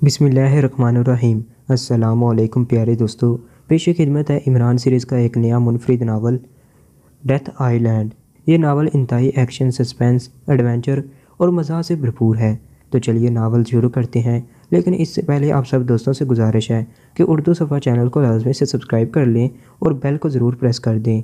بسم اللہ الرحمن الرحیم۔ السلام علیکم پیارے دوستو، پیش خدمت ہے عمران سیریز کا ایک نیا منفرد ناول ڈیتھ آئی لینڈ۔ یہ ناول انتہائی ایکشن، سسپینس، ایڈونچر اور مزاح سے بھرپور ہے۔ تو چلیے ناول شروع کرتے ہیں، لیکن اس سے پہلے آپ سب دوستوں سے گزارش ہے کہ اردو صفحہ چینل کو لازمی سے سبسکرائب کر لیں اور بیل کو ضرور پریس کر دیں۔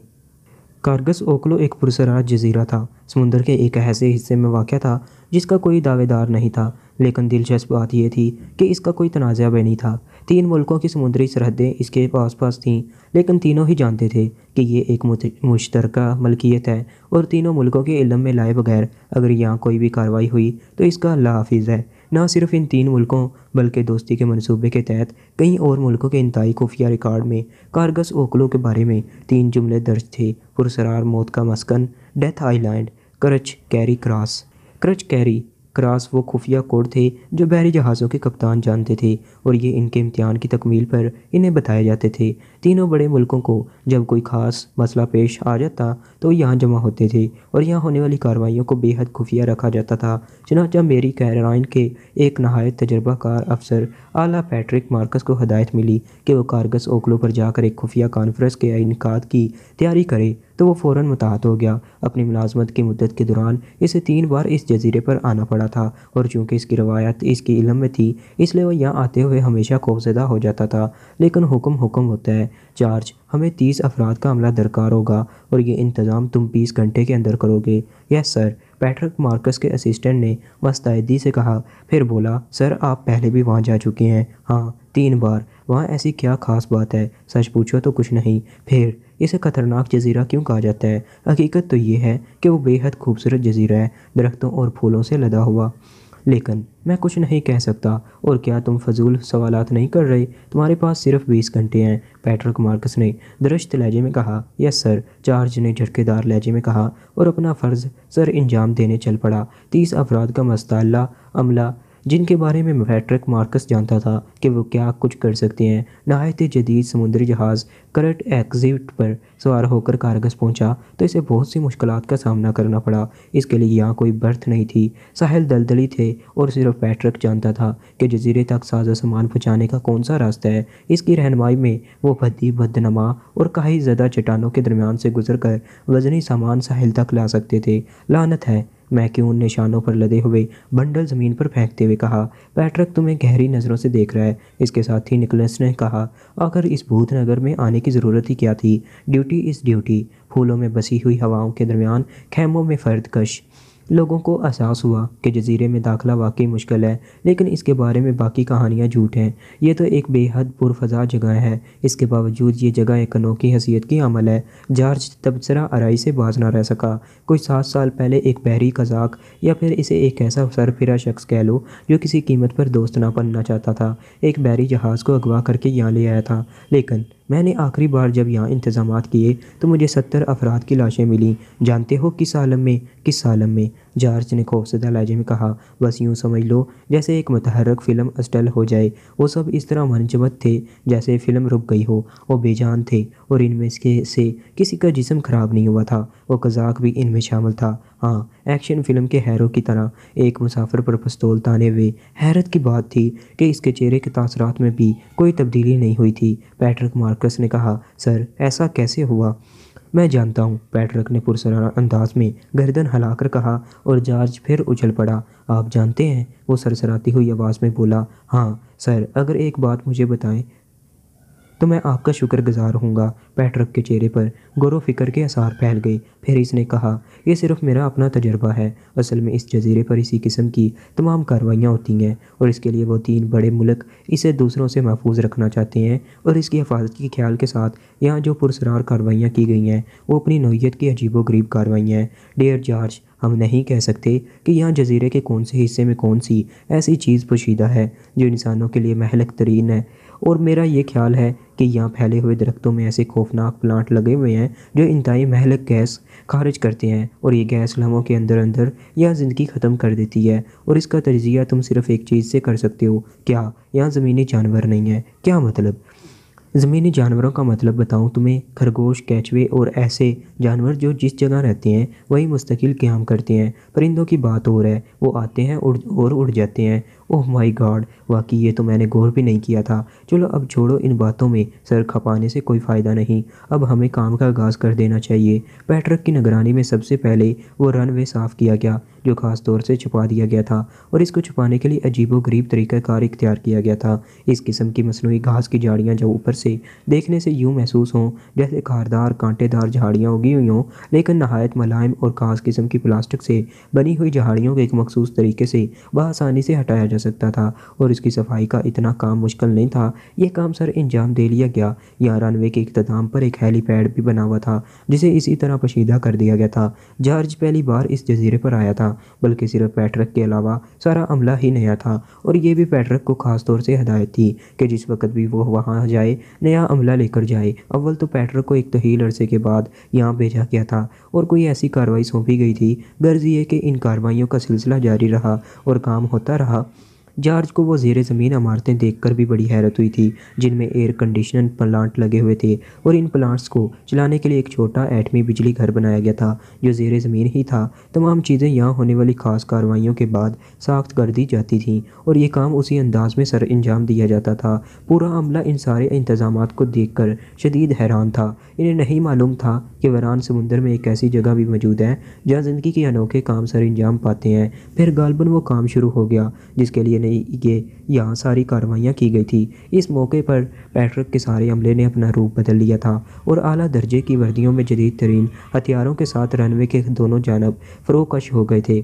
کارگس اوکلو ایک پرسرار جزیرہ تھا۔ سمندر کے ایک ایسے حصے میں واقع تھا جس کا کوئی دعوے دار نہیں تھا، لیکن دلچسپ بات یہ تھی کہ اس کا کوئی تنازع بھی نہیں تھا۔ 3 ملکوں کی سمندری سرحدیں اس کے آس پاس تھیں، لیکن تینوں ہی جانتے تھے کہ یہ ایک مشترکہ ملکیت ہے اور تینوں ملکوں کے علم میں لائے بغیر اگر یہاں کوئی بھی کارروائی ہوئی تو اس کا اللہ حافظ ہے۔ نہ صرف ان 3 ملکوں بلکہ دوستی کے منصوبے کے تحت کئی اور ملکوں کے انتہائی خفیہ ریکارڈ میں کارگس اوکلو کے بارے میں 3 جملے درج تھے: پرسرار موت کا مسکن، ڈیتھ آئی لینڈ، کرچ کیری کراس۔ کرچ کیری کراس وہ خفیہ کوڈ تھے جو بحری جہازوں کے کپتان جانتے تھے، اور یہ ان کے امتحان کی تکمیل پر انہیں بتائے جاتے تھے۔ تینوں بڑے ملکوں کو جب کوئی خاص مسئلہ پیش آ جاتا تو یہاں جمع ہوتے تھے اور یہاں ہونے والی کارروائیوں کو بے حد خفیہ رکھا جاتا تھا۔ چنانچہ میری کیرولائن کے ایک نہایت تجربہ کار افسر اعلیٰ پیٹرک مارکس کو ہدایت ملی کہ وہ کارگس اوکلو پر جا کر ایک خفیہ کانفرنس کے انعقاد کی تیاری کرے، تو وہ فوراً متحد ہو گیا۔ اپنی ملازمت کی مدت کے دوران اسے 3 بار اس جزیرے پر آنا پڑا تھا، اور چونکہ اس کی روایت اس کی علم میں تھی اس لیے وہ یہاں آتے ہوئے ہمیشہ خوفزدہ ہو جاتا تھا۔ لیکن حکم ہوتا ہے چارج، ہمیں 30 افراد کا عملہ درکار ہوگا اور یہ انتظام تم 20 گھنٹے کے اندر کرو گے۔ یس سر، پیٹرک مارکس کے اسسٹنٹ نے مستعدی سے کہا، پھر بولا، سر آپ پہلے بھی وہاں جا چکے ہیں؟ ہاں، 3 بار۔ وہاں ایسی کیا خاص بات ہے؟ سچ پوچھو تو کچھ نہیں۔ پھر اسے خطرناک جزیرہ کیوں کہا جاتا ہے؟ حقیقت تو یہ ہے کہ وہ بے حد خوبصورت جزیرہ ہے، درختوں اور پھولوں سے لدا ہوا۔ لیکن میں کچھ نہیں کہہ سکتا۔ اور کیا تم فضول سوالات نہیں کر رہے؟ تمہارے پاس صرف 20 گھنٹے ہیں، پیٹرک مارکس نے درشت لہجے میں کہا۔ یس سر، چارج نے جھٹکے دار لہجے میں کہا اور اپنا فرض سر انجام دینے چل پڑا۔ 30 افراد کا مستعلا عملہ جن کے بارے میں پیٹرک مارکس جانتا تھا کہ وہ کیا کچھ کر سکتے ہیں۔ نہایت جدید سمندری جہاز کرٹ ایگزٹ پر سوار ہو کر کارگس پہنچا تو اسے بہت سی مشکلات کا سامنا کرنا پڑا۔ اس کے لیے یہاں کوئی برت نہیں تھی، ساحل دلدلی تھے، اور صرف پیٹرک جانتا تھا کہ جزیرے تک ساز و سامان پہنچانے کا کون سا راستہ ہے۔ اس کی رہنمائی میں وہ بدنما اور کاہی زدہ چٹانوں کے درمیان سے گزر کر وزنی سامان ساحل تک لا سکتے تھے۔ لعنت ہے، میکیو ان نشانوں پر لدے ہوئے بنڈل زمین پر پھینکتے ہوئے کہا۔ پیٹرک تمہیں گہری نظروں سے دیکھ رہا ہے۔ اس کے ساتھ ہی نکلس نے کہا، آخر اس بھوت نگر میں آنے کی ضرورت ہی کیا تھی؟ Duty is duty. پھولوں میں بسی ہوئی ہواؤں کے درمیان خیموں میں فرد کش لوگوں کو احساس ہوا کہ جزیرے میں داخلہ واقعی مشکل ہے، لیکن اس کے بارے میں باقی کہانیاں جھوٹ ہیں۔ یہ تو ایک بے حد پرفضا جگہ ہے، اس کے باوجود یہ جگہ ایک انوکھی حیثیت کی حامل ہے۔ جارج تبصرہ آرائی سے باز نہ رہ سکا۔ کوئی 7 سال پہلے ایک بحری قزاق، یا پھر اسے ایک ایسا سرفرا شخص کہہ لو جو کسی قیمت پر دوست نہ بننا چاہتا تھا، ایک بحری جہاز کو اغوا کر کے یہاں لے آیا تھا۔ لیکن میں نے آخری بار جب یہاں انتظامات کیے تو مجھے 70 افراد کی لاشیں ملیں۔ جانتے ہو کس عالم میں؟ کس عالم میں؟ جارج نے خوفزدہ لہجے میں کہا۔ بس یوں سمجھ لو جیسے ایک متحرک فلم اسٹل ہو جائے۔ وہ سب اس طرح منجمد تھے جیسے فلم رک گئی ہو۔ وہ بے جان تھے اور ان میں سے کسی کا جسم خراب نہیں ہوا تھا۔ وہ قزاق بھی ان میں شامل تھا، ہاں، ایکشن فلم کے ہیرو کی طرح، ایک مسافر پر پستول تانے ہوئے۔ حیرت کی بات تھی کہ اس کے چہرے کے تاثرات میں بھی کوئی تبدیلی نہیں ہوئی تھی۔ پیٹرک مارکس نے کہا، سر ایسا کیسے ہوا؟ میں جانتا ہوں، پیٹرک نے پرسرار انداز میں گردن ہلا کر کہا، اور جارج پھر اچھل پڑا۔ آپ جانتے ہیں؟ وہ سرسراتی ہوئی آواز میں بولا۔ ہاں سر، اگر ایک بات مجھے بتائیں تو میں آپ کا شکر گزار ہوں گا۔ پیٹرک کے چہرے پر غور و فکر کے آثار پھیل گئے۔ پھر اس نے کہا، یہ صرف میرا اپنا تجربہ ہے۔ اصل میں اس جزیرے پر اسی قسم کی تمام کارروائیاں ہوتی ہیں، اور اس کے لیے وہ 3 بڑے ملک اسے دوسروں سے محفوظ رکھنا چاہتے ہیں، اور اس کی حفاظت کے خیال کے ساتھ یہاں جو پرسرار کارروائیاں کی گئی ہیں وہ اپنی نوعیت کی عجیب و غریب کارروائیاں ہیں۔ ڈیئر جارج، ہم نہیں کہہ سکتے کہ یہاں جزیرے کے کون سے حصے میں کون سی ایسی چیز پوشیدہ ہے جو انسانوں کے لیے مہلک ترین ہے، اور میرا یہ خیال ہے کہ یہاں پھیلے ہوئے درختوں میں ایسے خوفناک پلانٹ لگے ہوئے ہیں جو انتہائی مہلک گیس خارج کرتے ہیں، اور یہ گیس لمحوں کے اندر اندر یہاں زندگی ختم کر دیتی ہے۔ اور اس کا تجزیہ تم صرف ایک چیز سے کر سکتے ہو، کیا یہاں زمینی جانور نہیں ہیں؟ کیا مطلب؟ زمینی جانوروں کا مطلب بتاؤں تمہیں؟ خرگوش، کیچوے اور ایسے جانور جو جس جگہ رہتے ہیں وہی مستقل قیام کرتے ہیں۔ پرندوں کی بات اور ہے، وہ آتے ہیں اور اڑ جاتے ہیں، اوہ مائی گاڈ، واقعی یہ تو میں نے غور بھی نہیں کیا تھا۔ چلو اب چھوڑو ان باتوں میں سر کھپانے سے کوئی فائدہ نہیں، اب ہمیں کام کا آغاز کر دینا چاہیے۔ پیٹرک کی نگرانی میں سب سے پہلے وہ رن وے صاف کیا گیا جو خاص طور سے چھپا دیا گیا تھا، اور اس کو چھپانے کے لیے عجیب و غریب طریقہ کار اختیار کیا گیا تھا۔ اس قسم کی مصنوعی گھاس کی جھاڑیاں جو اوپر سے دیکھنے سے یوں محسوس ہوں جیسے خاردار کانٹے دار جھاڑیاں اگی ہوئی ہوں، لیکن نہایت ملائم اور خاص قسم کی پلاسٹک سے بنی ہوئی جھاڑیوں کو ایک مخصوص طریقے سے بآسانی سے ہٹایا جا سکتا تھا، اور اس کی صفائی کا اتنا کام مشکل نہیں تھا۔ یہ کام سر انجام دے لیا گیا۔ یہاں رن وے کے اختتام پر ایک ہیلی پیڈ بھی بنا ہوا تھا جسے اسی طرح پوشیدہ کر دیا گیا تھا۔ جارج پہلی بار اس جزیرے پر آیا تھا، بلکہ صرف پیٹرک کے علاوہ سارا عملہ ہی نیا تھا، اور یہ بھی پیٹرک کو خاص طور سے ہدایت تھی کہ جس وقت بھی وہ وہاں جائے نیا عملہ لے کر جائے۔ اول تو پیٹرک کو ایک طویل عرصے کے بعد یہاں بھیجا گیا تھا اور کوئی ایسی کارروائی سونپی گئی تھی۔ غرض یہ کہ ان کارروائیوں کا سلسلہ جاری رہا اور کام ہوتا رہا۔ جارج کو وہ زیر زمین عمارتیں دیکھ کر بھی بڑی حیرت ہوئی تھی جن میں ایئر کنڈیشننگ پلانٹ لگے ہوئے تھے، اور ان پلانٹس کو چلانے کے لیے ایک چھوٹا ایٹمی بجلی گھر بنایا گیا تھا جو زیر زمین ہی تھا۔ تمام چیزیں یہاں ہونے والی خاص کارروائیوں کے بعد ساخت کر دی جاتی تھیں، اور یہ کام اسی انداز میں سر انجام دیا جاتا تھا۔ پورا عملہ ان سارے انتظامات کو دیکھ کر شدید حیران تھا۔ انہیں نہیں معلوم تھا کہ ویران سمندر میں ایک ایسی جگہ بھی موجود ہے جہاں زندگی کے انوکھے کام سر انجام پاتے ہیں۔ پھر غالباً وہ کام شروع ہو گیا جس کے لیے یہ یہاں ساری کارروائیاں کی گئی تھی۔ اس موقع پر پیٹرک کے سارے عملے نے اپنا روپ بدل لیا تھا اور اعلیٰ درجے کی وردیوں میں جدید ترین ہتھیاروں کے ساتھ رن وے کے دونوں جانب فروکش ہو گئے تھے۔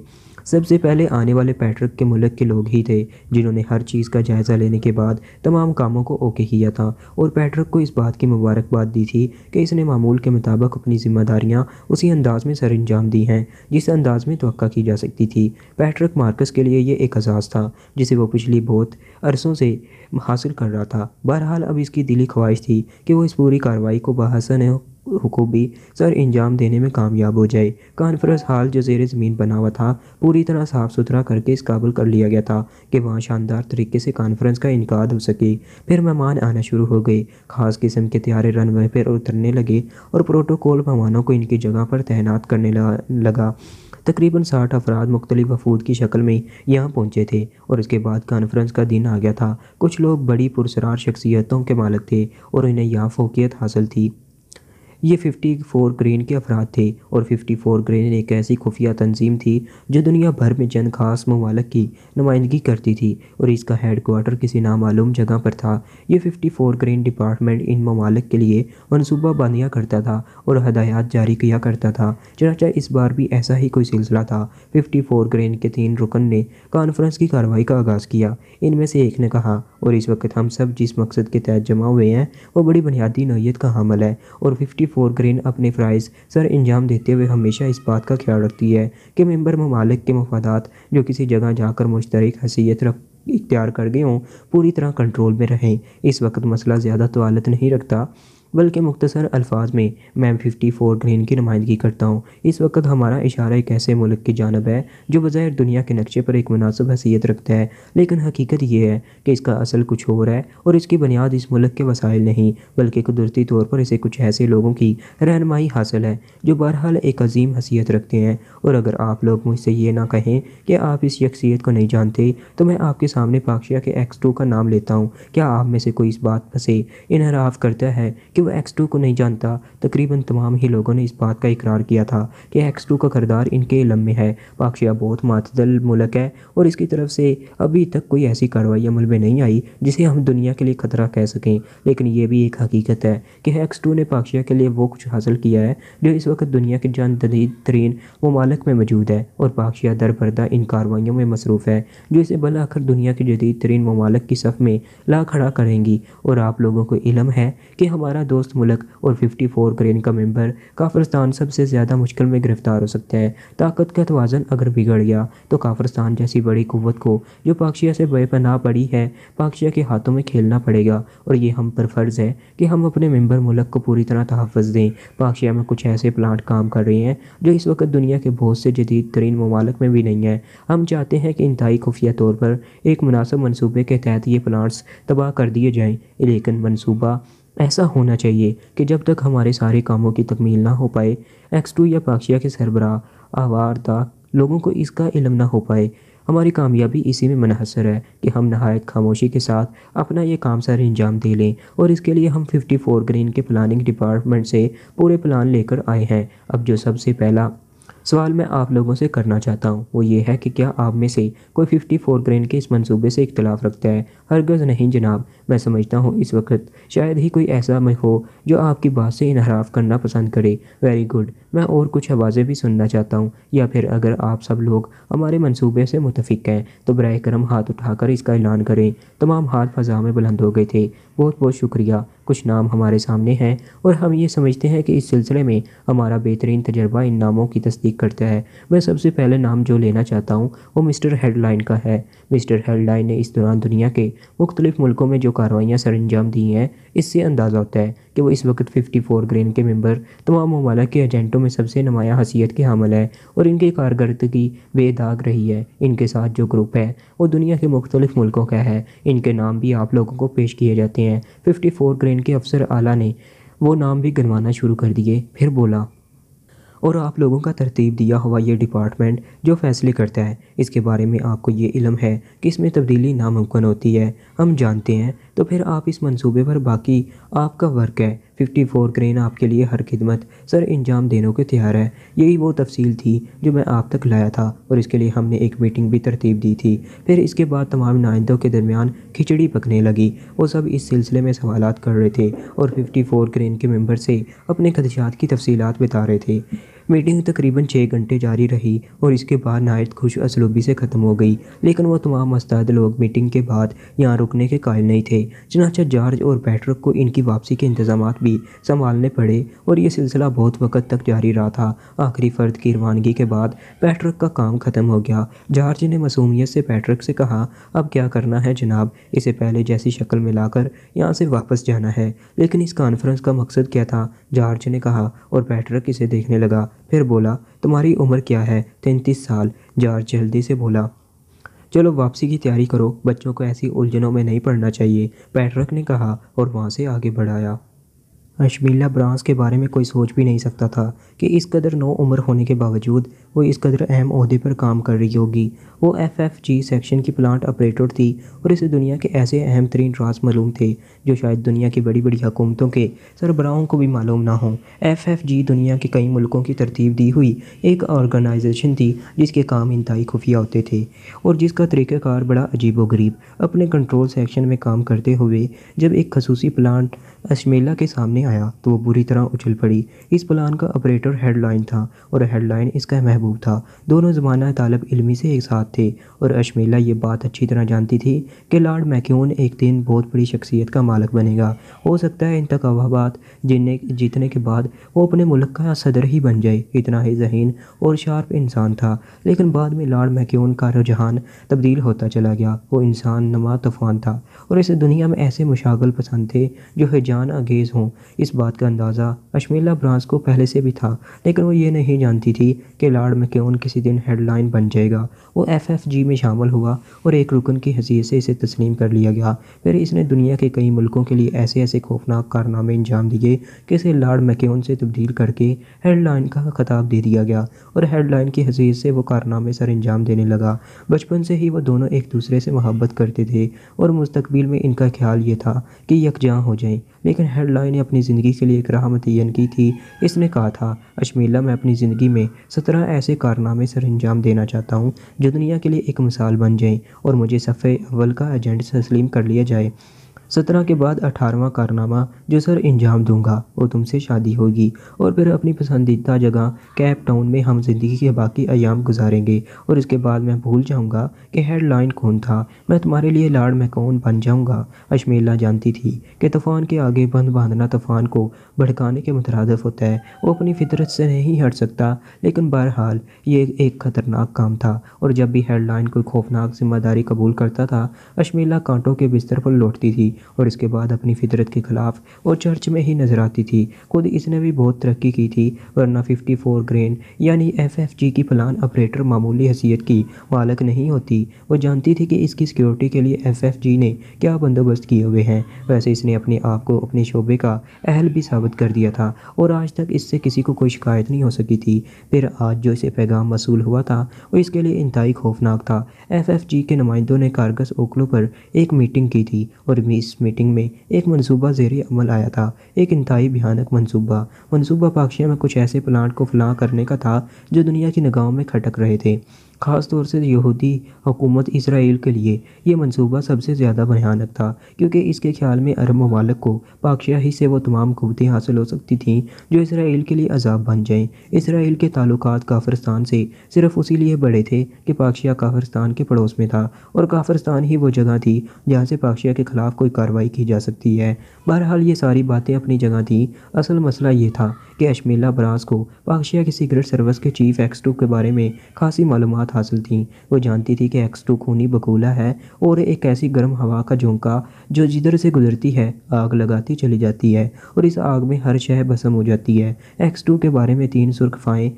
سب سے پہلے آنے والے پیٹرک کے ملک کے لوگ ہی تھے جنہوں نے ہر چیز کا جائزہ لینے کے بعد تمام کاموں کو اوکے کیا تھا، اور پیٹرک کو اس بات کی مبارکباد دی تھی کہ اس نے معمول کے مطابق اپنی ذمہ داریاں اسی انداز میں سر انجام دی ہیں جس انداز میں توقع کی جا سکتی تھی۔ پیٹرک مارکس کے لیے یہ ایک اعزاز تھا جسے وہ پچھلی بہت عرصوں سے حاصل کر رہا تھا۔ بہرحال اب اس کی دلی خواہش تھی کہ وہ اس پوری کارروائی کو بحسن حقوبی سر انجام دینے میں کامیاب ہو جائے۔ کانفرنس ہال جو زیر زمین بنا ہوا تھا پوری طرح صاف ستھرا کر کے اس قابل کر لیا گیا تھا کہ وہاں شاندار طریقے سے کانفرنس کا انعقاد ہو سکے۔ پھر مہمان آنا شروع ہو گئے۔ خاص قسم کے طیارے رن وے پر اترنے لگے اور پروٹوکول مہمانوں کو ان کی جگہ پر تعینات کرنے لگا۔ تقریباً 60 افراد مختلف وفود کی شکل میں یہاں پہنچے تھے، اور اس کے بعد کانفرنس کا دن آ گیا تھا۔ کچھ لوگ بڑی پراسرار شخصیتوں کے مالک تھے اور انہیں یہاں فوقیت حاصل تھی۔ یہ 54 گرین کے افراد تھے، اور 54 گرین ایک ایسی خفیہ تنظیم تھی جو دنیا بھر میں چند خاص ممالک کی نمائندگی کرتی تھی، اور اس کا ہیڈ کوارٹر کسی نامعلوم جگہ پر تھا۔ یہ 54 گرین ڈپارٹمنٹ ان ممالک کے لیے منصوبہ بندیاں کرتا تھا اور ہدایات جاری کیا کرتا تھا۔ چنانچہ اس بار بھی ایسا ہی کوئی سلسلہ تھا۔ 54 گرین کے 3 رکن نے کانفرنس کی کارروائی کا آغاز کیا۔ ان میں سے ایک نے کہا، اور اس وقت ہم سب جس مقصد کے تحت جمع ہوئے ہیں وہ بڑی بنیادی نوعیت کا حامل ہے، اور 54 گرین اپنے فرائض سر انجام دیتے ہوئے ہمیشہ اس بات کا خیال رکھتی ہے کہ ممبر ممالک کے مفادات جو کسی جگہ جا کر مشترک حیثیت اختیار کر گئے ہوں پوری طرح کنٹرول میں رہیں۔ اس وقت مسئلہ زیادہ طوالت نہیں رکھتا، بلکہ مختصر الفاظ میں میں 54 گرین کی نمائندگی کرتا ہوں۔ اس وقت ہمارا اشارہ ایک ایسے ملک کی جانب ہے جو بظاہر دنیا کے نقشے پر ایک مناسب حیثیت رکھتا ہے، لیکن حقیقت یہ ہے کہ اس کا اصل کچھ اور ہے، اور اس کی بنیاد اس ملک کے وسائل نہیں بلکہ قدرتی طور پر اسے کچھ ایسے لوگوں کی رہنمائی حاصل ہے جو بہرحال ایک عظیم حیثیت رکھتے ہیں۔ اور اگر آپ لوگ مجھ سے یہ نہ کہیں کہ آپ اس شخصیت کو نہیں جانتے تو میں آپ کے سامنے پاکشیا کے X2 کا نام لیتا ہوں۔ کیا آپ میں سے کوئی اس بات سے انحراف کرتا ہے کہ وہ X2 کو نہیں جانتا؟ تقریباً تمام ہی لوگوں نے اس بات کا اقرار کیا تھا کہ X2 کا کردار ان کے علم میں ہے۔ پاکشیا بہت معتدل ملک ہے اور اس کی طرف سے ابھی تک کوئی ایسی کارروائی عمل میں نہیں آئی جسے ہم دنیا کے لیے خطرہ کہہ سکیں، لیکن یہ بھی ایک حقیقت ہے کہ X2 نے پاکشیا کے لیے وہ کچھ حاصل کیا ہے جو اس وقت دنیا کے جدید ترین ممالک میں موجود ہے، اور پاکشیا درپردہ ان کارروائیوں میں مصروف ہے جو اسے بالآخر دنیا کے جدید ترین ممالک کی صف میں لا کھڑا کریں گی۔ اور آپ لوگوں کو علم ہے کہ ہمارا دوست ملک اور 54 گرین کا ممبر کافرستان سب سے زیادہ مشکل میں گرفتار ہو سکتا ہے۔ طاقت کا توازن اگر بگڑ گیا تو کافرستان جیسی بڑی قوت کو جو پاکشیا سے بے پناہ پڑی ہے پاکشیا کے ہاتھوں میں کھیلنا پڑے گا، اور یہ ہم پر فرض ہے کہ ہم اپنے ممبر ملک کو پوری طرح تحفظ دیں۔ پاکشیا میں کچھ ایسے پلانٹ کام کر رہے ہیں جو اس وقت دنیا کے بہت سے جدید ترین ممالک میں بھی نہیں ہیں۔ ہم چاہتے ہیں کہ انتہائی خفیہ طور پر ایک مناسب منصوبے کے تحت یہ پلانٹس تباہ کر دیے جائیں، لیکن منصوبہ ایسا ہونا چاہیے کہ جب تک ہمارے سارے کاموں کی تکمیل نہ ہو پائے X2 یا پاکشیا کے سربراہ آواردہ لوگوں کو اس کا علم نہ ہو پائے۔ ہماری کامیابی اسی میں منحصر ہے کہ ہم نہایت خاموشی کے ساتھ اپنا یہ کام سر انجام دے لیں، اور اس کے لیے ہم 54 گرین کے پلاننگ ڈپارٹمنٹ سے پورے پلان لے کر آئے ہیں۔ اب جو سب سے پہلا سوال میں آپ لوگوں سے کرنا چاہتا ہوں وہ یہ ہے کہ کیا آپ میں سے کوئی 54 گرین کے اس منصوبے سے اختلاف رکھتا ہے؟ ہرگز نہیں جناب، میں سمجھتا ہوں اس وقت شاید ہی کوئی ایسا میں ہو جو آپ کی بات سے انحراف کرنا پسند کرے۔ ویری گڈ، میں اور کچھ آوازیں بھی سننا چاہتا ہوں، یا پھر اگر آپ سب لوگ ہمارے منصوبے سے متفق ہیں تو براہ کرم ہاتھ اٹھا کر اس کا اعلان کریں۔ تمام ہاتھ فضا میں بلند ہو گئے تھے۔ بہت بہت شکریہ۔ کچھ نام ہمارے سامنے ہیں اور ہم یہ سمجھتے ہیں کہ اس سلسلے میں ہمارا بہترین تجربہ ان ناموں کی تصدیق کرتا ہے۔ میں سب سے پہلے نام جو لینا چاہتا ہوں وہ مسٹر ہیڈ لائن کا ہے۔ مسٹر ہیڈ لائن نے اس دوران دنیا کے مختلف ملکوں میں جو کارروائیاں سر انجام دی ہیں، اس سے اندازہ ہوتا ہے کہ وہ اس وقت 54 گرین کے ممبر تمام ممالک کے ایجنٹوں میں سب سے نمایاں حیثیت کے حامل ہے، اور ان کی کارکردگی بے داغ رہی ہے۔ ان کے ساتھ جو گروپ ہے وہ دنیا کے مختلف ملکوں کا ہے۔ ان کے نام بھی آپ لوگوں کو پیش کیے جاتے ہیں۔ 54 گرین کے افسر اعلیٰ نے وہ نام بھی گنوانا شروع کر دیے، پھر بولا، اور آپ لوگوں کا ترتیب دیا ہوا یہ ڈپارٹمنٹ جو فیصلے کرتا ہے، اس کے بارے میں آپ کو یہ علم ہے کہ اس میں تبدیلی ناممکن ہوتی ہے۔ ہم جانتے ہیں، تو پھر آپ اس منصوبے پر باقی آپ کا ورک ہے۔ 54 گرین آپ کے لیے ہر خدمت سر انجام دینے کو تیار ہے۔ یہی وہ تفصیل تھی جو میں آپ تک لایا تھا، اور اس کے لیے ہم نے ایک میٹنگ بھی ترتیب دی تھی۔ پھر اس کے بعد تمام نمائندوں کے درمیان کھچڑی پکنے لگی۔ وہ سب اس سلسلے میں سوالات کر رہے تھے اور 54 گرین کے ممبر سے اپنے خدشات کی تفصیلات بتا رہے تھے۔ میٹنگ تقریباً 6 گھنٹے جاری رہی اور اس کے بعد نہایت خوش اسلوبی سے ختم ہو گئی، لیکن وہ تمام مستعد لوگ میٹنگ کے بعد یہاں رکنے کے قائل نہیں تھے۔ چنانچہ جارج اور پیٹرک کو ان کی واپسی کے انتظامات بھی سنبھالنے پڑے، اور یہ سلسلہ بہت وقت تک جاری رہا تھا۔ آخری فرد کی روانگی کے بعد پیٹرک کا کام ختم ہو گیا۔ جارج نے معصومیت سے پیٹرک سے کہا، اب کیا کرنا ہے جناب؟ اسے پہلے جیسی شکل میں لا کر یہاں سے واپس جانا ہے۔ لیکن اس کانفرنس کا مقصد کیا تھا؟ جارج نے کہا، اور پیٹرک اسے دیکھنے لگا، پھر بولا، تمہاری عمر کیا ہے؟ 33 سال۔ جارج جلدی سے بولا، چلو واپسی کی تیاری کرو، بچوں کو ایسی الجھنوں میں نہیں پڑنا چاہیے، پیٹرک نے کہا اور وہاں سے آگے بڑھایا۔ اشمیلا برانس کے بارے میں کوئی سوچ بھی نہیں سکتا تھا کہ اس قدر نو عمر ہونے کے باوجود وہ اس قدر اہم عہدے پر کام کر رہی ہوگی۔ وہ FFG سیکشن کی پلانٹ آپریٹر تھی، اور اسے دنیا کے ایسے اہم ترین راز معلوم تھے جو شاید دنیا کی بڑی بڑی حکومتوں کے سربراہوں کو بھی معلوم نہ ہوں۔ FFG دنیا کے کئی ملکوں کی ترتیب دی ہوئی ایک آرگنائزیشن تھی جس کے کام انتہائی خفیہ ہوتے تھے، اور جس کا طریقہ کار بڑا عجیب و غریب۔ اپنے کنٹرول سیکشن میں کام کرتے ہوئے جب ایک خصوصی پلانٹ اشمیلا کے سامنے آیا تو وہ بری طرح اچھل پڑی۔ اس پلان کا آپریٹر ہیڈ لائن تھا اور ہیڈ لائن اس کا محبوب تھا۔ دونوں زمانہ طالب علمی سے ایک ساتھ تھے، اور اشمیلا یہ بات اچھی طرح جانتی تھی کہ لارڈ میکیون ایک دن بہت بڑی شخصیت کا مالک بنے گا۔ ہو سکتا ہے انتخابات جیتنے کے بعد وہ اپنے ملک کا صدر ہی بن جائے۔ اتنا ہی ذہین اور شارپ انسان تھا، لیکن بعد میں لارڈ میکیون کا رجحان تبدیل ہوتا چلا گیا۔ وہ انسان نما طوفان تھا، اور اسے دنیا میں ایسے مشاغل پسند تھے جو ہیجان انگیز ہوں۔ اس بات کا اندازہ اشمیلا برانس کو پہلے سے بھی تھا، لیکن وہ یہ نہیں جانتی تھی کہ لارڈ میکیون کسی دن ہیڈ لائن بن جائے گا۔ وہ FFG میں شامل ہوا اور ایک رکن کی حیثیت سے اسے تسلیم کر لیا گیا۔ پھر اس نے دنیا کے کئی ملکوں کے لیے ایسے خوفناک کارنامے انجام دیے کہ اسے لارڈ میکیون سے تبدیل کر کے ہیڈ لائن کا خطاب دے دیا گیا، اور ہیڈ لائن کی حیثیت سے وہ کارنامے سر انجام دینے لگا۔ بچپن سے ہی وہ دونوں ایک دوسرے سے محبت کرتے تھے، اور مستقبل میں ان کا خیال یہ تھا کہ یکجاں ہو جائیں، لیکن ہیڈ لائن نے اپنی زندگی کے لیے ایک راہ متعین کی تھی۔ اس نے کہا تھا، اشمیلا، میں اپنی زندگی میں 17 ایسے کارنامے سر انجام دینا چاہتا ہوں جو دنیا کے لیے ایک مثال بن جائیں، اور مجھے صفحے اول کا ایجنٹ تسلیم کر لیا جائے۔ 17 کے بعد 18واں کارنامہ جو سر انجام دوں گا وہ تم سے شادی ہوگی، اور پھر اپنی پسندیدہ جگہ کیپ ٹاؤن میں ہم زندگی کے باقی ایام گزاریں گے، اور اس کے بعد میں بھول جاؤں گا کہ ہیڈ لائن کون تھا۔ میں تمہارے لیے لارڈ میکون بن جاؤں گا۔ اشمیلا جانتی تھی کہ طوفان کے آگے بند باندھنا طوفان کو بھڑکانے کے مترادف ہوتا ہے۔ وہ اپنی فطرت سے نہیں ہٹ سکتا، لیکن بہرحال یہ ایک خطرناک کام تھا، اور جب بھی ہیڈ لائن کوئی خوفناک ذمہ داری قبول کرتا تھا، اشمیلا کانٹوں کے بستر پر لوٹتی تھی اور اس کے بعد اپنی فطرت کے خلاف اور چرچ میں ہی نظر آتی تھی۔ خود اس نے بھی بہت ترقی کی تھی، ورنہ 54 گرین یعنی FFG کی پلان آپریٹر معمولی حیثیت کی مالک نہیں ہوتی۔ وہ جانتی تھی کہ اس کی سیکیورٹی کے لیے FFG نے کیا بندوبست کیے ہوئے ہیں۔ ویسے اس نے اپنے آپ کو اپنے شعبے کا اہل بھی ثابت کر دیا تھا اور آج تک اس سے کسی کو کوئی شکایت نہیں ہو سکی تھی۔ پھر آج جو اسے پیغام موصول ہوا تھا وہ اس کے لیے انتہائی خوفناک تھا۔ FFG کے نمائندوں نے کارگس اوکلو پر ایک میٹنگ کی تھی اور اس میٹنگ میں ایک منصوبہ زیر عمل آیا تھا، ایک انتہائی بھیانک منصوبہ پاکشیا میں کچھ ایسے پلانٹ کو فلاں کرنے کا تھا جو دنیا کی نگاہوں میں کھٹک رہے تھے، خاص طور سے یہودی حکومت اسرائیل کے لیے۔ یہ منصوبہ سب سے زیادہ بھیانک تھا کیونکہ اس کے خیال میں عرب ممالک کو پاکشیا ہی سے وہ تمام قوتیں حاصل ہو سکتی تھیں جو اسرائیل کے لیے عذاب بن جائیں۔ اسرائیل کے تعلقات کافرستان سے صرف اسی لیے بڑے تھے کہ پاکشیا کافرستان کے پڑوس میں تھا اور کافرستان ہی وہ جگہ تھی جہاں سے پاکشیا کے خلاف کوئی کارروائی کی جا سکتی ہے۔ بہرحال یہ ساری باتیں اپنی جگہ تھیں، اصل مسئلہ یہ تھا کہ اشمیلا براس کو پاکشیا کی سیکرٹ سروس کے چیف X2 کے بارے میں خاصی معلومات حاصل تھیں۔ وہ جانتی تھی کہ X2 خونی بگولا ہے اور ایک ایسی گرم ہوا کا جھونکا جو جدھر سے گزرتی ہے آگ لگاتی چلی جاتی ہے اور اس آگ میں ہر شے بھسم ہو جاتی ہے۔ X2 کے بارے میں 3 سرخ فائیں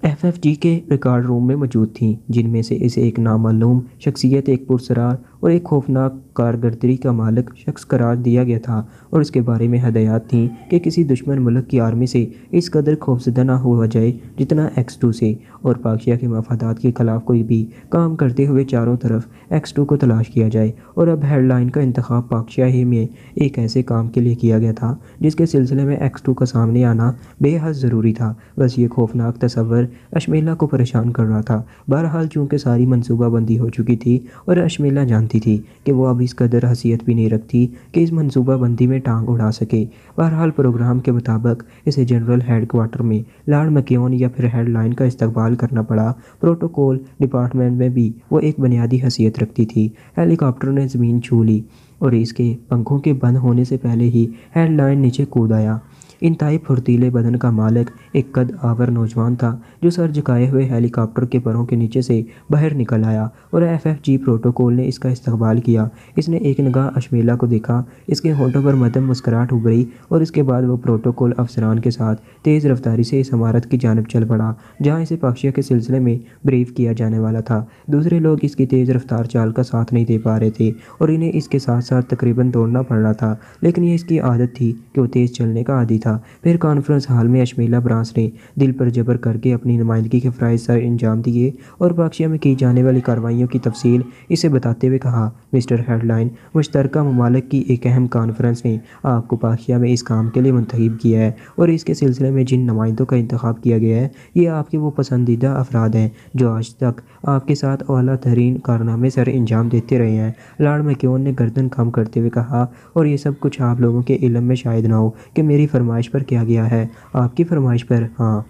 FFG کے ریکارڈ روم میں موجود تھیں، جن میں سے اسے ایک نامعلوم شخصیت، ایک پراسرار اور ایک خوفناک کارکردگی کا مالک شخص قرار دیا گیا تھا، اور اس کے بارے میں ہدایات تھیں کہ کسی دشمن ملک کی آرمی سے اس قدر خوفزدہ نہ ہوا جائے جتنا X2 سے، اور پاکشیا کے مفادات کے خلاف کوئی بھی کام کرتے ہوئے چاروں طرف X2 کو تلاش کیا جائے۔ اور اب ہیڈ لائن کا انتخاب پاکشیا ہی میں ایک ایسے کام کے لیے کیا گیا تھا جس کے سلسلے میں X2 کا سامنے آنا بے حد ضروری تھا۔ بس یہ خوفناک تصور اشمیلا کو پریشان کر رہا تھا۔ بہرحال چونکہ ساری منصوبہ بندی ہو چکی تھی اور اشمیلا جانتی تھی کہ وہ اب اس قدر حیثیت بھی نہیں رکھتی کہ اس منصوبہ بندی میں ٹانگ اڑا سکے، بہرحال پروگرام کے مطابق اسے جنرل ہیڈ کوارٹر میں لارڈ میکیون یا پھر ہیڈ لائن کا استقبال کرنا پڑا۔ پروٹوکول ڈپارٹمنٹ میں بھی وہ ایک بنیادی حیثیت رکھتی تھی۔ ہیلی کاپٹر نے زمین چھو لی اور اس کے پنکھوں کے بند ہونے سے پہلے ہی ہیڈ لائن نیچے کود آیا۔ انتہائی پھرتیلے بدن کا مالک ایک قد آور نوجوان تھا جو سر جھکائے ہوئے ہیلی کاپٹر کے پروں کے نیچے سے باہر نکل آیا، اور FFG پروٹوکول نے اس کا استقبال کیا۔ اس نے ایک نگاہ اشمیلا کو دیکھا، اس کے ہونٹوں پر مدھم مسکراہٹ ابھری اور اس کے بعد وہ پروٹوکول افسران کے ساتھ تیز رفتاری سے اس عمارت کی جانب چل پڑا جہاں اسے پاکشیا کے سلسلے میں بریف کیا جانے والا تھا۔ دوسرے لوگ اس کی تیز رفتار چال کا ساتھ نہیں دے پا رہے تھے اور انہیں اس کے ساتھ ساتھ تقریباً دوڑنا پڑ رہا تھا، لیکن یہ اس کی عادت تھی کہ وہ تیز چلنے کا عادی تھا۔ پھر کانفرنس ہال میں اشمیلا براس نے دل پر جبر کر کے اپنی نمائندگی کے فرائض سر انجام دیے اور پاکشیا میں کی جانے والی کارروائیوں کی تفصیل اسے بتاتے ہوئے کہا، مسٹر ہیڈ لائن، مشترکہ ممالک کی ایک اہم کانفرنس نے آپ کو پاکشیا میں اس کام کے لیے منتخب کیا ہے، اور اس کے سلسلے میں جن نمائندوں کا انتخاب کیا گیا ہے یہ آپ کے وہ پسندیدہ افراد ہیں جو آج تک آپ کے ساتھ اعلیٰ ترین کارنامے سر انجام دیتے رہے ہیں۔ لارڈ میکیون نے گردن خم کرتے ہوئے کہا، اور یہ سب کچھ آپ لوگوں کے علم میں شاید نہ ہو کہ میری فرمائش پر کیا گیا ہے۔ آپ کی فرمائش پر؟ ہاں۔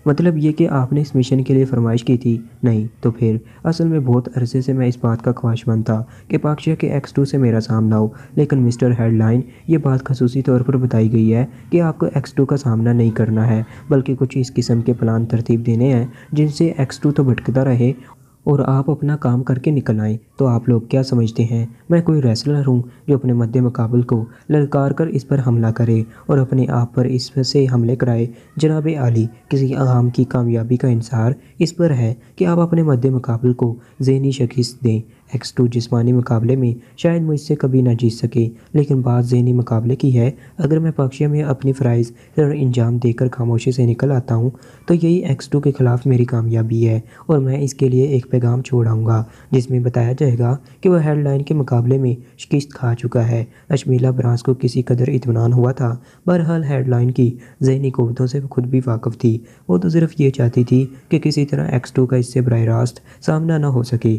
مطلب یہ کہ آپ نے اس مشن کے لیے فرمائش کی تھی؟ نہیں تو پھر؟ اصل میں بہت عرصے سے میں اس بات کا خواہشمند تھا کہ پاکشیا کے X2 سے میرا سامنا ہو، لیکن مسٹر ہیڈ لائن، یہ بات خصوصی طور پر بتائی گئی ہے کہ آپ کو X2 کا سامنا نہیں کرنا ہے، بلکہ کچھ اس قسم کے پلان ترتیب دینے ہیں جن سے X2 تو بھٹکتا رہے اور آپ اپنا کام کر کے نکل آئیں۔ تو آپ لوگ کیا سمجھتے ہیں میں کوئی ریسلر ہوں جو اپنے مد مقابل کو للکار کر اس پر حملہ کرے اور اپنے آپ پر اس سے حملے کرائے؟ جناب عالی، کسی عوام کی کامیابی کا انحصار اس پر ہے کہ آپ اپنے مد مقابل کو ذہنی شکست دیں۔ X2 جسمانی مقابلے میں شاید مجھ سے کبھی نہ جیت سکے، لیکن بات ذہنی مقابلے کی ہے۔ اگر میں پاکشیا میں اپنی فرائض سر انجام دے کر خاموشی سے نکل آتا ہوں تو یہی X2 کے خلاف میری کامیابی ہے، اور میں اس کے لیے ایک پیغام چھوڑ آؤں گا جس میں بتایا جائے گا کہ وہ ہیڈ لائن کے مقابلے میں شکست کھا چکا ہے۔ اشمیلا براس کو کسی قدر اطمینان ہوا تھا۔ بہرحال ہیڈ لائن کی ذہنی قوتوں سے وہ خود بھی واقف تھی، وہ تو صرف یہ چاہتی تھی کہ کسی طرح X2 کا اس سے براہ راست سامنا نہ ہو سکے۔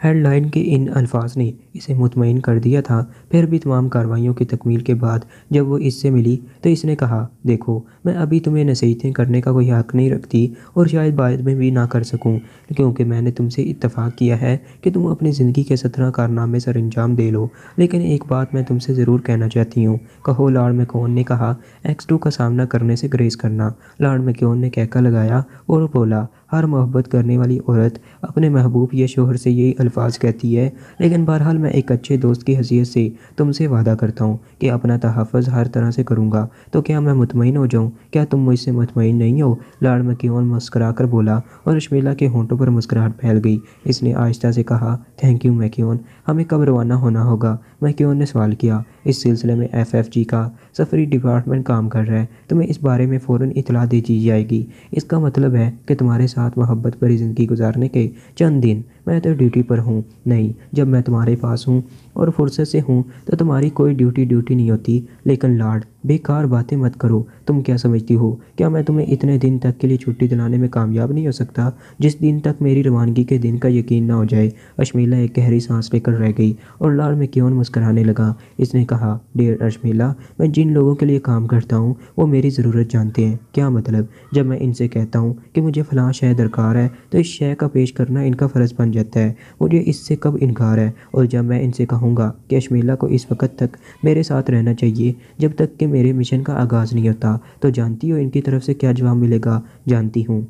ہیڈ لائن کے ان الفاظ نے اسے مطمئن کر دیا تھا۔ پھر بھی تمام کارروائیوں کی تکمیل کے بعد جب وہ اس سے ملی تو اس نے کہا، دیکھو میں ابھی تمہیں نصیحتیں کرنے کا کوئی حق نہیں رکھتی اور شاید بعد میں بھی نہ کر سکوں، کیونکہ میں نے تم سے اتفاق کیا ہے کہ تم اپنی زندگی کے 17 کارنامے سر انجام دے لو، لیکن ایک بات میں تم سے ضرور کہنا چاہتی ہوں۔ کہو، لارڈ میکیون نے کہا۔ X2 کا سامنا کرنے سے گریز کرنا؟ لارڈ میکیون نے کہکا لگایا اور بولا، ہر محبت کرنے والی عورت اپنے محبوب یا شوہر سے یہی الفاظ کہتی ہے، لیکن بہرحال میں ایک اچھے دوست کی حیثیت سے تم سے وعدہ کرتا ہوں کہ اپنا تحفظ ہر طرح سے کروں گا۔ تو کیا میں مطمئن ہو جاؤں؟ کیا تم مجھ سے مطمئن نہیں ہو؟ لارڈ میکیون مسکرا کر بولا اور اشمیلا کے ہونٹوں پر مسکراہٹ پھیل گئی۔ اس نے آہستہ سے کہا، تھینک یو میکیون۔ ہمیں کب روانہ ہونا ہوگا؟ میکیون نے سوال کیا۔ اس سلسلے میں FFG کا سفری ڈپارٹمنٹ کام کر رہا ہے، تمہیں اس بارے میں فوراً اطلاع دے دی جائے گی۔ اس کا مطلب ہے کہ تمہارے ساتھ محبت بھری زندگی گزارنے کے چند دن۔ میں تو ڈیوٹی پر ہوں نہیں، جب میں تمہارے پاس ہوں اور فرصت سے ہوں تو تمہاری کوئی ڈیوٹی نہیں ہوتی۔ لیکن لارڈ، بیکار باتیں مت کرو۔ تم کیا سمجھتی ہو؟ کیا میں تمہیں اتنے دن تک کے لیے چھٹی دلانے میں کامیاب نہیں ہو سکتا جس دن تک میری روانگی کے دن کا یقین نہ ہو جائے؟ اشمیلا ایک گہری سانس لے کر رہ گئی اور لارڈ میکیون مسکرانے لگا۔ اس نے کہا، ڈیئر اشمیلا، میں جن لوگوں کے لیے کام کرتا ہوں وہ میری ضرورت جانتے ہیں۔ کیا مطلب؟ جب میں ان سے کہتا ہوں کہ مجھے فلاں شے درکار ہے تو اس شے کا پیش کرنا ان کا فرض بن جاتا ہے۔ مجھے اس سے کب انکار ہے؟ اور جب میں ان سے کہوں گا کہ اشمیلا کو اس وقت تک میرے ساتھ رہنا چاہیے جب تک کہ میرے مشن کا آغاز نہیں ہوتا، تو جانتی ہو ان کی طرف سے کیا جواب ملے گا؟ جانتی ہوں۔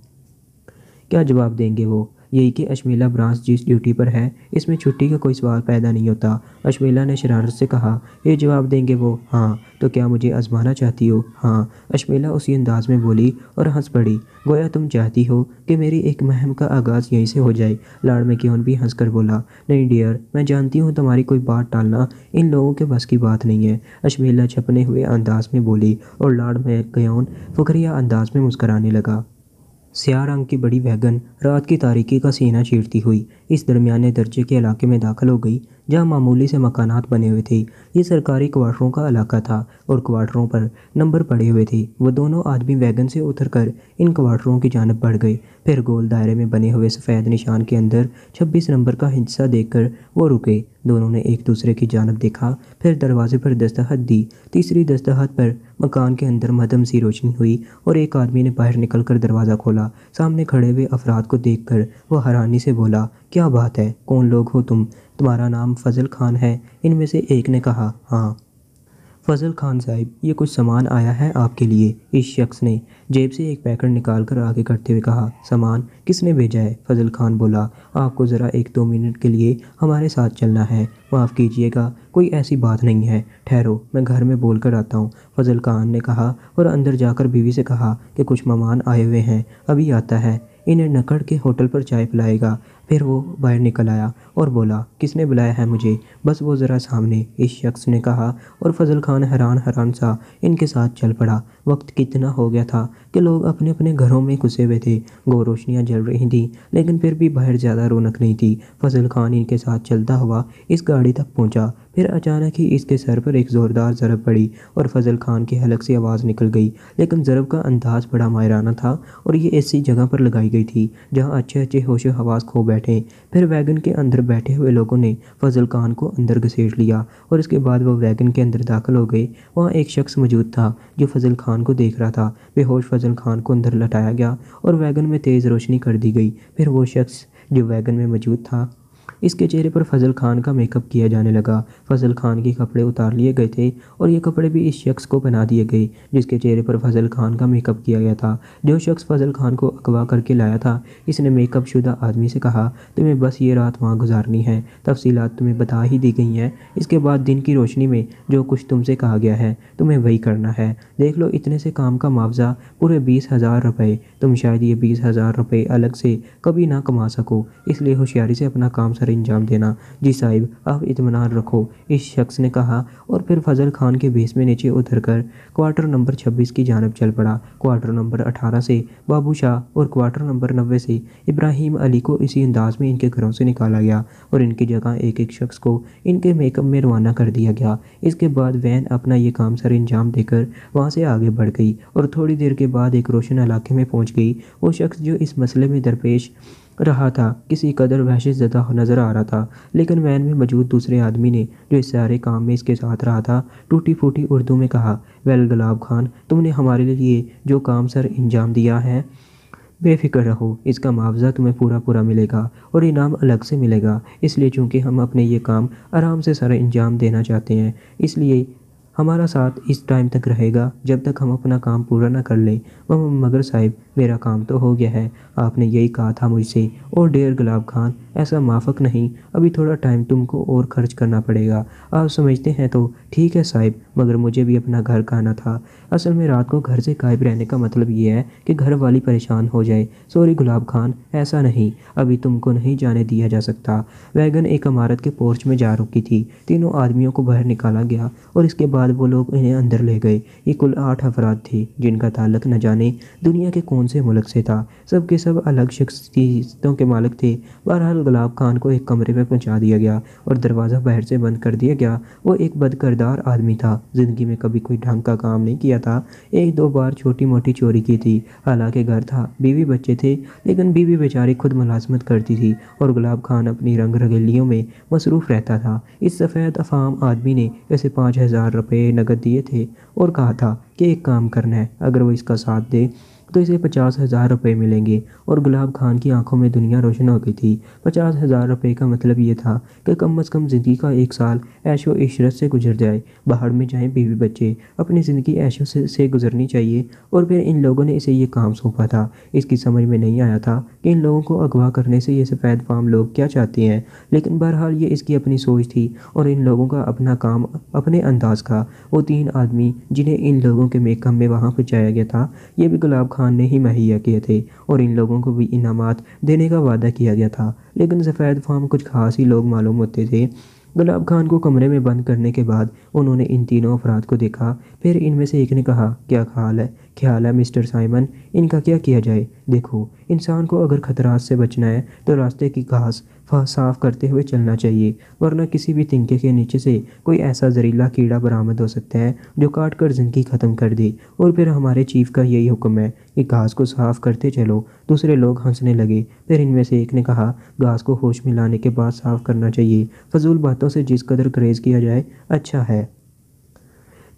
کیا جواب دیں گے وہ؟ یہی کہ اشمیلا برانس جس ڈیوٹی پر ہے اس میں چھٹی کا کوئی سوال پیدا نہیں ہوتا۔ اشمیلا نے شرارت سے کہا، یہ جواب دیں گے وہ؟ ہاں۔ تو کیا مجھے آزمانا چاہتی ہو؟ ہاں۔ اشمیلا اسی انداز میں بولی اور ہنس پڑی، گویا تم چاہتی ہو کہ میری ایک مہم کا آغاز یہیں سے ہو جائے۔ لارڈ میکیون بھی ہنس کر بولا، نہیں ڈیئر، میں جانتی ہوں تمہاری کوئی بات ٹالنا ان لوگوں کے بس کی بات نہیں ہے۔ اشمیلا چھپنے ہوئے انداز میں بولی اور لارڈ میکیون فخریہ انداز میں مسکرانے لگا۔ سیاہ رنگ کی بڑی ویگن رات کی تاریکی کا سینہ چیرتی ہوئی اس درمیانے درجے کے علاقے میں داخل ہو گئی جہاں معمولی سے مکانات بنے ہوئے تھے۔ یہ سرکاری کوارٹروں کا علاقہ تھا اور کوارٹروں پر نمبر پڑے ہوئے تھے۔ وہ دونوں آدمی ویگن سے اتر کر ان کوارٹروں کی جانب بڑھ گئے، پھر گول دائرے میں بنے ہوئے سفید نشان کے اندر 26 نمبر کا حصہ دیکھ کر وہ رکے۔ دونوں نے ایک دوسرے کی جانب دیکھا، پھر دروازے پر دستخط دی۔ تیسری دستخط پر مکان کے اندر مدھم سی روشنی ہوئی اور ایک آدمی نے باہر نکل کر دروازہ کھولا۔ سامنے کھڑے ہوئے افراد کو دیکھ کر وہ حیرانی سے بولا، کیا بات ہے؟ کون لوگ ہو تم؟ تمہارا نام فضل خان ہے؟ ان میں سے ایک نے کہا، ہاں فضل خان صاحب، یہ کچھ سامان آیا ہے آپ کے لیے۔ اس شخص نے جیب سے ایک پیکٹ نکال کر آگے کرتے ہوئے کہا، سامان کس نے بھیجا ہے؟ فضل خان بولا، آپ کو ذرا 1-2 منٹ کے لیے ہمارے ساتھ چلنا ہے۔ معاف کیجیے گا، کوئی ایسی بات نہیں ہے، ٹھہرو میں گھر میں بول کر آتا ہوں، فضل خان نے کہا اور اندر جا کر بیوی سے کہا کہ کچھ مہمان آئے ہوئے ہیں، ابھی آتا ہے، انہیں نکڑ کے ہوٹل پر چائے پلائے گا۔ پھر وہ باہر نکل آیا اور بولا، کس نے بلایا ہے مجھے؟ بس وہ ذرا سامنے، اس شخص نے کہا اور فضل خان حیران سا ان کے ساتھ چل پڑا۔ وقت کتنا ہو گیا تھا کہ لوگ اپنے اپنے گھروں میں گھسے ہوئے تھے، گو روشنیاں جل رہی تھیں لیکن پھر بھی باہر زیادہ رونق نہیں تھی۔ فضل خان ان کے ساتھ چلتا ہوا اس گاڑی تک پہنچا، پھر اچانک ہی اس کے سر پر ایک زوردار ضرب پڑی اور فضل خان کے حلق سے آواز نکل گئی، لیکن ضرب کا انداز بڑا ماہرانہ تھا اور یہ ایسی جگہ پر لگائی گئی تھی جہاں اچھے ہوش و حواس کھو بیٹھے۔ پھر ویگن کے اندر بیٹھے ہوئے لوگوں نے فضل خان کو اندر گھسیٹ لیا اور اس کے بعد وہ ویگن کے اندر داخل ہو گئے۔ وہاں ایک شخص موجود تھا جو فضل خان کو دیکھ رہا تھا۔ بے ہوش فضل خان کو اندر لٹایا گیا اور ویگن میں تیز روشنی کر دی گئی۔ پھر وہ شخص جو ویگن میں موجود تھا، اس کے چہرے پر فضل خان کا میک اپ کیا جانے لگا۔ فضل خان کے کپڑے اتار لیے گئے تھے اور یہ کپڑے بھی اس شخص کو پہنا دیے گئے جس کے چہرے پر فضل خان کا میک اپ کیا گیا تھا۔ جو شخص فضل خان کو اغوا کر کے لایا تھا، اس نے میک اپ شدہ آدمی سے کہا، تمہیں بس یہ رات وہاں گزارنی ہے، تفصیلات تمہیں بتا ہی دی گئی ہیں، اس کے بعد دن کی روشنی میں جو کچھ تم سے کہا گیا ہے تمہیں وہی کرنا ہے۔ دیکھ لو، اتنے سے کام کا معاوضہ پورے 20,000 روپے۔ تم شاید یہ 20,000 روپے الگ سے کبھی نہ کما سکو، اس لیے ہوشیاری سے اپنا کام سر انجام دینا۔ جی صاحب، آپ اطمینان رکھو، اس شخص نے کہا اور پھر فضل خان کے بھیس میں نیچے اتر کر کوارٹر نمبر 26 کی جانب چل پڑا۔ کوارٹر نمبر 18 سے بابو شاہ اور کوارٹر نمبر 90 سے ابراہیم علی کو اسی انداز میں ان کے گھروں سے نکالا گیا اور ان کی جگہ ایک شخص کو ان کے میک اپ میں روانہ کر دیا گیا۔ اس کے بعد وین اپنا یہ کام سر انجام دے کر وہاں سے آگے بڑھ گئی اور تھوڑی دیر کے بعد ایک روشن علاقے میں پہنچ گئی۔ وہ شخص جو اس مسئلے میں درپیش رہا تھا کسی قدر وحشت زدہ نظر آ رہا تھا، لیکن وین میں موجود دوسرے آدمی نے جو اس سارے کام میں اس کے ساتھ رہا تھا ٹوٹی پھوٹی اردو میں کہا، ویل گلاب خان، تم نے ہمارے لیے جو کام سر انجام دیا ہے، بے فکر رہو، اس کا معاوضہ تمہیں پورا ملے گا اور انعام الگ سے ملے گا۔ اس لیے چونکہ ہم اپنے یہ کام آرام سے سر انجام دینا چاہتے ہیں، اس لیے ہمارا ساتھ اس ٹائم تک رہے گا جب تک ہم اپنا کام پورا نہ کر لیں۔ مگر صاحب، میرا کام تو ہو گیا ہے، آپ نے یہی کہا تھا مجھ سے۔ اور ڈیئر گلاب خان، ایسا موافق نہیں، ابھی تھوڑا ٹائم تم کو اور خرچ کرنا پڑے گا۔ آپ سمجھتے ہیں تو ٹھیک ہے صاحب، مگر مجھے بھی اپنا گھر کھانا تھا۔ اصل میں رات کو گھر سے غائب رہنے کا مطلب یہ ہے کہ گھر والی پریشان ہو جائے۔ سوری گلاب خان، ایسا نہیں، ابھی تم کو نہیں جانے دیا جا سکتا۔ ویگن ایک عمارت کے پورچ میں جا رکی تھی۔ تینوں آدمیوں کو باہر نکالا گیا اور اس کے بعد وہ لوگ انہیں اندر لے گئے۔ یہ کل 8 افراد تھے جن کا تعلق نہ جانے دنیا کے کون سے ملک سے تھا۔ سب کے سب الگ شخصیتوں کے مالک تھے۔ بہرحال گلاب خان کو ایک کمرے میں پہنچا دیا گیا اور دروازہ باہر سے بند کر دیا گیا۔ وہ ایک بد کردار آدمی تھا، زندگی میں کبھی کوئی ڈھنگ کا کام نہیں کیا تھا، 1-2 بار چھوٹی موٹی چوری کی تھی۔ حالانکہ گھر تھا، بیوی بچے تھے، لیکن بیوی بیچاری خود ملازمت کرتی تھی اور گلاب خان اپنی رنگ رنگیلیوں میں مصروف رہتا تھا۔ اس سفید افہام آدمی نے اسے 5,000 روپے نقد دیے تھے اور کہا تھا کہ ایک کام کرنا ہے، اگر وہ اس کا ساتھ دے تو اسے 50,000 روپے ملیں گے۔ اور گلاب خان کی آنکھوں میں دنیا روشن ہو گئی تھی۔ 50,000 روپے کا مطلب یہ تھا کہ کم از کم زندگی کا 1 سال عیش و عشرت سے گزر جائے۔ باہر میں جائیں بیوی بچے، اپنی زندگی عیش سے گزرنی چاہیے۔ اور پھر ان لوگوں نے اسے یہ کام سونپا تھا۔ اس کی سمجھ میں نہیں آیا تھا کہ ان لوگوں کو اغوا کرنے سے یہ سفید فام لوگ کیا چاہتے ہیں، لیکن بہرحال یہ اس کی اپنی سوچ تھی اور ان لوگوں کا اپنا کام اپنے انداز کا۔ وہ 3 آدمی جنہیں ان لوگوں کے میک اپ میں وہاں پہنچایا گیا تھا، یہ بھی گلاب خان نے ہی مہیا کیے تھے اور ان لوگوں کو بھی انعامات دینے کا وعدہ کیا گیا تھا، لیکن سفید فام کچھ خاص ہی لوگ معلوم ہوتے تھے۔ گلاب خان کو کمرے میں بند کرنے کے بعد انہوں نے ان تینوں افراد کو دیکھا۔ پھر ان میں سے ایک نے کہا، کیا خیال ہے مسٹر سائمن، ان کا کیا کیا جائے؟ دیکھو، انسان کو اگر خطرات سے بچنا ہے تو راستے کی گھاس صاف کرتے ہوئے چلنا چاہیے، ورنہ کسی بھی تنکے کے نیچے سے کوئی ایسا زہریلا کیڑا برآمد ہو سکتا ہے جو کاٹ کر زندگی ختم کر دے۔ اور پھر ہمارے چیف کا یہی حکم ہے کہ گھاس کو صاف کرتے چلو۔ دوسرے لوگ ہنسنے لگے۔ پھر ان میں سے ایک نے کہا، گھاس کو ہوش میں لانے کے بعد صاف کرنا چاہیے، فضول باتوں سے جس قدر گریز کیا جائے اچھا ہے۔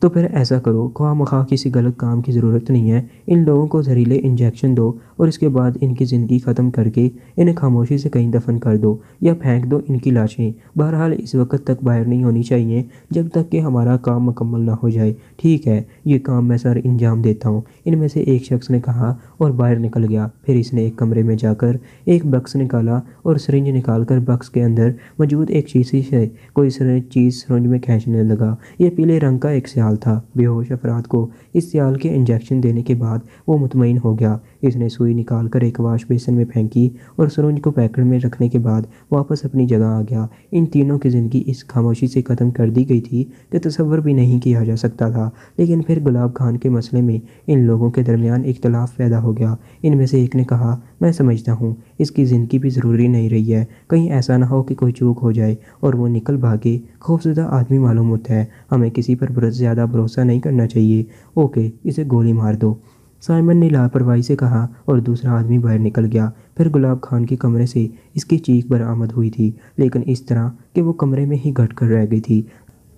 تو پھر ایسا کرو، خواہ مخواہ کسی غلط کام کی ضرورت نہیں ہے، ان لوگوں کو زہریلے انجیکشن دو اور اس کے بعد ان کی زندگی ختم کر کے انہیں خاموشی سے کہیں دفن کر دو یا پھینک دو ان کی لاشیں۔ بہرحال اس وقت تک باہر نہیں ہونی چاہیے جب تک کہ ہمارا کام مکمل نہ ہو جائے۔ ٹھیک ہے، یہ کام میں سر انجام دیتا ہوں، ان میں سے ایک شخص نے کہا اور باہر نکل گیا۔ پھر اس نے ایک کمرے میں جا کر ایک بکس نکالا اور سرنج نکال کر بکس کے اندر موجود ایک شیشے سے کوئی چیز سرنج میں کھینچنے لگا۔ یہ پیلے رنگ کا ایک سیال تھا۔ بے ہوش افراد کو اس سیال کے انجیکشن دینے کے بعد وہ مطمئن ہو گیا۔ اس نے سوئی نکال کر ایک واش بیسن میں پھینکی اور سرنج کو پیکٹ میں رکھنے کے بعد واپس اپنی جگہ آ گیا۔ ان تینوں کی زندگی اس خاموشی سے ختم کر دی گئی تھی کہ تصور بھی نہیں کیا جا سکتا تھا، لیکن پھر گلاب خان کے مسئلے میں ان لوگوں کے درمیان اختلاف پیدا ہو گیا۔ ان میں سے ایک نے کہا، میں سمجھتا ہوں اس کی زندگی بھی ضروری نہیں رہی ہے، کہیں ایسا نہ ہو کہ کوئی چوک ہو جائے اور وہ نکل بھاگے۔ خوفزدہ آدمی معلوم ہوتا ہے، ہمیں کسی پر زیادہ بھروسہ نہیں کرنا چاہیے۔ اوکے، اسے گولی مار دو، سائمن نے لاپرواہی سے کہا اور دوسرا آدمی باہر نکل گیا۔ پھر گلاب خان کے کمرے سے اس کی چیخ برآمد ہوئی تھی، لیکن اس طرح کہ وہ کمرے میں ہی گھٹ کر رہ گئی تھی۔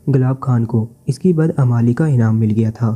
گلاب خان کو اس کی بدعمالی کا انعام مل گیا تھا۔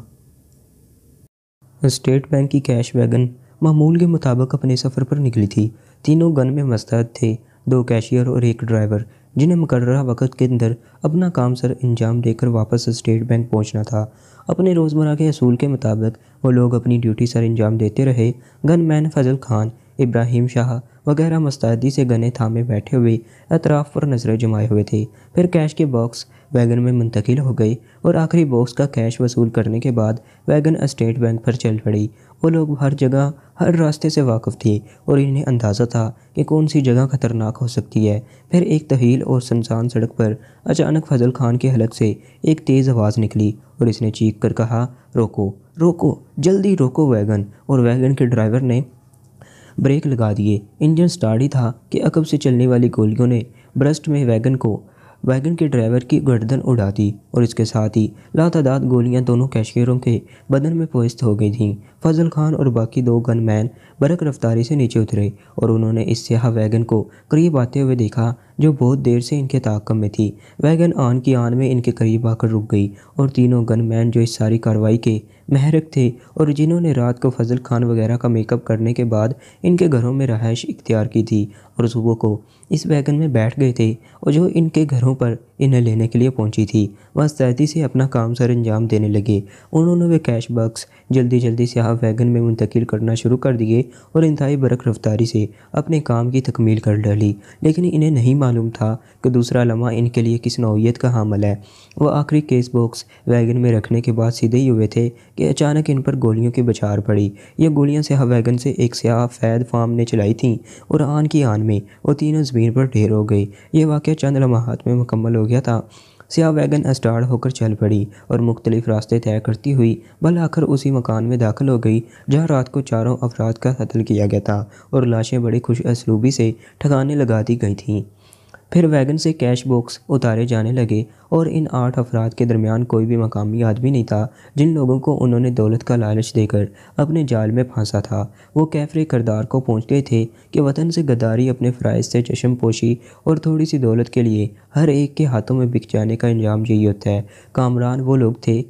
اسٹیٹ بینک کی کیش ویگن معمول کے مطابق اپنے سفر پر نکلی تھی۔ تینوں گن میں مستعد تھے، 2 کیشیئر اور 1 ڈرائیور، جنہیں مقررہ وقت کے اندر اپنا کام سر انجام دے کر واپس اسٹیٹ بینک پہنچنا تھا۔ اپنے روزمرہ کے اصول کے مطابق وہ لوگ اپنی ڈیوٹی سر انجام دیتے رہے۔ گن مین فضل خان، ابراہیم شاہ وغیرہ مستعدی سے گنیں تھامے بیٹھے ہوئے اطراف پر نظریں جمائے ہوئے تھے۔ پھر کیش کے باکس ویگن میں منتقل ہو گئے اور آخری باکس کا کیش وصول کرنے کے بعد ویگن اسٹیٹ بینک پر چل پڑی۔ وہ لوگ ہر جگہ ہر راستے سے واقف تھے اور انہیں اندازہ تھا کہ کون سی جگہ خطرناک ہو سکتی ہے۔ پھر ایک طویل اور سنسان سڑک پر اچانک فضل خان کے حلق سے ایک تیز آواز نکلی اور اس نے چیخ کر کہا، روکو روکو، جلدی روکو ویگن۔ اور ویگن کے ڈرائیور نے بریک لگا دیے۔ انجن سٹارٹ ہی تھا کہ عقب سے چلنے والی گولیوں نے برسٹ میں ویگن کے ڈرائیور کی گردن اڑا دی اور اس کے ساتھ ہی لاتعداد گولیاں دونوں کیشیئروں کے بدن میں پوست ہو گئی تھیں۔ فضل خان اور باقی 2 گن مین برق رفتاری سے نیچے اترے اور انہوں نے اس سیاہ ویگن کو قریب آتے ہوئے دیکھا جو بہت دیر سے ان کے تعاقب میں تھی۔ ویگن آن کی آن میں ان کے قریب آ کر رک گئی اور تینوں گن مین جو اس ساری کارروائی کے محرک تھے اور جنہوں نے رات کو فضل خان وغیرہ کا میک اپ کرنے کے بعد ان کے گھروں میں رہائش اختیار کی تھی اور صبح کو اس ویگن میں بیٹھ گئے تھے اور جو ان کے گھروں پر انہیں لینے کے لیے پہنچی تھی مستعدی سے اپنا کام سر انجام دینے لگے۔ انہوں نے وہ کیش باکس جلدی جلدی سیاہ ویگن میں منتقل کرنا شروع کر دیے اور انتہائی برق رفتاری سے اپنے کام کی تکمیل کر ڈالی، لیکن انہیں نہیں معلوم تھا کہ دوسرا لمحہ ان کے لیے کس نوعیت کا حامل ہے۔ وہ آخری کیش باکس ویگن میں رکھنے کے بعد سیدھے ہی ہوئے تھے کہ اچانک ان پر گولیوں کی بچھار پڑی۔ یہ گولیاں سیاہ ویگن سے ایک سیاہ فید فام نے چلائی تھیں اور آن کی آن میں وہ تینوں زمین پر ڈھیر ہو گئے۔ یہ واقعہ چند لمحات میں مکمل ہو گیا تھا۔ سیاہ ویگن اسٹارٹ ہو کر چل پڑی اور مختلف راستے طے کرتی ہوئی بالآخر اسی مکان میں داخل ہو گئی جہاں رات کو 4 افراد کا قتل کیا گیا تھا اور لاشیں بڑی خوش اسلوبی سے ٹھکانے لگا دی گئی تھیں۔ پھر ویگن سے کیش باکس اتارے جانے لگے اور ان 8 افراد کے درمیان کوئی بھی مقامی آدمی نہیں تھا جن لوگوں کو انہوں نے دولت کا لالچ دے کر اپنے جال میں پھانسا تھا۔ وہ کیفر کردار کو پہنچ گئے تھے کہ وطن سے غداری، اپنے فرائض سے چشم پوشی اور تھوڑی سی دولت کے لیے ہر ایک کے ہاتھوں میں بک جانے کا انجام یہی ہوتا ہے۔ کامران وہ لوگ تھے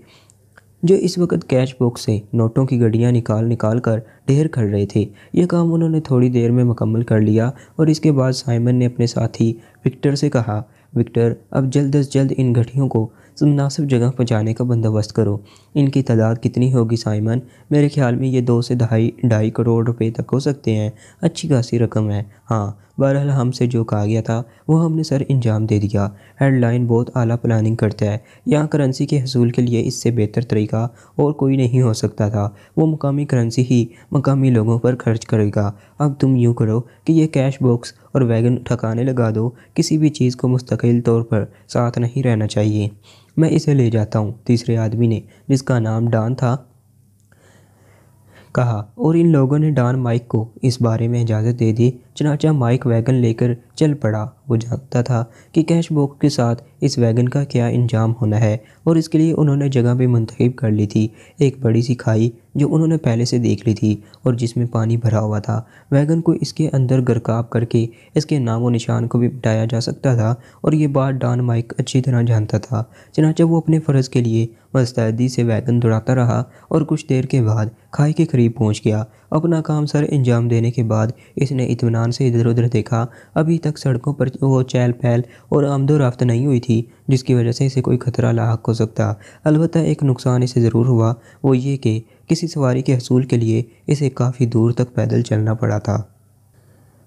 جو اس وقت کیش باکس سے نوٹوں کی گڈیاں نکال کر ڈھیر کر رہے تھے۔ یہ کام انہوں نے تھوڑی دیر میں مکمل کر لیا اور اس کے بعد سائمن نے اپنے ساتھی وکٹر سے کہا، وکٹر اب جلد از جلد ان گٹھیوں کو مناسب جگہ پہنچانے کا بندوبست کرو۔ ان کی تعداد کتنی ہوگی سائمن؟ میرے خیال میں یہ 2 سے ڈھائی کروڑ روپے تک ہو سکتے ہیں۔ اچھی خاصی رقم ہے۔ ہاں، بہرحال ہم سے جو کہا گیا تھا وہ ہم نے سر انجام دے دیا۔ ہیڈ لائن بہت اعلیٰ پلاننگ کرتا ہے۔ یہاں کرنسی کے حصول کے لیے اس سے بہتر طریقہ اور کوئی نہیں ہو سکتا تھا۔ وہ مقامی کرنسی ہی مقامی لوگوں پر خرچ کرے گا۔ اب تم یوں کرو کہ یہ کیش باکس اور ویگن ٹھکانے لگا دو۔ کسی بھی چیز کو مستقل طور پر ساتھ نہیں رہنا چاہیے۔ میں اسے لے جاتا ہوں، تیسرے آدمی نے، جس کا نام ڈان تھا، کہا، اور ان لوگوں نے ڈان مائک کو اس بارے میں اجازت دے دی۔ چنانچہ مائک ویگن لے کر چل پڑا۔ وہ جانتا تھا کہ کیش باکس کے ساتھ اس ویگن کا کیا انجام ہونا ہے اور اس کے لیے انہوں نے جگہ بھی منتخب کر لی تھی، ایک بڑی سی کھائی جو انہوں نے پہلے سے دیکھ لی تھی اور جس میں پانی بھرا ہوا تھا۔ ویگن کو اس کے اندر غرقاب کر کے اس کے نام و نشان کو بھی مٹایا جا سکتا تھا اور یہ بات ڈان مائک اچھی طرح جانتا تھا۔ چنانچہ وہ اپنے فرض کے لیے مستعدی سے ویگن دوڑاتا رہا اور کچھ دیر کے بعد کھائی کے قریب پہنچ گیا۔ اپنا کام سر انجام دینے کے بعد اس نے اطمینان سے ادھر ادھر دیکھا۔ ابھی تک سڑکوں پر وہ چہل پہل اور آمد و رفت نہیں ہوئی تھی جس کی وجہ سے اسے کوئی خطرہ لاحق ہو سکتا۔ البتہ ایک نقصان اسے ضرور ہوا، وہ یہ کہ کسی سواری کے حصول کے لیے اسے کافی دور تک پیدل چلنا پڑا تھا۔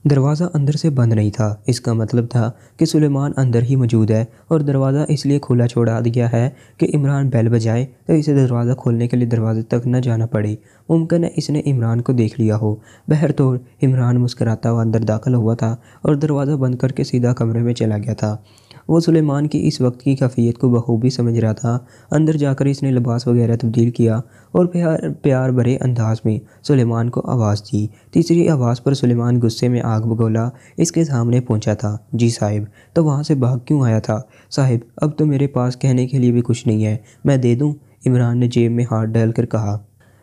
دروازہ اندر سے بند نہیں تھا۔ اس کا مطلب تھا کہ سلیمان اندر ہی موجود ہے اور دروازہ اس لیے کھلا چھوڑا دیا ہے کہ عمران بیل بجائے تو اسے دروازہ کھولنے کے لیے دروازے تک نہ جانا پڑے۔ ممکن ہے اس نے عمران کو دیکھ لیا ہو۔ بہرطور عمران مسکراتا ہوا اندر داخل ہوا تھا اور دروازہ بند کر کے سیدھا کمرے میں چلا گیا تھا۔ وہ سلیمان کی اس وقت کی کیفیت کو بخوبی سمجھ رہا تھا۔ اندر جا کر اس نے لباس وغیرہ تبدیل کیا اور پیار بھرے انداز میں سلیمان کو آواز دی۔ تیسری آواز پر سلیمان غصے میں آگ بگولا اس کے سامنے پہنچا تھا۔ جی صاحب، تو وہاں سے بھاگ کیوں آیا تھا؟ صاحب، اب تو میرے پاس کہنے کے لیے بھی کچھ نہیں ہے، میں دے دوں؟ عمران نے جیب میں ہاتھ ڈال کر کہا۔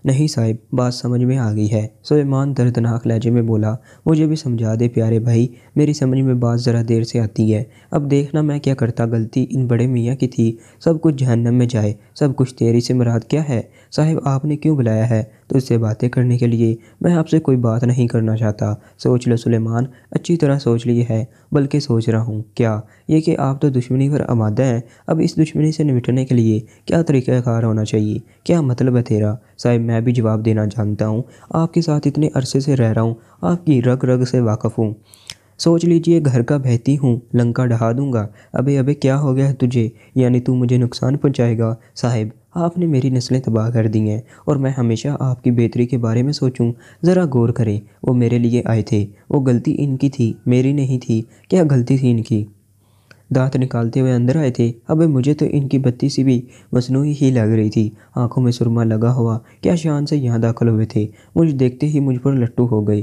نہیں صاحب، بات سمجھ میں آ گئی ہے، سلیمان دردناک لہجے میں بولا۔ مجھے بھی سمجھا دے پیارے بھائی، میری سمجھ میں بات ذرا دیر سے آتی ہے۔ اب دیکھنا میں کیا کرتا، غلطی ان بڑے میاں کی تھی، سب کچھ جہنم میں جائے۔ سب کچھ تیری سے مراد کیا ہے؟ صاحب، آپ نے کیوں بلایا ہے؟ تو اس سے باتیں کرنے کے لیے۔ میں آپ سے کوئی بات نہیں کرنا چاہتا۔ سوچ لو سلیمان، اچھی طرح سوچ لیے ہے، بلکہ سوچ رہا ہوں۔ کیا؟ یہ کہ آپ تو دشمنی پر آمادہ ہیں۔ اب اس دشمنی سے نمٹنے کے لیے کیا طریقہ کار ہونا چاہیے؟ کیا مطلب ہے تیرا؟ صاحب، میں بھی جواب دینا جانتا ہوں، آپ کے ساتھ اتنے عرصے سے رہ رہا ہوں، آپ کی رگ رگ سے واقف ہوں۔ سوچ لیجئے گھر کا بہتی ہوں، لنکا ڈھا دوں گا۔ ابے کیا ہو گیا ہے تجھے؟ یعنی تو مجھے نقصان پہنچائے گا؟ صاحب، آپ نے میری نسلیں تباہ کر دی ہیں اور میں ہمیشہ آپ کی بہتری کے بارے میں سوچوں۔ ذرا غور کریں، وہ میرے لیے آئے تھے، وہ غلطی ان کی تھی، میری نہیں تھی۔ کیا غلطی تھی ان کی؟ دانت نکالتے ہوئے اندر آئے تھے۔ ابے مجھے تو ان کی بتی سی بھی مصنوعی ہی لگ رہی تھی، آنکھوں میں سرما لگا ہوا۔ کیا شان سے یہاں داخل ہوئے تھے؟ مجھے دیکھتے ہی مجھ پر لٹو ہو گئے۔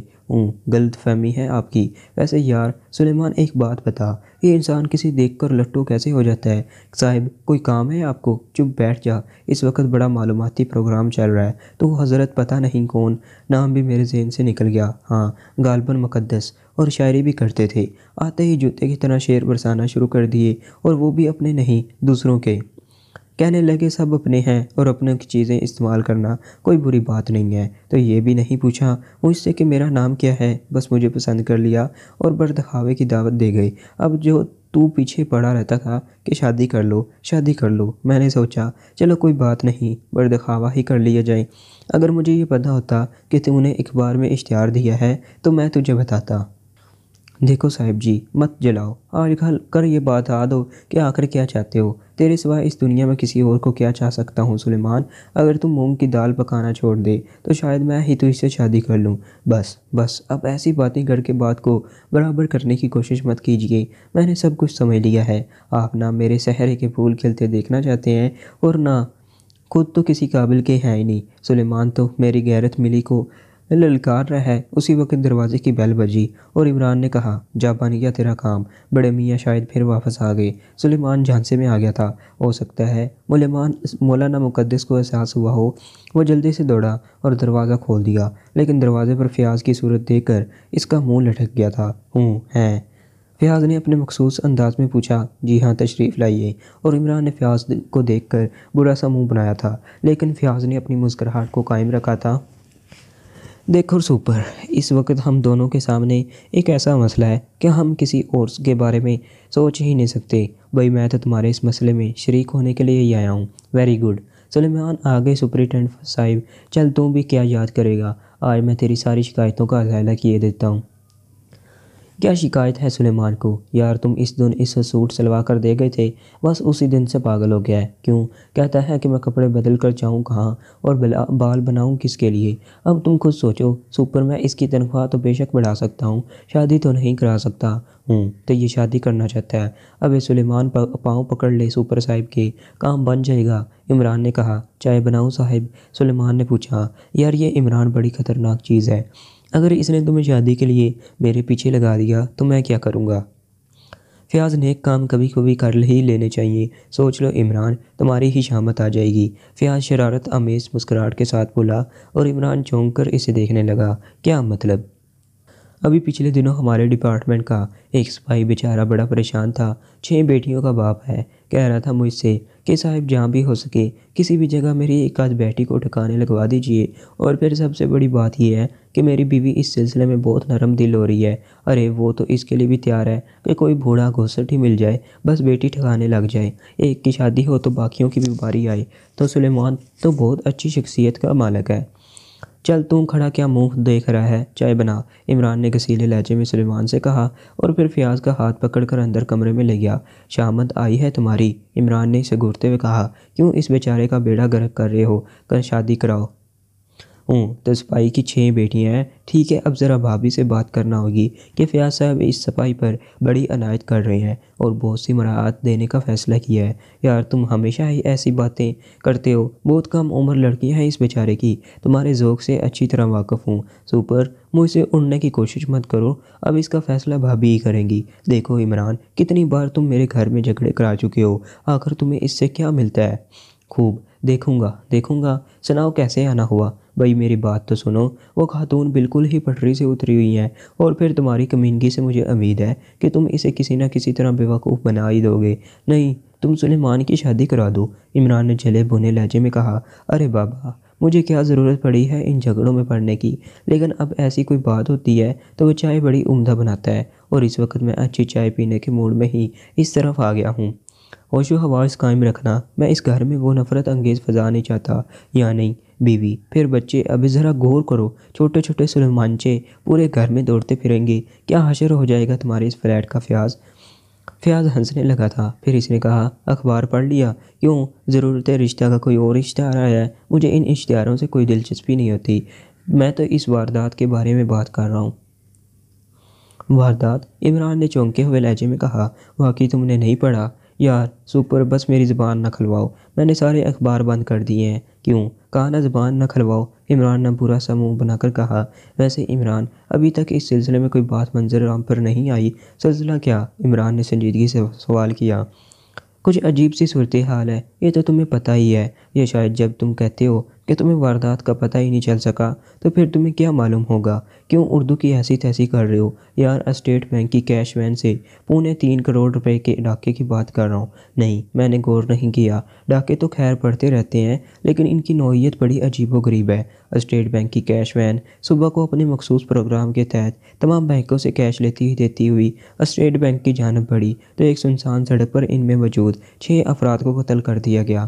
غلط فہمی ہے آپ کی۔ ویسے یار سلیمان، ایک بات بتا، یہ انسان کسی دیکھ کر لٹو کیسے ہو جاتا ہے؟ صاحب، کوئی کام ہے آپ کو؟ چپ بیٹھ جا، اس وقت بڑا معلوماتی پروگرام چل رہا ہے۔ تو حضرت پتہ نہیں کون، نام بھی میرے ذہن سے نکل گیا۔ ہاں، غالباً مقدس، اور شاعری بھی کرتے تھے۔ آتے ہی جوتے کی طرح شعر برسانا شروع کر دیے، اور وہ بھی اپنے نہیں، دوسروں کے۔ کہنے لگے سب اپنے ہیں اور اپنے کی چیزیں استعمال کرنا کوئی بری بات نہیں ہے۔ تو یہ بھی نہیں پوچھا مجھ سے کہ میرا نام کیا ہے، بس مجھے پسند کر لیا اور بردخواہ کی دعوت دے گئے۔ اب جو تو پیچھے پڑا رہتا تھا کہ شادی کر لو شادی کر لو۔ میں نے سوچا چلو کوئی بات نہیں، بردخواہ ہی کر لیا جائے۔ اگر مجھے یہ پتہ ہوتا کہ تم نے اخبار میں اشتہار دیا ہے تو میں تجھے بتاتا۔ دیکھو صاحب جی، مت جلاؤ، آج کر یہ بتا دو کہ آخر کیا چاہتے ہو۔ تیرے سوائے اس دنیا میں کسی اور کو کیا چاہ سکتا ہوں سلیمان؟ اگر تم مونگ کی دال پکانا چھوڑ دے تو شاید میں ہی تو اس سے شادی کر لوں۔ بس اب ایسی باتیں کر کے بات کو برابر کرنے کی کوشش مت کیجیے۔ میں نے سب کچھ سمجھ لیا ہے۔ آپ نہ میرے سحرے کے پھول کھلتے دیکھنا چاہتے ہیں اور نہ خود تو کسی قابل کے ہیں ہی نہیں۔ سلیمان تو میری غیرت ملی کو للکار رہا ہے۔ اسی وقت دروازے کی بیل بجی اور عمران نے کہا، جا بن گیا تیرا کام، بڑے میاں شاید پھر واپس آ گئے۔ سلیمان جھانسے میں آ گیا تھا۔ ہو سکتا ہے مولانا مقدس کو احساس ہوا ہو۔ وہ جلدی سے دوڑا اور دروازہ کھول دیا، لیکن دروازے پر فیاض کی صورت دیکھ کر اس کا منہ لٹک گیا تھا۔ ہیں؟ فیاض نے اپنے مخصوص انداز میں پوچھا۔ جی ہاں، تشریف لائیے۔ اور عمران نے فیاض کو دیکھ کر برا سا منہ بنایا تھا، لیکن فیاض نے اپنی مسکراہٹ کو قائم رکھا تھا۔ دیکھو سپر، اس وقت ہم دونوں کے سامنے ایک ایسا مسئلہ ہے کہ ہم کسی اور کے بارے میں سوچ ہی نہیں سکتے۔ بھائی میں تو تمہارے اس مسئلے میں شریک ہونے کے لیے ہی آیا ہوں۔ Very good. سلیمان آگے سپرنٹینڈنٹ صاحب، چل تم بھی کیا یاد کرے گا، آج میں تیری ساری شکایتوں کا ازالہ کیے دیتا ہوں۔ کیا شکایت ہے سلیمان کو؟ یار تم اس دن اس سوٹ سلوا کر دے گئے تھے، بس اسی دن سے پاگل ہو گیا ہے۔ کیوں؟ کہتا ہے کہ میں کپڑے بدل کر جاؤں کہاں اور بال بناؤں کس کے لیے؟ اب تم خود سوچو سپر، میں اس کی تنخواہ تو بے شک بڑھا سکتا ہوں، شادی تو نہیں کرا سکتا ہوں۔ تو یہ شادی کرنا چاہتا ہے؟ اب سلیمان پاؤں پکڑ لے سپر صاحب کے، کام بن جائے گا۔ عمران نے کہا، چائے بناؤں صاحب؟ سلیمان نے پوچھا۔ یار یہ عمران بڑی خطرناک چیز ہے، اگر اس نے تمہیں شادی کے لیے میرے پیچھے لگا دیا تو میں کیا کروں گا؟ فیاض، نیک کام کبھی کبھی کر ہی لینے چاہیے۔ سوچ لو عمران، تمہاری ہی شامت آ جائے گی۔ فیاض شرارت آمیز مسکراہٹ کے ساتھ بولا اور عمران چونک کر اسے دیکھنے لگا۔ کیا مطلب؟ ابھی پچھلے دنوں ہمارے ڈپارٹمنٹ کا ایک سپاہی بیچارہ بڑا پریشان تھا، 6 بیٹیوں کا باپ ہے، کہہ رہا تھا مجھ سے کہ صاحب جہاں بھی ہو سکے کسی بھی جگہ میری ایک آدھ بیٹی کو ٹھکانے لگوا دیجیے۔ اور پھر سب سے بڑی بات یہ ہے کہ میری بیوی اس سلسلے میں بہت نرم دل ہو رہی ہے۔ ارے وہ تو اس کے لیے بھی تیار ہے کہ کوئی بوڑھا گھوسٹ ہی مل جائے، بس بیٹی ٹھکانے لگ جائے، ایک کی شادی ہو تو باقیوں کی بھی باری آئے۔ تو سلیمان تو بہت اچھی شخصیت کا مالک ہے۔ چل تم کھڑا کیا منہ دیکھ رہا ہے، چائے بنا، عمران نے غصیلے لہجے میں سلیمان سے کہا اور پھر فیاض کا ہاتھ پکڑ کر اندر کمرے میں لے گیا۔ شامت آئی ہے تمہاری، عمران نے اسے گھورتے ہوئے کہا، کیوں اس بیچارے کا بیڑا غرق کر رہے ہو؟ کل شادی کراؤ۔ تو سپاہی کی 6 بیٹیاں ہیں، ٹھیک ہے، اب ذرا بھابھی سے بات کرنا ہوگی کہ فیاض صاحب اس سپاہی پر بڑی عنایت کر رہے ہیں اور بہت سی مراعات دینے کا فیصلہ کیا ہے۔ یار تم ہمیشہ ہی ایسی باتیں کرتے ہو، بہت کم عمر لڑکیاں ہیں اس بیچارے کی، تمہارے ذوق سے اچھی طرح واقف ہوں۔ سپر، مجھ سے اڑنے کی کوشش مت کرو، اب اس کا فیصلہ بھابھی ہی کریں گی۔ دیکھو عمران، کتنی بار تم میرے گھر میں جھگڑے کرا چکے ہو، آخر تمہیں اس سے کیا ملتا ہے؟ خوب دیکھوں گا، سناؤ کیسے آنا ہوا؟ بھائی میری بات تو سنو، وہ خاتون بالکل ہی پٹری سے اتری ہوئی ہیں، اور پھر تمہاری کمینگی سے مجھے امید ہے کہ تم اسے کسی نہ کسی طرح بیوقوف بنا ہی دو گے۔ نہیں، تم سلیمان کی شادی کرا دو، عمران نے جلے بھونے لہجے میں کہا۔ ارے بابا، مجھے کیا ضرورت پڑی ہے ان جھگڑوں میں پڑنے کی، لیکن اب ایسی کوئی بات ہوتی ہے تو وہ چائے بڑی عمدہ بناتا ہے، اور اس وقت میں اچھی چائے پینے کے موڈ میں ہی اس طرف آ گیا ہوں۔ ہوش و حواس قائم رکھنا، میں اس گھر میں وہ نفرت انگیز فضا نہیں چاہتا۔ یا نہیں، بیوی پھر بچے، اب ذرا غور کرو، چھوٹے چھوٹے سلیمانچے پورے گھر میں دوڑتے پھریں گے، کیا حشر ہو جائے گا تمہارے اس فلیٹ کا؟ فیاض ہنسنے لگا تھا، پھر اس نے کہا، اخبار پڑھ لیا؟ کیوں، ضرورت رشتہ کا کوئی اور اشتہار آیا ہے؟ مجھے ان اشتہاروں سے کوئی دلچسپی نہیں ہوتی، میں تو اس واردات کے بارے میں بات کر رہا ہوں۔ واردات؟ عمران نے چونکے ہوئے لہجے میں کہا، واقعی تم نے نہیں پڑھا؟ یار سپر، بس میری زبان نہ کھلواؤ، میں نے سارے اخبار بند کر دیے ہیں۔ کیوں؟ کہا نا زبان نہ کھلواؤ، عمران نے برا سا منہ بنا کر کہا۔ ویسے عمران، ابھی تک اس سلسلے میں کوئی بات منظر عام پر نہیں آئی، سلسلہ کیا؟ عمران نے سنجیدگی سے سوال کیا۔ کچھ عجیب سی صورتحال ہے، یہ تو تمہیں پتہ ہی ہے، یہ شاید جب تم کہتے ہو کہ تمہیں واردات کا پتہ ہی نہیں چل سکا تو پھر تمہیں کیا معلوم ہوگا؟ کیوں اردو کی ایسی تیسی کر رہے ہو؟ یار اسٹیٹ بینک کی کیش وین سے 3.25 کروڑ کے ڈاکے کی بات کر رہا ہوں۔ نہیں، میں نے غور نہیں کیا، ڈاکے تو خیر پڑتے رہتے ہیں لیکن ان کی نوعیت بڑی عجیب و غریب ہے۔ اسٹیٹ بینک کی کیش وین صبح کو اپنے مخصوص پروگرام کے تحت تمام بینکوں سے کیش دیتی ہوئی اسٹیٹ بینک کی جانب بڑھی تو ایک سنسان سڑک پر ان میں موجود 6 افراد کو قتل کر دیا گیا۔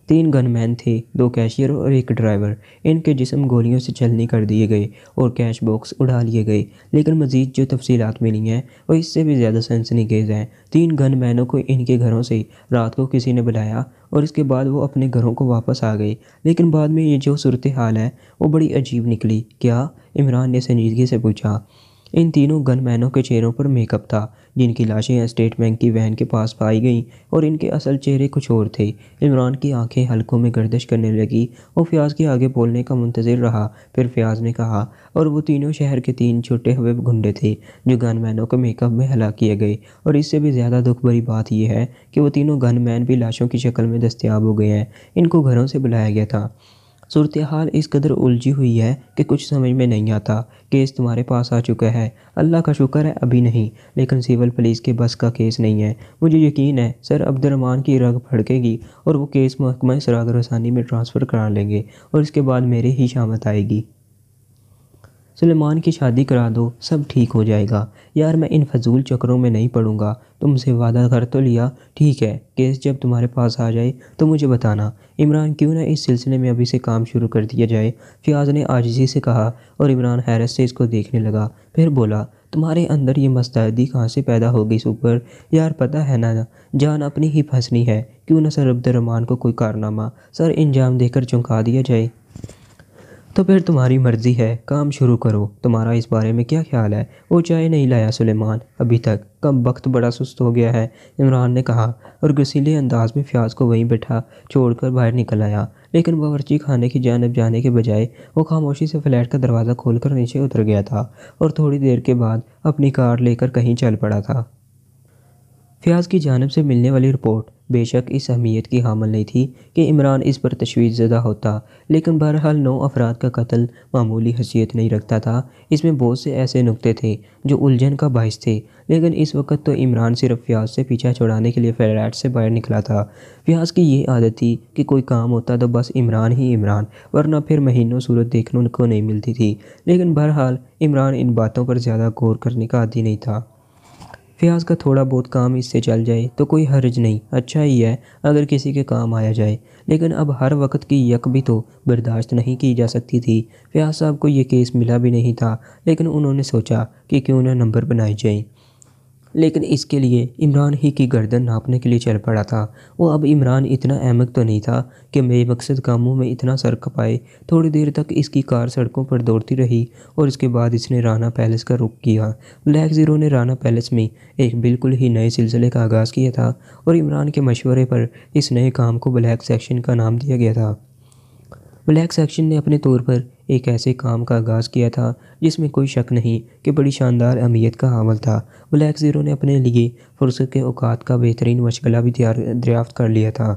3 گن مین تھے، 2 کیشیئر اور 1 ڈرائیور۔ ان کے جسم گولیوں سے چھلنی کر دیے گئے اور کیش باکس اڑا لیے گئے، لیکن مزید جو تفصیلات ملی ہیں وہ اس سے بھی زیادہ سنسنی خیز ہیں۔ 3 گن مینوں کو ان کے گھروں سے رات کو کسی نے بلایا اور اس کے بعد وہ اپنے گھروں کو واپس آ گئے، لیکن بعد میں یہ جو صورتحال ہے وہ بڑی عجیب نکلی۔ کیا؟ عمران نے سنجیدگی سے پوچھا۔ ان تینوں گن مینوں کے چہروں پر میک اپ تھا، جن کی لاشیں اسٹیٹ بینک کی وین کے پاس پائی گئیں اور ان کے اصل چہرے کچھ اور تھے۔ عمران کی آنکھیں حلقوں میں گردش کرنے لگی۔ وہ فیاض کے آگے بولنے کا منتظر رہا، پھر فیاض نے کہا، اور وہ تینوں شہر کے 3 چھوٹے ہوئے گنڈے تھے جو گن مینوں کے میک اپ میں ہلاک کیے گئے، اور اس سے بھی زیادہ دکھ بھری بات یہ ہے کہ وہ تینوں گن مین بھی لاشوں کی شکل میں دستیاب ہو گئے ہیں۔ ان کو گھروں سے بلایا گیا تھا۔ صورتحال اس قدر الجھی ہوئی ہے کہ کچھ سمجھ میں نہیں آتا۔ کیس تمہارے پاس آ چکا ہے، اللہ کا شکر ہے ابھی نہیں، لیکن سول پولیس کے بس کا کیس نہیں ہے۔ مجھے یقین ہے سر عبد الرحمن کی رگ پھڑکے گی اور وہ کیس محکمہ سراغ رسانی میں ٹرانسفر کرا لیں گے اور اس کے بعد میرے ہی شامت آئے گی۔ سلیمان کی شادی کرا دو، سب ٹھیک ہو جائے گا۔ یار میں ان فضول چکروں میں نہیں پڑوں گا، تم سے وعدہ کر تو لیا۔ ٹھیک ہے، کیس جب تمہارے پاس آ جائے تو مجھے بتانا۔ عمران کیوں نہ اس سلسلے میں ابھی سے کام شروع کر دیا جائے؟ فیاض نے عاجزی سے کہا اور عمران حیرت سے اس کو دیکھنے لگا، پھر بولا، تمہارے اندر یہ مستعدی کہاں سے پیدا ہو گئی سپر؟ یار پتہ ہے نا، جان اپنی ہی پھنسنی ہے، کیوں نہ سر عبد الرحمن کو کوئی کارنامہ سر انجام دے کر چونکا دیا جائے؟ تو پھر تمہاری مرضی ہے، کام شروع کرو۔ تمہارا اس بارے میں کیا خیال ہے؟ وہ چائے نہیں لایا سلیمان ابھی تک، کم وقت بڑا سست ہو گیا ہے، عمران نے کہا اور غصیلے انداز میں فیاض کو وہیں بٹھا چھوڑ کر باہر نکل آیا۔ لیکن باورچی خانے کی جانب جانے کے بجائے وہ خاموشی سے فلیٹ کا دروازہ کھول کر نیچے اتر گیا تھا اور تھوڑی دیر کے بعد اپنی کار لے کر کہیں چل پڑا تھا۔ فیاض کی جانب سے ملنے والی رپورٹ بے شک اس اہمیت کی حامل نہیں تھی کہ عمران اس پر تشویش زدہ ہوتا، لیکن بہرحال 9 افراد کا قتل معمولی حیثیت نہیں رکھتا تھا۔ اس میں بہت سے ایسے نکتے تھے جو الجھن کا باعث تھے، لیکن اس وقت تو عمران صرف فیاض سے پیچھا چھڑانے کے لیے فلیٹ سے باہر نکلا تھا۔ فیاض کی یہ عادت تھی کہ کوئی کام ہوتا تو بس عمران ہی عمران، ورنہ پھر مہینوں صورت دیکھنے کو نہیں ملتی تھی، لیکن بہرحال عمران ان باتوں پر زیادہ غور کرنے کا عادی نہیں تھا۔ فیاض کا تھوڑا بہت کام اس سے چل جائے تو کوئی حرج نہیں، اچھا ہی ہے اگر کسی کے کام آیا جائے، لیکن اب ہر وقت کی یک بھی تو برداشت نہیں کی جا سکتی تھی۔ فیاض صاحب کو یہ کیس ملا بھی نہیں تھا، لیکن انہوں نے سوچا کہ کیوں نہ نمبر بنائے جائیں، لیکن اس کے لیے عمران ہی کی گردن ناپنے کے لیے چل پڑا تھا۔ وہ اب عمران اتنا احمق تو نہیں تھا کہ بے مقصد کاموں میں اتنا سر کھپائے۔ تھوڑی دیر تک اس کی کار سڑکوں پر دوڑتی رہی اور اس کے بعد اس نے رانا پیلس کا رخ کیا۔ بلیک زیرو نے رانا پیلس میں ایک بالکل ہی نئے سلسلے کا آغاز کیا تھا اور عمران کے مشورے پر اس نئے کام کو بلیک سیکشن کا نام دیا گیا تھا۔ بلیک سیکشن نے اپنے طور پر ایک ایسے کام کا آغاز کیا تھا جس میں کوئی شک نہیں کہ بڑی شاندار اہمیت کا حامل تھا۔ بلیک زیرو نے اپنے لیے فرصت کے اوقات کا بہترین مشغلہ بھی دریافت کر لیا تھا،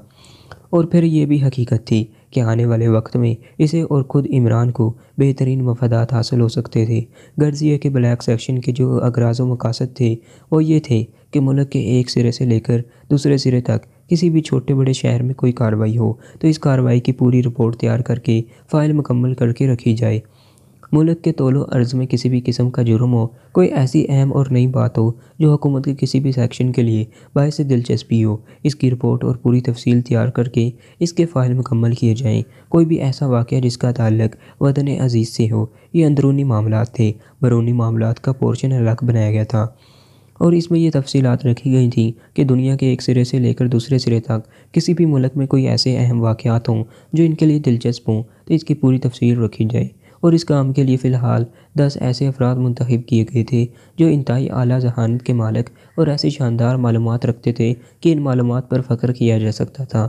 اور پھر یہ بھی حقیقت تھی کہ آنے والے وقت میں اسے اور خود عمران کو بہترین مفادات حاصل ہو سکتے تھے۔ غرض یہ کہ بلیک سیکشن کے جو اغراض و مقاصد تھے وہ یہ تھے کہ ملک کے ایک سرے سے لے کر دوسرے سرے تک کسی بھی چھوٹے بڑے شہر میں کوئی کارروائی ہو تو اس کارروائی کی پوری رپورٹ تیار کر کے فائل مکمل کر کے رکھی جائے۔ ملک کے طول و عرض میں کسی بھی قسم کا جرم ہو، کوئی ایسی اہم اور نئی بات ہو جو حکومت کے کسی بھی سیکشن کے لیے باعث دلچسپی ہو، اس کی رپورٹ اور پوری تفصیل تیار کر کے اس کے فائل مکمل کیے جائیں۔ کوئی بھی ایسا واقعہ جس کا تعلق وطن عزیز سے ہو، یہ اندرونی معاملات تھے، بیرونی معاملات کا پورشن الگ بنایا گیا تھا، اور اس میں یہ تفصیلات رکھی گئی تھیں کہ دنیا کے ایک سرے سے لے کر دوسرے سرے تک کسی بھی ملک میں کوئی ایسے اہم واقعات ہوں جو ان کے لیے دلچسپ ہوں تو اس کی پوری تفصیل رکھی جائے۔ اور اس کام کے لیے فی الحال 10 ایسے افراد منتخب کیے گئے تھے جو انتہائی اعلیٰ ذہانت کے مالک اور ایسی شاندار معلومات رکھتے تھے کہ ان معلومات پر فخر کیا جا سکتا تھا۔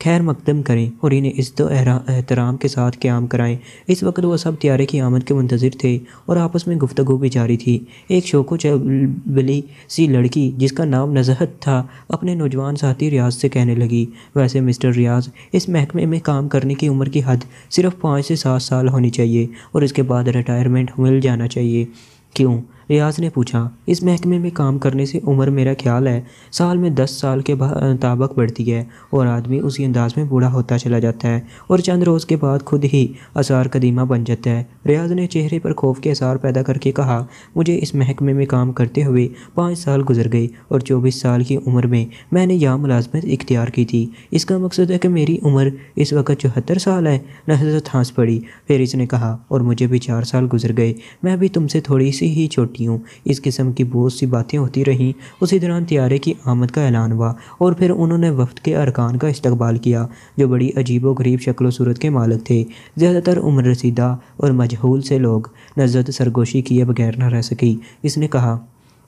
خیر مقدم کریں اور انہیں عزت و احترام کے ساتھ قیام کرائیں۔ اس وقت وہ سب طیارے کی آمد کے منتظر تھے اور آپس میں گفتگو بھی جاری تھی۔ ایک شوخ چبلی سی لڑکی جس کا نام نزہت تھا اپنے نوجوان ساتھی ریاض سے کہنے لگی، ویسے مسٹر ریاض، اس محکمے میں کام کرنے کی عمر کی حد صرف 5 سے 7 سال ہونی چاہیے اور اس کے بعد ریٹائرمنٹ مل جانا چاہیے۔ کیوں؟ ریاض نے پوچھا۔ اس محکمے میں کام کرنے سے عمر میرا خیال ہے سال میں 10 سال کے مطابق بڑھتی ہے اور آدمی اسی انداز میں بوڑھا ہوتا چلا جاتا ہے اور چند روز کے بعد خود ہی آثار قدیمہ بن جاتا ہے۔ ریاض نے چہرے پر خوف کے آثار پیدا کر کے کہا، مجھے اس محکمے میں کام کرتے ہوئے 5 سال گزر گئے اور 24 سال کی عمر میں نے یہاں ملازمت اختیار کی تھی۔ اس کا مقصد ہے کہ میری عمر اس وقت 74 سال ہے۔ نزہت ہنس پڑی۔ پھر اس نے کہا، اور مجھے بھی 4 سال گزر گئے، میں بھی تم سے تھوڑی سی ہی چھوٹی ہوں۔ اس قسم کی بہت سی باتیں ہوتی رہیں۔ اسی دوران طیارے کی آمد کا اعلان ہوا اور پھر انہوں نے وفد کے ارکان کا استقبال کیا جو بڑی عجیب و غریب شکل و صورت کے مالک تھے، زیادہ تر عمر رسیدہ اور مجہول سے لوگ۔ نزہت سرگوشی کیے بغیر نہ رہ سکی۔ اس نے کہا،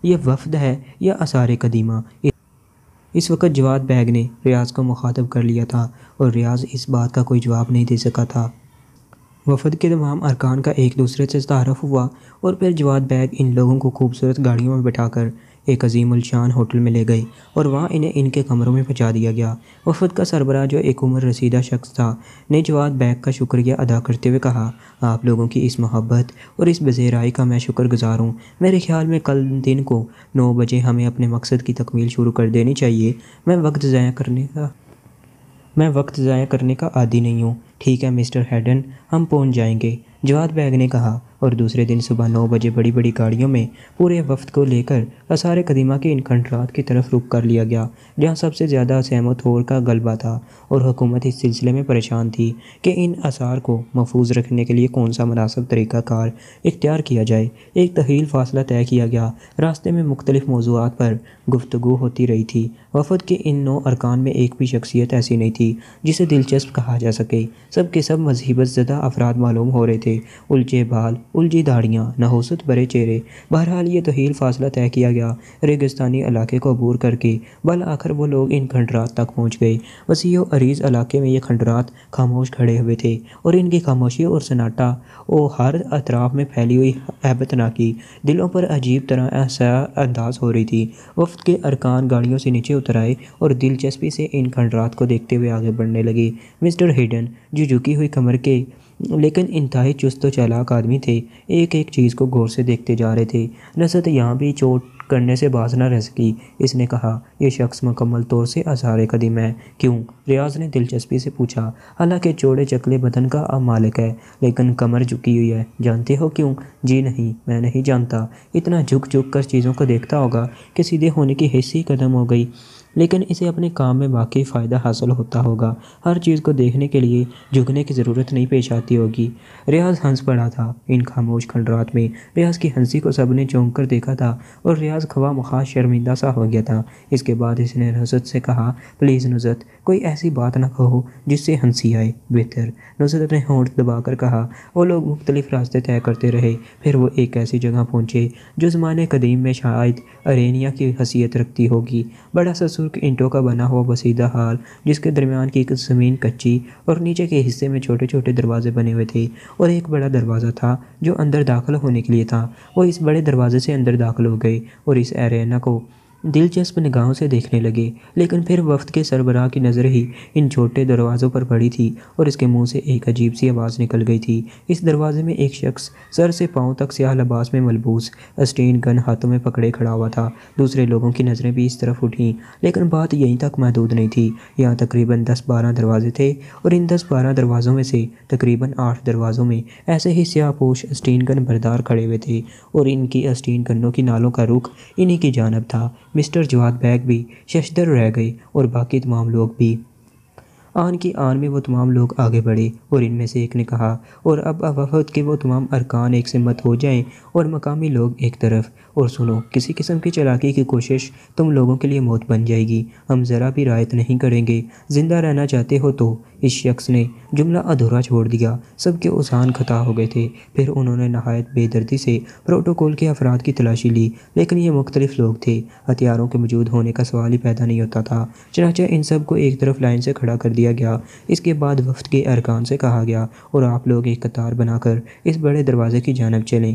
یہ وفد ہے یا آثار قدیمہ؟ اس وقت جواد بیگ نے ریاض کو مخاطب کر لیا تھا اور ریاض اس بات کا کوئی جواب نہیں دے سکا تھا۔ وفد کے تمام ارکان کا ایک دوسرے سے تعارف ہوا اور پھر جواد بیگ ان لوگوں کو خوبصورت گاڑیوں میں بٹھا کر ایک عظیم الشان ہوٹل میں لے گئے اور وہاں انہیں ان کے کمروں میں پہنچا دیا گیا۔ وفد کا سربراہ جو ایک عمر رسیدہ شخص تھا نے جواد بیگ کا شکریہ ادا کرتے ہوئے کہا، آپ لوگوں کی اس محبت اور اس پذیرائی کا میں شکر گزار ہوں۔ میرے خیال میں کل دن کو 9 بجے ہمیں اپنے مقصد کی تکمیل شروع کر دینی چاہیے۔ میں وقت ضائع کرنے کا عادی نہیں ہوں۔ ٹھیک ہے مسٹر ہیڈن، ہم پہنچ جائیں گے، جواد بیگ نے کہا، اور دوسرے دن صبح 9 بجے بڑی بڑی گاڑیوں میں پورے وفد کو لے کر آثار قدیمہ کے ان کھنڈرات کی طرف رخ کر لیا گیا جہاں سب سے زیادہ سیم و تھور کا غلبہ تھا، اور حکومت اس سلسلے میں پریشان تھی کہ ان آثار کو محفوظ رکھنے کے لیے کون سا مناسب طریقہ کار اختیار کیا جائے۔ ایک طویل فاصلہ طے کیا گیا۔ راستے میں مختلف موضوعات پر گفتگو ہوتی رہی تھی۔ وفد کے ان 9 ارکان میں ایک بھی شخصیت ایسی نہیں تھی جسے دلچسپ کہا جا سکے۔ سب کے سب مصیبت زدہ افراد معلوم ہو رہے تھے، الجھے بال، الجھی داڑھیاں، نحوست بھرے چہرے۔ بہرحال یہ طویل فاصلہ طے کیا گیا۔ ریگستانی علاقے کو عبور کر کے بالآخر وہ لوگ ان کھنڈرات تک پہنچ گئے۔ وسیع و عریض علاقے میں یہ کھنڈرات خاموش کھڑے ہوئے تھے اور ان کی خاموشی اور سناٹا و ہر اطراف میں پھیلی ہوئی ہیبت ناکی دلوں پر عجیب طرح انداز ہو رہی تھی۔ وفد کے ارکان گاڑیوں سے نیچے اتر آئے اور دلچسپی سے ان کھنڈرات کو دیکھتے ہوئے آگے بڑھنے لگے۔ مسٹر ہیڈن جو جھکی ہوئی کمر کے لیکن انتہائی چست و چالاک آدمی تھے، ایک ایک چیز کو غور سے دیکھتے جا رہے تھے۔ نزہت یہاں بھی چوٹ کرنے سے باز نہ رہ سکی۔ اس نے کہا، یہ شخص مکمل طور سے آثار قدیمہ ہے۔ کیوں؟ ریاض نے دلچسپی سے پوچھا۔ حالانکہ چوڑے چکلے بدن کا اب مالک ہے لیکن کمر جھکی ہوئی ہے۔ جانتے ہو کیوں؟ جی نہیں، میں نہیں جانتا۔ اتنا جھک جھک کر چیزوں کو دیکھتا ہوگا کہ سیدھے ہونے کی حس ہی ختم ہو گئی، لیکن اسے اپنے کام میں واقعی فائدہ حاصل ہوتا ہوگا۔ ہر چیز کو دیکھنے کے لیے جھکنے کی ضرورت نہیں پیش آتی ہوگی۔ ریاض ہنس پڑا تھا۔ ان خاموش کھنڈرات میں ریاض کی ہنسی کو سب نے چونک کر دیکھا تھا اور ریاض خواہ مخواہ شرمندہ سا ہو گیا تھا۔ اس کے بعد اس نے نزہت سے کہا، پلیز نزہت، کوئی ایسی بات نہ کہو جس سے ہنسی آئے، بہتر۔ نزہت نے ہونٹ دبا کر کہا۔ وہ لوگ مختلف راستے طے کرتے رہے۔ پھر وہ ایک ایسی جگہ پہنچے جو زمانے قدیم میں شاید ارینیا کی حیثیت رکھتی ہوگی۔ بڑا سا سرخ اینٹوں کا بنا ہوا بسیدہ ہال جس کے درمیان کی زمین کچی اور نیچے کے حصے میں چھوٹے چھوٹے دروازے بنے ہوئے تھے اور ایک بڑا دروازہ تھا جو اندر داخل ہونے کے لیے تھا۔ وہ اس بڑے دروازے سے اندر داخل ہو گئے اور اس ایرینا کو دلچسپ نگاہوں سے دیکھنے لگے، لیکن پھر وفد کے سربراہ کی نظر ہی ان چھوٹے دروازوں پر پڑی تھی اور اس کے منہ سے ایک عجیب سی آواز نکل گئی تھی۔ اس دروازے میں ایک شخص سر سے پاؤں تک سیاہ لباس میں ملبوس اسٹین گن ہاتھوں میں پکڑے کھڑا ہوا تھا۔ دوسرے لوگوں کی نظریں بھی اس طرف اٹھیں، لیکن بات یہیں تک محدود نہیں تھی۔ یہاں تقریباً 10-12 دروازے تھے اور ان 10-12 دروازوں میں سے تقریباً 8 دروازوں میں ایسے ہی سیاہ پوش اسٹین گن بردار کھڑے ہوئے تھے اور ان کی اسٹین گنوں کی نالوں کا رخ انہی کی جانب تھا۔ مسٹر جواد بیگ بھی ششدر رہ گئے اور باقی تمام لوگ بھی۔ آن کی آن میں وہ تمام لوگ آگے بڑھے اور ان میں سے ایک نے کہا، اور اب وفد کے وہ تمام ارکان ایک سمت ہو جائیں اور مقامی لوگ ایک طرف۔ اور سنو، کسی قسم کی چالاکی کی کوشش تم لوگوں کے لیے موت بن جائے گی۔ ہم ذرا بھی رعایت نہیں کریں گے۔ زندہ رہنا چاہتے ہو تو۔ اس شخص نے جملہ ادھورا چھوڑ دیا۔ سب کے اذہان خطا ہو گئے تھے۔ پھر انہوں نے نہایت بے دردی سے پروٹوکول کے افراد کی تلاشی لی، لیکن یہ مختلف لوگ تھے۔ ہتھیاروں کے موجود ہونے کا سوال ہی پیدا نہیں ہوتا تھا۔ چنانچہ ان سب کو ایک طرف لائن سے کھڑا کر دیا دیا گیا۔ اس کے بعد وفد کے ارکان سے کہا گیا اور آپ لوگ ایک قطار بنا کر اس بڑے دروازے کی جانب چلیں۔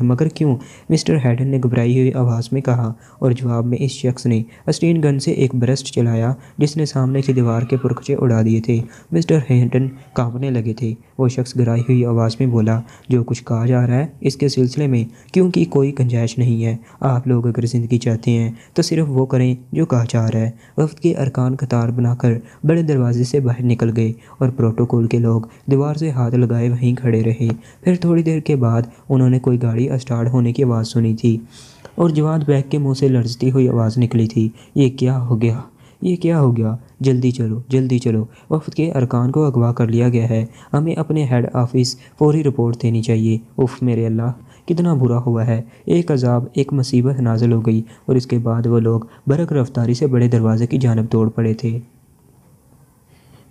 مگر کیوں؟ مسٹر ہیڈن نے گھبرائی ہوئی آواز میں کہا، اور جواب میں اس شخص نے اسٹین گن سے ایک برسٹ چلایا جس نے سامنے کی دیوار کے پرخچے اڑا دیے تھے۔ مسٹر ہیڈن کانپنے لگے تھے۔ وہ شخص گھبرائی ہوئی آواز میں بولا، جو کچھ کہا جا رہا ہے اس کے سلسلے میں کیونکہ کوئی گنجائش نہیں ہے۔ آپ لوگ اگر زندگی چاہتے ہیں تو صرف وہ کریں جو کہا جا رہا ہے۔ وفد کے ارکان قطار بنا کر بڑے دروازے سے باہر نکل گئے اور پروٹوکول کے لوگ دیوار سے ہاتھ لگائے وہیں کھڑے رہے۔ پھر تھوڑی دیر کے بعد انہوں نے کوئی گاڑی اسٹارٹ ہونے کی آواز سنی تھی اور جواد بیگ کے منہ سے لرزتی ہوئی آواز نکلی تھی، یہ کیا ہو گیا؟ یہ کیا ہو گیا؟ جلدی چلو، جلدی چلو، وفد کے ارکان کو اغوا کر لیا گیا ہے، ہمیں اپنے ہیڈ آفس فوری رپورٹ دینی چاہیے۔ اف میرے اللہ، کتنا برا ہوا ہے۔ ایک عذاب، ایک مصیبت نازل ہو گئی اور اس کے بعد وہ لوگ برق رفتاری سے بڑے دروازے کی جانب دوڑ پڑے تھے۔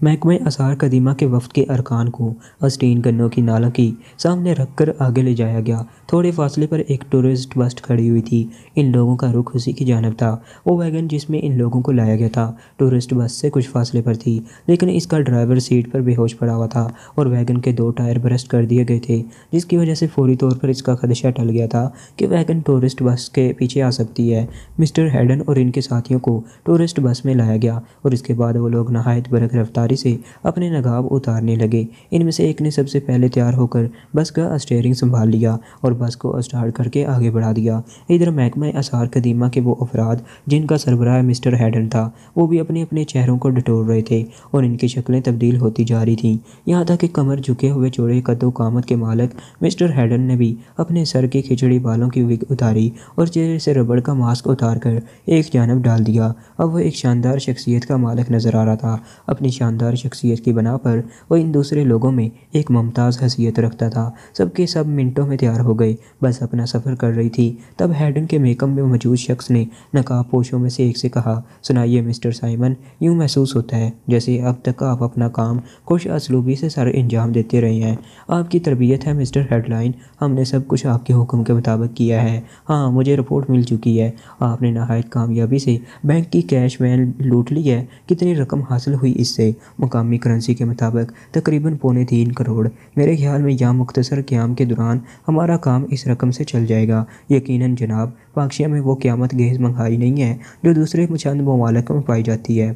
محکمہ آثار قدیمہ کے وفد کے ارکان کو اسٹین گنوں کی نالوں کی سامنے رکھ کر آگے لے جایا گیا۔ تھوڑے فاصلے پر ایک ٹورسٹ بس کھڑی ہوئی تھی۔ ان لوگوں کا رخ اسی کی جانب تھا۔ وہ ویگن جس میں ان لوگوں کو لایا گیا تھا ٹورسٹ بس سے کچھ فاصلے پر تھی، لیکن اس کا ڈرائیور سیٹ پر بے ہوش پڑا ہوا تھا اور ویگن کے 2 ٹائر برسٹ کر دیے گئے تھے، جس کی وجہ سے فوری طور پر اس کا خدشہ ٹل گیا تھا کہ ویگن ٹورسٹ بس کے پیچھے آ سکتی ہے۔ مسٹر ہیڈن اور ان کے ساتھیوں کو ٹورسٹ بس میں لایا گیا اور اس کے بعد وہ لوگ نہایت برق رفتاری سے اپنے نقاب اتارنے لگے۔ ان میں سے ایک نے سب سے پہلے تیار ہو کر بس کا اسٹیئرنگ سنبھال لیا اور بس کو اسٹارٹ کر کے آگے بڑھا دیا۔ ادھر محکمہ آثار قدیمہ کے وہ افراد جن کا سربراہ مسٹر ہیڈن تھا، وہ بھی اپنے اپنے چہروں کو ڈٹول رہے تھے اور ان کی شکلیں تبدیل ہوتی جا رہی تھیں، یہاں تک کہ کمر جھکے ہوئے چوڑے قد و قامت کے مالک مسٹر ہیڈن نے بھی اپنے سر کے کھچڑی بالوں کی وگ اتاری اور چہرے سے ربڑ کا ماسک اتار کر ایک جانب ڈال دیا۔ اب وہ ایک شاندار شخصیت کا مالک نظر آ رہا تھا۔ اپنی شاندار شخصیت کی بنا پر وہ ان دوسرے لوگوں میں ایک ممتاز حیثیت رکھتا تھا۔ سب کے سب منٹوں میں تیار ہو گئے، بس اپنا سفر کر رہی تھی۔ تب ہیڈن کے میک اپ میں موجود شخص نے نقاب پوشوں میں سے ایک سے کہا، سنائیے مسٹر سائمن، یوں محسوس ہوتا ہے جیسے اب تک آپ اپنا کام خوش اسلوبی سے سر انجام دیتے رہے ہیں۔ آپ کی تربیت ہے مسٹر ہیڈ لائن، ہم نے سب کچھ آپ کے حکم کے مطابق کیا ہے۔ ہاں، مجھے رپورٹ مل چکی ہے، آپ نے نہایت کامیابی سے بینک کی کیش وین لوٹ لی ہے۔ کتنی رقم حاصل ہوئی اس سے؟ مقامی کرنسی کے مطابق تقریباً 3.25 کروڑ۔ میرے خیال میں یہاں مختصر قیام کے دوران ہمارا کام اس رقم سے چل جائے گا۔ یقیناً جناب، پاکشیا میں وہ قیامت گیز مہنگائی نہیں ہے جو دوسرے چند ممالک میں پائی جاتی ہے۔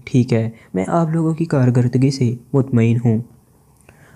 ٹھیک ہے، میں آپ لوگوں کی کارکردگی سے مطمئن ہوں۔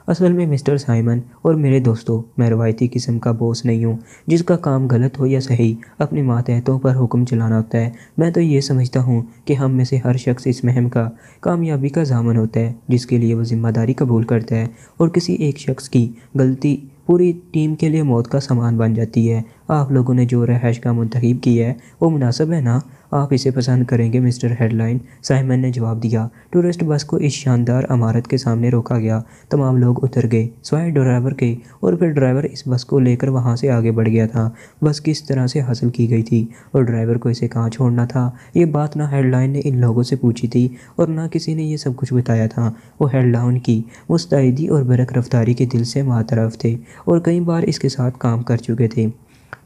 اصل میں مسٹر سائمن اور میرے دوستو، میں روایتی قسم کا بوس نہیں ہوں جس کا کام غلط ہو یا صحیح اپنے ماتحتوں پر حکم چلانا ہوتا ہے۔ میں تو یہ سمجھتا ہوں کہ ہم میں سے ہر شخص اس مہم کا کامیابی کا ضامن ہوتا ہے جس کے لیے وہ ذمہ داری قبول کرتا ہے، اور کسی ایک شخص کی غلطی پوری ٹیم کے لیے موت کا سامان بن جاتی ہے۔ آپ لوگوں نے جو رہائش گاہ منتخب کی ہے وہ مناسب ہے نا؟ آپ اسے پسند کریں گے مسٹر ہیڈ لائن، سائمن نے جواب دیا۔ ٹورسٹ بس کو اس شاندار عمارت کے سامنے روکا گیا۔ تمام لوگ اتر گئے سوائے ڈرائیور کے، اور پھر ڈرائیور اس بس کو لے کر وہاں سے آگے بڑھ گیا تھا۔ بس کس طرح سے حاصل کی گئی تھی اور ڈرائیور کو اسے کہاں چھوڑنا تھا، یہ بات نہ ہیڈ لائن نے ان لوگوں سے پوچھی تھی اور نہ کسی نے یہ سب کچھ بتایا تھا۔ وہ ہیڈ لائن کی مستعدی اور برق رفتاری کے دل سے معترف تھے اور کئی بار اس کے ساتھ کام کر چکے تھے۔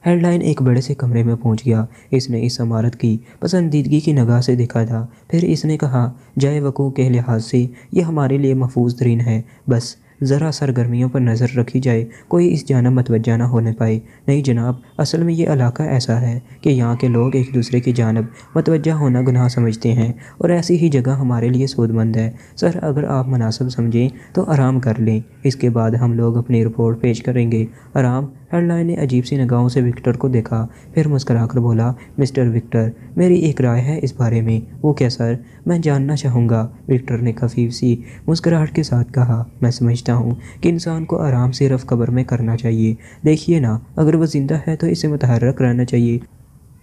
ہیڈ لائن ایک بڑے سے کمرے میں پہنچ گیا۔ اس نے اس عمارت کی پسندیدگی کی نگاہ سے دیکھا تھا، پھر اس نے کہا، جائے وقوع کے لحاظ سے یہ ہمارے لیے محفوظ ترین ہے، بس ذرا سرگرمیوں پر نظر رکھی جائے، کوئی اس جانب متوجہ نہ ہونے پائے۔ نہیں جناب، اصل میں یہ علاقہ ایسا ہے کہ یہاں کے لوگ ایک دوسرے کی جانب متوجہ ہونا گناہ سمجھتے ہیں اور ایسی ہی جگہ ہمارے لیے سود مند ہے۔ سر، اگر آپ مناسب سمجھیں تو آرام کر لیں، اس کے بعد ہم لوگ اپنی رپورٹ پیش کریں گے۔ آرام؟ ہیڈ لائن نے عجیب سی نگاہوں سے وکٹر کو دیکھا، پھر مسکرا کر بولا، مسٹر وکٹر، میری ایک رائے ہے اس بارے میں۔ وہ کیا سر؟ میں جاننا چاہوں گا، وکٹر نے خفیف سی مسکراہٹ کے ساتھ کہا۔ میں سمجھتا ہوں کہ انسان کو آرام صرف قبر میں کرنا چاہیے۔ دیکھیے نا، اگر وہ زندہ ہے تو اسے متحرک رہنا چاہیے۔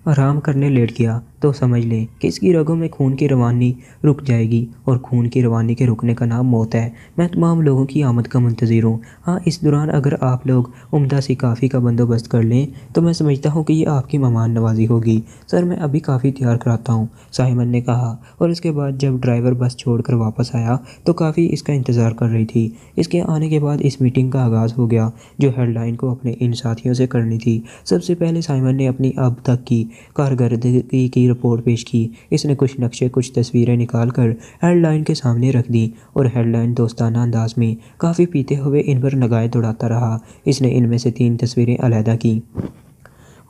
آرام کرنے لیٹ گیا تو سمجھ لیں کہ اس کی رگوں میں خون کی روانی رک جائے گی، اور خون کی روانی کے رکنے کا نام موت ہے۔ میں تمام لوگوں کی آمد کا منتظر ہوں۔ ہاں، اس دوران اگر آپ لوگ عمدہ سی کافی کا بندوبست کر لیں تو میں سمجھتا ہوں کہ یہ آپ کی مہمان نوازی ہوگی۔ سر، میں ابھی کافی تیار کراتا ہوں، سائمن نے کہا، اور اس کے بعد جب ڈرائیور بس چھوڑ کر واپس آیا تو کافی اس کا انتظار کر رہی تھی۔ اس کے آنے کے بعد اس میٹنگ کا آغاز ہو گیا جو ہیڈ لائن کو اپنے ان ساتھیوں سے کرنی تھی۔ سب سے پہلے سائمن نے اپنی اب تک کی کارکردگی کی رپورٹ پیش کی۔ اس نے کچھ نقشے کچھ تصویریں نکال کر ہیڈ لائن کے سامنے رکھ دیں اور ہیڈ لائن دوستانہ انداز میں کافی پیتے ہوئے ان پر نگاہیں دوڑاتا رہا۔ اس نے ان میں سے 3 تصویریں علیحدہ کیں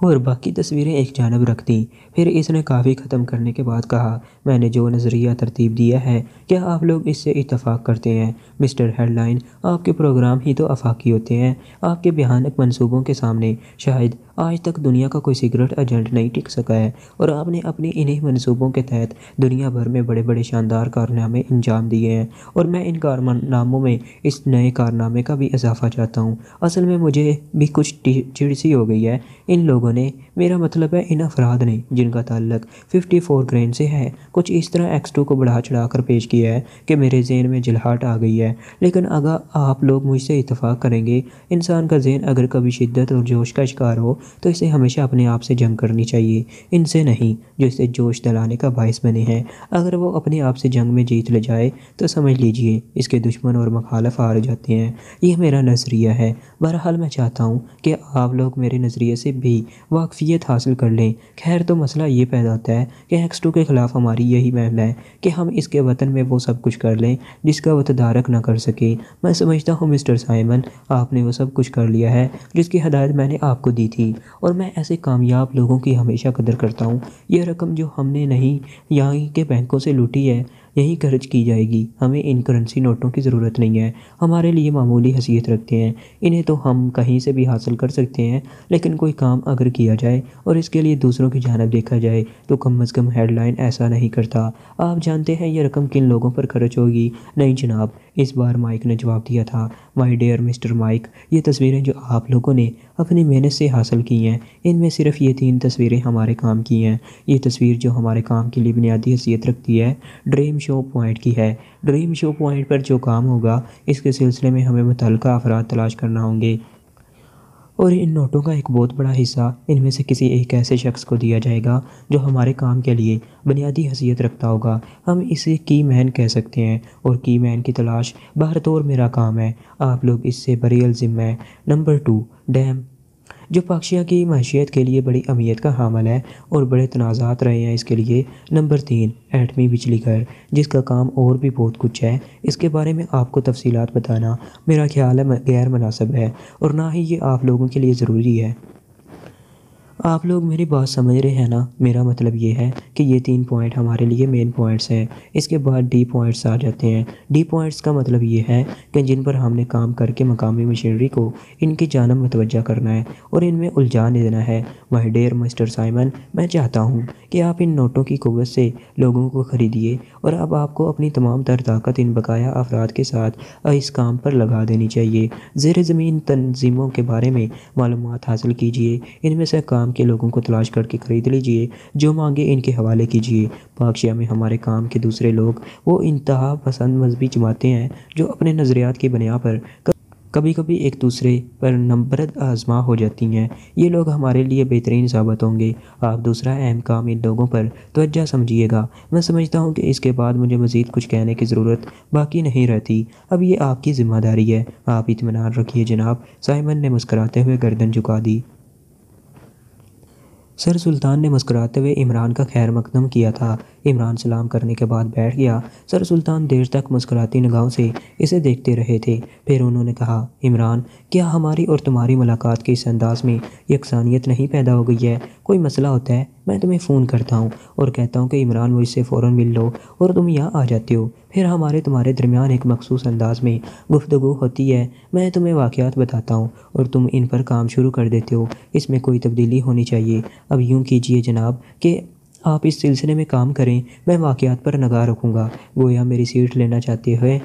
اور باقی تصویریں ایک جانب رکھ دیں۔ پھر اس نے کافی ختم کرنے کے بعد کہا، میں نے جو نظریہ ترتیب دیا ہے کیا آپ لوگ اس سے اتفاق کرتے ہیں؟ مسٹر ہیڈ لائن، آپ کے پروگرام ہی تو آفاقی ہوتے ہیں۔ آپ کے بھیانک منصوبوں کے سامنے شاید آج تک دنیا کا کوئی سیکرٹ ایجنٹ نہیں ٹک سکا ہے، اور آپ نے اپنی انہی منصوبوں کے تحت دنیا بھر میں بڑے بڑے شاندار کارنامے انجام دیے ہیں، اور میں ان کارناموں میں اس نئے کارنامے کا بھی اضافہ چاہتا ہوں۔ اصل میں مجھے بھی کچھ چڑ سی ہو گئی ہے ان لوگوں نے، میرا مطلب ہے ان افراد نے جن کا تعلق 54 گرین سے ہے، کچھ اس طرح X2 کو بڑھا چڑھا کر پیش کیا ہے کہ میرے ذہن میں جھلہٹ آ گئی ہے۔ لیکن اگر آپ لوگ مجھ سے اتفاق کریں گے، انسان کا ذہن اگر کبھی شدت اور جوش کا شکار ہو تو اسے ہمیشہ اپنے آپ سے جنگ کرنی چاہیے، ان سے نہیں جو اسے جوش دلانے کا باعث بنے ہیں۔ اگر وہ اپنے آپ سے جنگ میں جیت لے جائے تو سمجھ لیجئے اس کے دشمن اور مخالف ہار جاتے ہیں۔ یہ میرا نظریہ ہے۔ بہرحال میں چاہتا ہوں کہ آپ لوگ میرے نظریے سے بھی واقفیت حاصل کر لیں۔ خیر تو مسئلہ یہ پیدا ہوتا ہے کہ X2 کے خلاف ہماری یہی محنت ہے کہ ہم اس کے وطن میں وہ سب کچھ کر لیں جس کا وہ تدارک نہ کر سکے۔ میں سمجھتا ہوں مسٹر سائمن، آپ نے وہ سب کچھ کر لیا ہے جس کی ہدایت میں نے آپ کو دی تھی، اور میں ایسے کامیاب لوگوں کی ہمیشہ قدر کرتا ہوں۔ یہ رقم جو ہم نے نہیں یہاں کے بینکوں سے لوٹی ہے یہی خرچ کی جائے گی۔ ہمیں ان کرنسی نوٹوں کی ضرورت نہیں ہے، ہمارے لیے معمولی حیثیت رکھتے ہیں، انہیں تو ہم کہیں سے بھی حاصل کر سکتے ہیں، لیکن کوئی کام اگر کیا جائے اور اس کے لیے دوسروں کی جانب دیکھا جائے تو کم از کم ہیڈ لائن ایسا نہیں کرتا۔ آپ جانتے ہیں یہ رقم کن لوگوں پر خرچ ہوگی؟ نہیں جناب، اس بار مائک نے جواب دیا تھا۔ مائی ڈیئر مسٹر مائک، یہ تصویریں جو آپ لوگوں نے اپنی محنت سے حاصل کی ہیں، ان میں صرف یہ 3 تصویریں ہمارے کام کی ہیں۔ یہ تصویر جو ہمارے کام کے لیے بنیادی حیثیت رکھتی ہے ڈریم شو پوائنٹ کی ہے۔ ڈریم شو پوائنٹ پر جو کام ہوگا اس کے سلسلے میں ہمیں متعلقہ افراد تلاش کرنا ہوں گے، اور ان نوٹوں کا ایک بہت بڑا حصہ ان میں سے کسی ایک ایسے شخص کو دیا جائے گا جو ہمارے کام کے لیے بنیادی حیثیت رکھتا ہوگا۔ ہم اسے کی مین کہہ سکتے ہیں، اور کی مین کی تلاش بہرطور میرا کام ہے۔ آپ لوگ اس سے بری الذمہ ہیں۔ نمبر 2، ڈیم، جو پاکشیا کی معیشت کے لیے بڑی اہمیت کا حامل ہے اور بڑے تنازعات رہے ہیں اس کے لیے۔ نمبر 3، ایٹمی بجلی گھر، جس کا کام اور بھی بہت کچھ ہے، اس کے بارے میں آپ کو تفصیلات بتانا میرا خیال ہے غیر مناسب ہے، اور نہ ہی یہ آپ لوگوں کے لیے ضروری ہے۔ آپ لوگ میری بات سمجھ رہے ہیں نا؟ میرا مطلب یہ ہے کہ یہ 3 پوائنٹ ہمارے لیے مین پوائنٹس ہیں۔ اس کے بعد ڈی پوائنٹس آ جاتے ہیں۔ ڈی پوائنٹس کا مطلب یہ ہے کہ جن پر ہم نے کام کر کے مقامی مشینری کو ان کی جانب متوجہ کرنا ہے اور ان میں الجھان دینا ہے۔ مائی ڈیئر مسٹر سائمن، میں چاہتا ہوں کہ آپ ان نوٹوں کی قوت سے لوگوں کو خریدیے، اور اب آپ کو اپنی تمام تر طاقت ان بقایا افراد کے ساتھ اس کام پر لگا دینی چاہیے۔ زیر زمین تنظیموں کے بارے میں معلومات حاصل کیجیے، ان میں سے کام کے لوگوں کو تلاش کر کے خرید لیجیے، جو مانگے ان کے حوالے کیجیے۔ پاکشیا میں ہمارے کام کے دوسرے لوگ وہ انتہا پسند مذہبی جماعتیں ہیں جو اپنے نظریات کی بنیاد پر کبھی کبھی ایک دوسرے پر نبرد آزما ہو جاتی ہیں۔ یہ لوگ ہمارے لیے بہترین ثابت ہوں گے۔ آپ دوسرا اہم کام ان لوگوں پر توجہ سمجھیے گا۔ میں سمجھتا ہوں کہ اس کے بعد مجھے مزید کچھ کہنے کی ضرورت باقی نہیں رہتی۔ اب یہ آپ کی ذمہ داری ہے۔ آپ اطمینان رکھیے جناب۔ سائمن نے مسکراتے ہوئے گردن جھکا دی۔ سر سلطان نے مسکراتے ہوئے عمران کا خیر مقدم کیا تھا۔ عمران سلام کرنے کے بعد بیٹھ گیا۔ سر سلطان دیر تک مسکراتی نگاہوں سے اسے دیکھتے رہے تھے، پھر انہوں نے کہا، عمران، کیا ہماری اور تمہاری ملاقات کے اس انداز میں یکسانیت نہیں پیدا ہو گئی ہے؟ کوئی مسئلہ ہوتا ہے میں تمہیں فون کرتا ہوں اور کہتا ہوں کہ عمران مجھ سے فوراً مل لو، اور تم یہاں آ جاتے ہو، پھر ہمارے تمہارے درمیان ایک مخصوص انداز میں گفتگو ہوتی ہے، میں تمہیں واقعات بتاتا ہوں اور تم ان پر کام شروع کر دیتے ہو۔ اس میں کوئی تبدیلی ہونی چاہیے۔ اب یوں کیجیے جناب کہ آپ اس سلسلے میں کام کریں، میں واقعات پر نگاہ رکھوں گا۔ گویا میری سیٹ لینا چاہتے ہوئے۔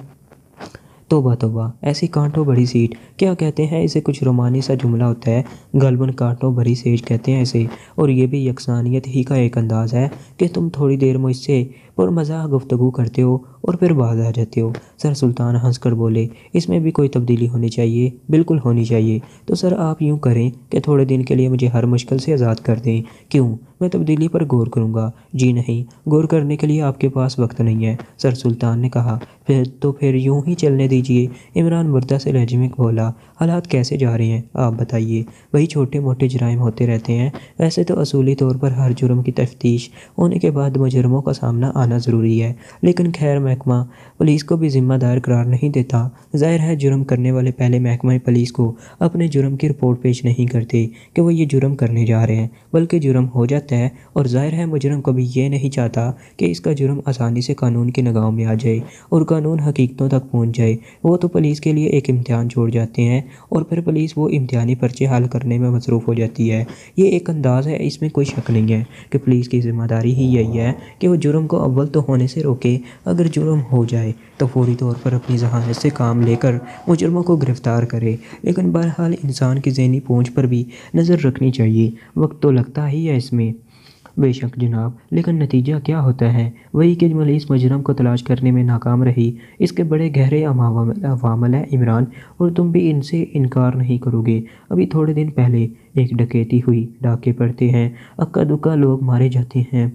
توبہ توبہ، ایسی کانٹوں بھری سیٹ کیا کہتے ہیں اسے؟ کچھ رومانی سا جملہ ہوتا ہے، غالباً کانٹوں بھری سیٹ کہتے ہیں اسے، اور یہ بھی یکسانیت ہی کا ایک انداز ہے کہ تم تھوڑی دیر مجھ سے پرمزہ گفتگو کرتے ہو اور پھر باز آ جاتے ہو۔ سر سلطان ہنس کر بولے، اس میں بھی کوئی تبدیلی ہونی چاہیے، بالکل ہونی چاہیے۔ تو سر آپ یوں کریں کہ تھوڑے دن کے لیے مجھے ہر مشکل سے آزاد کر دیں۔ کیوں؟ میں تبدیلی پر غور کروں گا۔ جی نہیں، غور کرنے کے لیے آپ کے پاس وقت نہیں ہے، سر سلطان نے کہا۔ پھر یوں ہی چلنے دیجیے، عمران مردہ سے لہجے میں بولا۔ حالات کیسے جا رہے ہیں آپ بتائیے؟ وہی چھوٹے موٹے جرائم ہوتے رہتے ہیں۔ ویسے تو اصولی طور پر ہر جرم کی تفتیش ہونے کے بعد مجرموں کا سامنا آنا ضروری ہے، لیکن خیر محکمہ پولیس کو بھی ذمہ دار قرار نہیں دیتا۔ ظاہر ہے جرم کرنے والے پہلے محکمہ پولیس کو اپنے جرم کی رپورٹ پیش نہیں کرتے کہ وہ یہ جرم کرنے جا رہے ہیں، بلکہ جرم ہو جاتا ہے، اور ظاہر ہے مجرم کبھی یہ نہیں چاہتا کہ اس کا جرم آسانی سے قانون کی نگاہوں میں آ جائے اور قانون حقیقتوں تک پہنچ جائے۔ وہ تو پولیس کے لیے ایک امتحان چھوڑ جاتے ہیں اور پھر پولیس وہ امتحانی پرچے حل کرنے میں مصروف ہو جاتی ہے۔ یہ ایک انداز ہے، اس میں کوئی شک نہیں ہے کہ پولیس کی ذمہ داری ہی یہی ہے کہ وہ جرم کو اول تو ہونے سے روکے، اگر جرم ہو جائے تو فوری طور پر اپنی ذہانت سے کام لے کر مجرموں کو گرفتار کرے۔ لیکن بہرحال انسان کی ذہنی پہنچ پر بھی نظر رکھنی چاہیے، وقت تو لگتا ہی ہے اس میں۔ بے شک جناب، لیکن نتیجہ کیا ہوتا ہے؟ وہی کہ پولیس مجرم کو تلاش کرنے میں ناکام رہی۔ اس کے بڑے گہرے عوامل ہیں عمران، اور تم بھی ان سے انکار نہیں کرو گے۔ ابھی تھوڑے دن پہلے ایک ڈکیتی ہوئی، ڈاکے پڑتے ہیں، اکا دکا لوگ مارے جاتے ہیں،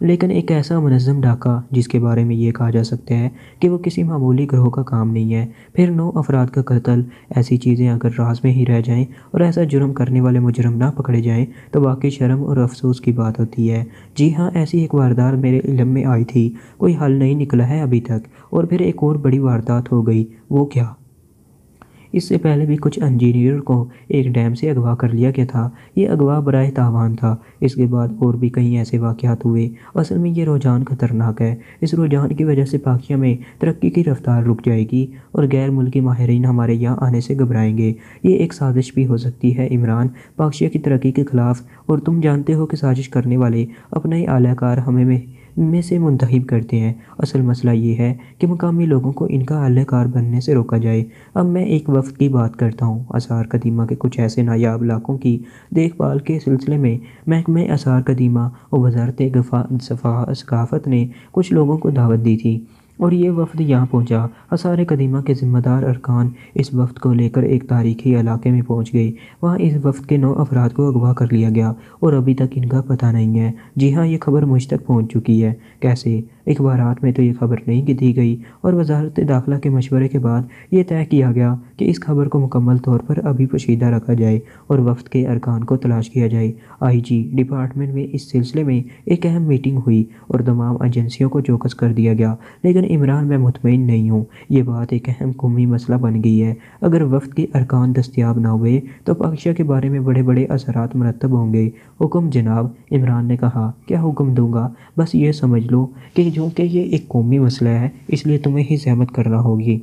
لیکن ایک ایسا منظم ڈاکہ جس کے بارے میں یہ کہا جا سکتا ہے کہ وہ کسی معمولی گروہ کا کام نہیں ہے۔ پھر 9 افراد کا قتل، ایسی چیزیں اگر راز میں ہی رہ جائیں اور ایسا جرم کرنے والے مجرم نہ پکڑے جائیں تو واقعی شرم اور افسوس کی بات ہوتی ہے۔ جی ہاں، ایسی ایک واردات میرے علم میں آئی تھی، کوئی حل نہیں نکلا ہے ابھی تک، اور پھر ایک اور بڑی واردات ہو گئی۔ وہ کیا؟ اس سے پہلے بھی کچھ انجینئر کو ایک ڈیم سے اغوا کر لیا گیا تھا۔ یہ اغوا برائے تاوان تھا۔ اس کے بعد اور بھی کئی ایسے واقعات ہوئے۔ اصل میں یہ رجحان خطرناک ہے۔ اس رجحان کی وجہ سے پاکستان میں ترقی کی رفتار رک جائے گی اور غیر ملکی ماہرین ہمارے یہاں آنے سے گھبرائیں گے۔ یہ ایک سازش بھی ہو سکتی ہے عمران، پاکستان کی ترقی کے خلاف، اور تم جانتے ہو کہ سازش کرنے والے اپنے اعلی کار ہمیں میں سے منتخب کرتے ہیں۔ اصل مسئلہ یہ ہے کہ مقامی لوگوں کو ان کا اعلی کار بننے سے روکا جائے۔ اب میں ایک وفد کی بات کرتا ہوں۔ آثار قدیمہ کے کچھ ایسے نایاب علاقوں کی دیکھ بھال کے سلسلے میں محکمہ آثار قدیمہ اور وزارت ثقافت نے کچھ لوگوں کو دعوت دی تھی، اور یہ وفد یہاں پہنچا۔ آثار قدیمہ کے ذمہ دار ارکان اس وفد کو لے کر ایک تاریخی علاقے میں پہنچ گئے۔ وہاں اس وفد کے 9 افراد کو اغوا کر لیا گیا اور ابھی تک ان کا پتہ نہیں ہے۔ جی ہاں، یہ خبر مجھ تک پہنچ چکی ہے۔ کیسے؟ اخبارات میں تو یہ خبر نہیں دی گئی، اور وزارت داخلہ کے مشورے کے بعد یہ طے کیا گیا کہ اس خبر کو مکمل طور پر ابھی پوشیدہ رکھا جائے اور وفد کے ارکان کو تلاش کیا جائے۔ آئی جی ڈپارٹمنٹ میں اس سلسلے میں ایک اہم میٹنگ ہوئی اور تمام ایجنسیوں کو چوکس کر دیا گیا۔ لیکن عمران، میں مطمئن نہیں ہوں۔ یہ بات ایک اہم قومی مسئلہ بن گئی ہے۔ اگر وفد کے ارکان دستیاب نہ ہوئے تو پاکستان کے بارے میں بڑے بڑے اثرات مرتب ہوں گے۔ حکم جناب، عمران نے کہا۔ کیا حکم دوں گا؟ بس یہ سمجھ لو کہ چونکہ یہ ایک قومی مسئلہ ہے، اس لیے تمہیں ہی زحمت کرنا ہوگی۔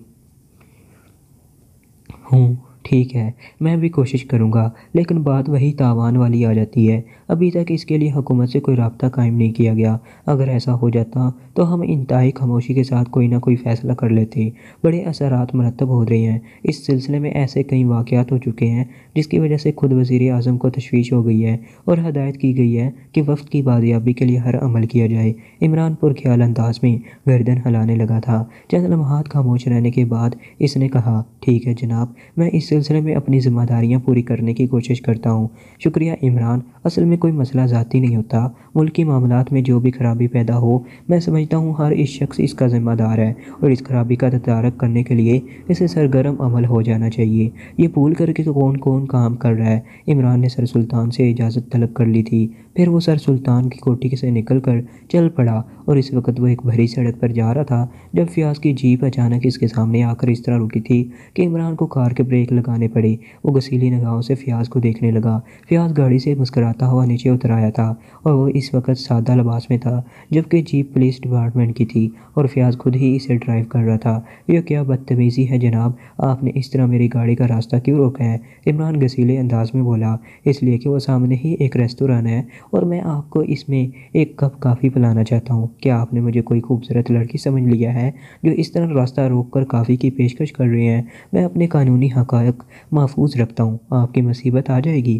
ٹھیک ہے، میں بھی کوشش کروں گا، لیکن بات وہی تاوان والی آ جاتی ہے۔ ابھی تک اس کے لیے حکومت سے کوئی رابطہ قائم نہیں کیا گیا۔ اگر ایسا ہو جاتا تو ہم انتہائی خاموشی کے ساتھ کوئی نہ کوئی فیصلہ کر لیتے۔ بڑے اثرات مرتب ہو رہے ہیں۔ اس سلسلے میں ایسے کئی واقعات ہو چکے ہیں جس کی وجہ سے خود وزیر اعظم کو تشویش ہو گئی ہے اور ہدایت کی گئی ہے کہ وفد کی بازیابی کے لیے ہر عمل کیا جائے۔ عمران پرخیال انداز میں گردن ہلانے لگا تھا۔ چند لمحات خاموش رہنے کے بعد اس نے کہا، ٹھیک ہے جناب، میں اس سلسلے میں اپنی ذمہ داریاں پوری کرنے کی کوشش کرتا ہوں۔ شکریہ عمران۔ اصل میں کوئی مسئلہ ذاتی نہیں ہوتا۔ ملکی معاملات میں جو بھی خرابی پیدا ہو، میں سمجھتا ہوں ہر اس شخص اس کا ذمہ دار ہے، اور اس خرابی کا تدارک کرنے کے لیے اسے سرگرم عمل ہو جانا چاہیے۔ یہ بھول کر کے کون کون کام کر رہا ہے؟ عمران نے سر سلطان سے اجازت طلب کر لی تھی۔ پھر وہ سر سلطان کی کوٹھی سے نکل کر چل پڑا، اور اس وقت وہ ایک بھری سڑک پر جا رہا تھا جب فیاض کی جیپ اچانک اس کے سامنے آ کر اس طرح رکی تھی کہ عمران کو کار کے بریک لگانے پڑے۔ وہ گسیلی نگاہوں سے فیاض کو دیکھنے لگا۔ فیاض گاڑی سے مسکراتا ہوا نیچے اتر آیا تھا، اور وہ اس وقت سادہ لباس میں تھا، جبکہ جیپ پولیس ڈپارٹمنٹ کی تھی اور فیاض خود ہی اسے ڈرائیو کر رہا تھا۔ یہ کیا بدتمیزی ہے جناب، آپ نے اس طرح میری گاڑی کا راستہ کیوں روکا ہے؟ عمران گسیلے انداز میں بولا۔ اس لیے کہ وہ سامنے ہی ایک ریستوران ہے اور میں آپ کو اس میں ایک کپ کافی پلانا چاہتا ہوں۔ کیا آپ نے مجھے کوئی خوبصورت لڑکی سمجھ لیا ہے جو اس طرح راستہ روک کر کافی کی پیشکش کر رہے ہیں؟ میں اپنے قانونی حقائق محفوظ رکھتا ہوں، آپ کی مصیبت آ جائے گی۔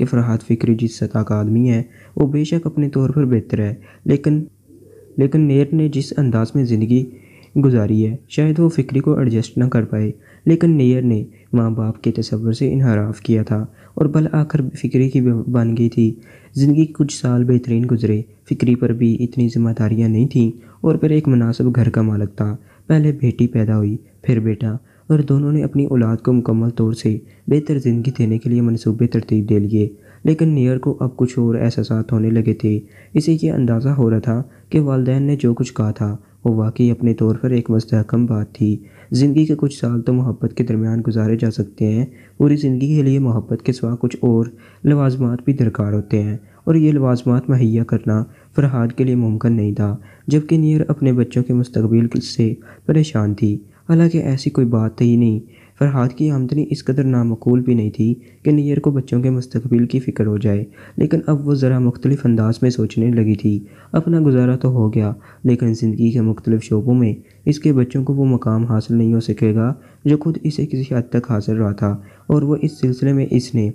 کہ فرحاد فکری جس سطح کا آدمی ہے وہ بے شک اپنے طور پر بہتر ہے، لیکن نیر نے جس انداز میں زندگی گزاری ہے شاید وہ فکری کو ایڈجسٹ نہ کر پائے، لیکن نیر نے ماں باپ کے تصور سے انحراف کیا تھا اور بالآخر فکری کی بن گئی تھی۔ زندگی کے کچھ سال بہترین گزرے، فکری پر بھی اتنی ذمہ داریاں نہیں تھیں اور پھر ایک مناسب گھر کا مالک تھا۔ پہلے بیٹی پیدا ہوئی، پھر بیٹا، اور دونوں نے اپنی اولاد کو مکمل طور سے بہتر زندگی دینے کے لیے منصوبے ترتیب دے لیے، لیکن نیر کو اب کچھ اور احساسات ہونے لگے تھے۔ اسے یہ اندازہ ہو رہا تھا کہ والدین نے جو کچھ کہا تھا وہ واقعی اپنے طور پر ایک مستحکم بات تھی۔ زندگی کے کچھ سال تو محبت کے درمیان گزارے جا سکتے ہیں، پوری زندگی کے لیے محبت کے سوا کچھ اور لوازمات بھی درکار ہوتے ہیں، اور یہ لوازمات مہیا کرنا فرحاد کے لیے ممکن نہیں تھا، جبکہ نیر اپنے بچوں کے مستقبل سے پریشان تھی۔ حالانکہ ایسی کوئی بات ہی نہیں، فرحاد کی آمدنی اس قدر نامعقول بھی نہیں تھی کہ نیر کو بچوں کے مستقبل کی فکر ہو جائے، لیکن اب وہ ذرا مختلف انداز میں سوچنے لگی تھی۔ اپنا گزارا تو ہو گیا، لیکن زندگی کے مختلف شعبوں میں اس کے بچوں کو وہ مقام حاصل نہیں ہو سکے گا جو خود اسے کسی حد تک حاصل رہا تھا، اور وہ اس سلسلے میں اس نے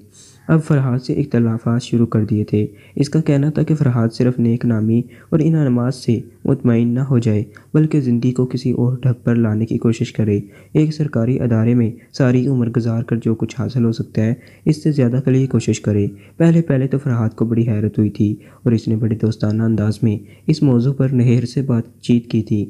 اب فرحاد سے اختلافات شروع کر دیے تھے۔ اس کا کہنا تھا کہ فرحاد صرف نیک نامی اور انعامات سے مطمئن نہ ہو جائے، بلکہ زندگی کو کسی اور ڈھب پر لانے کی کوشش کرے۔ ایک سرکاری ادارے میں ساری عمر گزار کر جو کچھ حاصل ہو سکتا ہے اس سے زیادہ کے لیے کوشش کرے۔ پہلے تو فرحاد کو بڑی حیرت ہوئی تھی اور اس نے بڑے دوستانہ انداز میں اس موضوع پر نیر سے بات چیت کی تھی،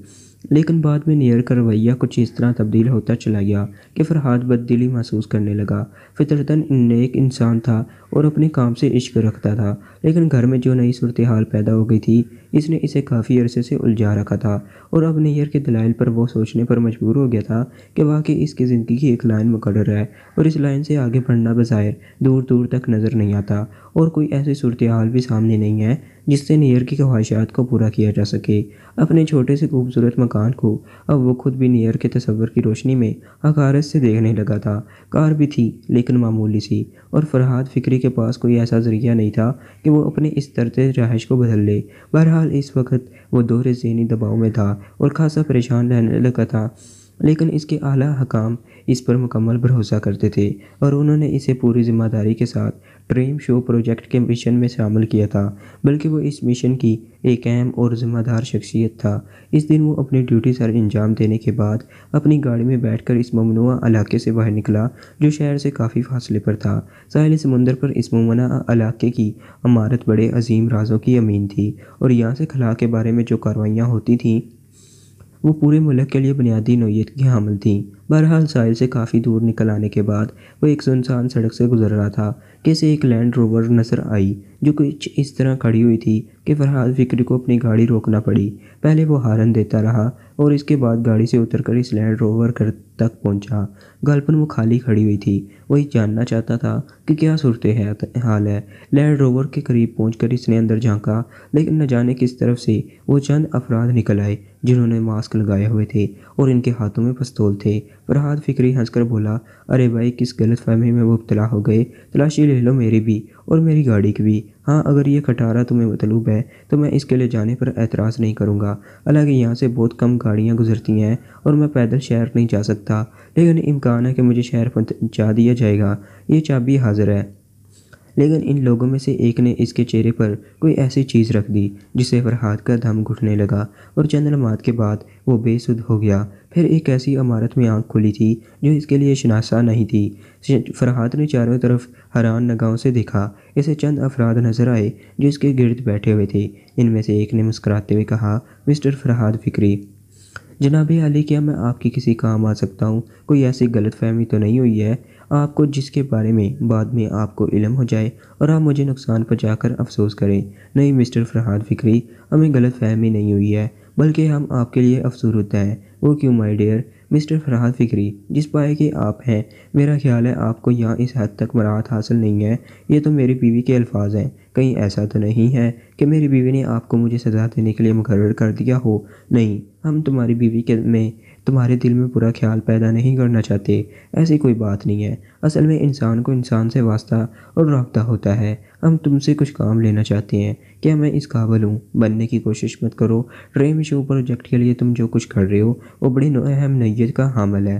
لیکن بعد میں نیر کا رویہ کچھ اس طرح تبدیل ہوتا چلا گیا کہ فرحاد بددلی محسوس کرنے لگا۔ فطرتاً نیک انسان تھا اور اپنے کام سے عشق رکھتا تھا، لیکن گھر میں جو نئی صورتحال پیدا ہو گئی تھی اس نے اسے کافی عرصے سے الجھا رکھا تھا، اور اب نیر کے دلائل پر وہ سوچنے پر مجبور ہو گیا تھا کہ واقعی اس کی زندگی کی ایک لائن مقرر ہے اور اس لائن سے آگے بڑھنا بظاہر دور دور تک نظر نہیں آتا، اور کوئی ایسی صورتحال بھی سامنے نہیں ہے جس سے نیر کی خواہشات کو پورا کیا جا سکے۔ اپنے چھوٹے سے خوبصورت مکان کو اب وہ خود بھی نیر کے تصور کی روشنی میں حقارت سے دیکھنے لگا تھا۔ کار بھی تھی لیکن معمولی سی، اور فرحاد فکری کے پاس کوئی ایسا ذریعہ نہیں تھا کہ وہ اپنے اس طرز رہائش کو بدل لے۔ بہرحال اس وقت وہ دور ذہنی دباؤ میں تھا اور خاصا پریشان رہنے لگا تھا، لیکن اس کے اعلیٰ حکام اس پر مکمل بھروسہ کرتے تھے اور انہوں نے اسے پوری ذمہ داری کے ساتھ ڈریم شو پروجیکٹ کے مشن میں شامل کیا تھا، بلکہ وہ اس مشن کی ایک اہم اور ذمہ دار شخصیت تھا۔ اس دن وہ اپنی ڈیوٹی سر انجام دینے کے بعد اپنی گاڑی میں بیٹھ کر اس ممنوعہ علاقے سے باہر نکلا جو شہر سے کافی فاصلے پر تھا۔ ساحل سمندر پر اس ممنوعہ علاقے کی عمارت بڑے عظیم رازوں کی امین تھی، اور یہاں سے خلا کے بارے میں جو کارروائیاں ہوتی تھیں وہ پورے ملک کے لیے بنیادی نوعیت کی حامل تھیں۔ بہرحال ساحل سے کافی دور نکل آنے کے بعد وہ ایک سنسان سڑک سے گزر رہا تھا کہ اسے ایک لینڈ روور نظر آئی جو کچھ اس طرح کھڑی ہوئی تھی کہ فرحاد فکری کو اپنی گاڑی روکنا پڑی۔ پہلے وہ ہارن دیتا رہا اور اس کے بعد گاڑی سے اتر کر اس لینڈ روور تک پہنچا۔ غالباً وہ خالی کھڑی ہوئی تھی، وہ یہ جاننا چاہتا تھا کہ کیا صورتحال ہے۔ لینڈ روور کے قریب پہنچ کر اس نے اندر جھانکا، لیکن نہ جانے کس طرف سے وہ چند افراد نکل آئے جنہوں نے ماسک لگائے ہوئے تھے اور ان کے ہاتھوں میں پستول تھے۔ فرحاد فکری ہنس کر بولا، ارے بھائی، کس غلط فہمی میں مبتلا ہو گئے؟ تلاشی لے لو میری بھی اور میری گاڑی کی بھی۔ ہاں، اگر یہ کھٹارا تمہیں مطلوب ہے تو میں اس کے لے جانے پر اعتراض نہیں کروں گا، حالانکہ یہاں سے بہت کم گاڑیاں گزرتی ہیں اور میں پیدل شہر نہیں جا سکتا، لیکن امکان ہے کہ مجھے شہر پہنچا دیا جائے گا۔ یہ چابی حاضر ہے۔ لیکن ان لوگوں میں سے ایک نے اس کے چہرے پر کوئی ایسی چیز رکھ دی جسے فرحاد کا دم گھٹنے لگا اور چند لمحات کے بعد وہ بے سدھ ہو گیا۔ پھر ایک ایسی عمارت میں آنکھ کھلی تھی جو اس کے لیے شناسا نہیں تھی۔ فرحاد نے چاروں طرف حیران نگاہوں سے دیکھا۔ اسے چند افراد نظر آئے جو اس کے گرد بیٹھے ہوئے تھے۔ ان میں سے ایک نے مسکراتے ہوئے کہا، مسٹر فرحاد فکری، جناب عالی، کیا میں آپ کی کسی کام آ سکتا ہوں؟ کوئی ایسی غلط فہمی تو نہیں ہوئی ہے آپ کو جس کے بارے میں بعد میں آپ کو علم ہو جائے اور آپ مجھے نقصان پہنچا کر افسوس کریں؟ نہیں مسٹر فرحاد فکری، ہمیں غلط فہمی نہیں ہوئی ہے، بلکہ ہم آپ کے لیے افسردہ ہیں۔ وہ کیوں مائی ڈیئر؟ مسٹر فرحاد فکری، جس پائے کے آپ ہیں میرا خیال ہے آپ کو یہاں اس حد تک مراحت حاصل نہیں ہے۔ یہ تو میری بیوی کے الفاظ ہیں، کہیں ایسا تو نہیں ہے کہ میری بیوی نے آپ کو مجھے سزا دینے کے لیے مقرر کر دیا ہو؟ نہیں، ہم تمہاری بیوی میں تمہارے دل میں برا خیال پیدا نہیں کرنا چاہتے، ایسی کوئی بات نہیں ہے۔ اصل میں انسان کو انسان سے واسطہ اور رابطہ ہوتا ہے۔ ہم تم سے کچھ کام لینا چاہتے ہیں، کیا میں اس قابل ہوں؟ بننے کی کوشش مت کرو، ڈریم شو پروجیکٹ کے لیے تم جو کچھ کر رہے ہو وہ بڑی اہم نوعیت کا حامل ہے۔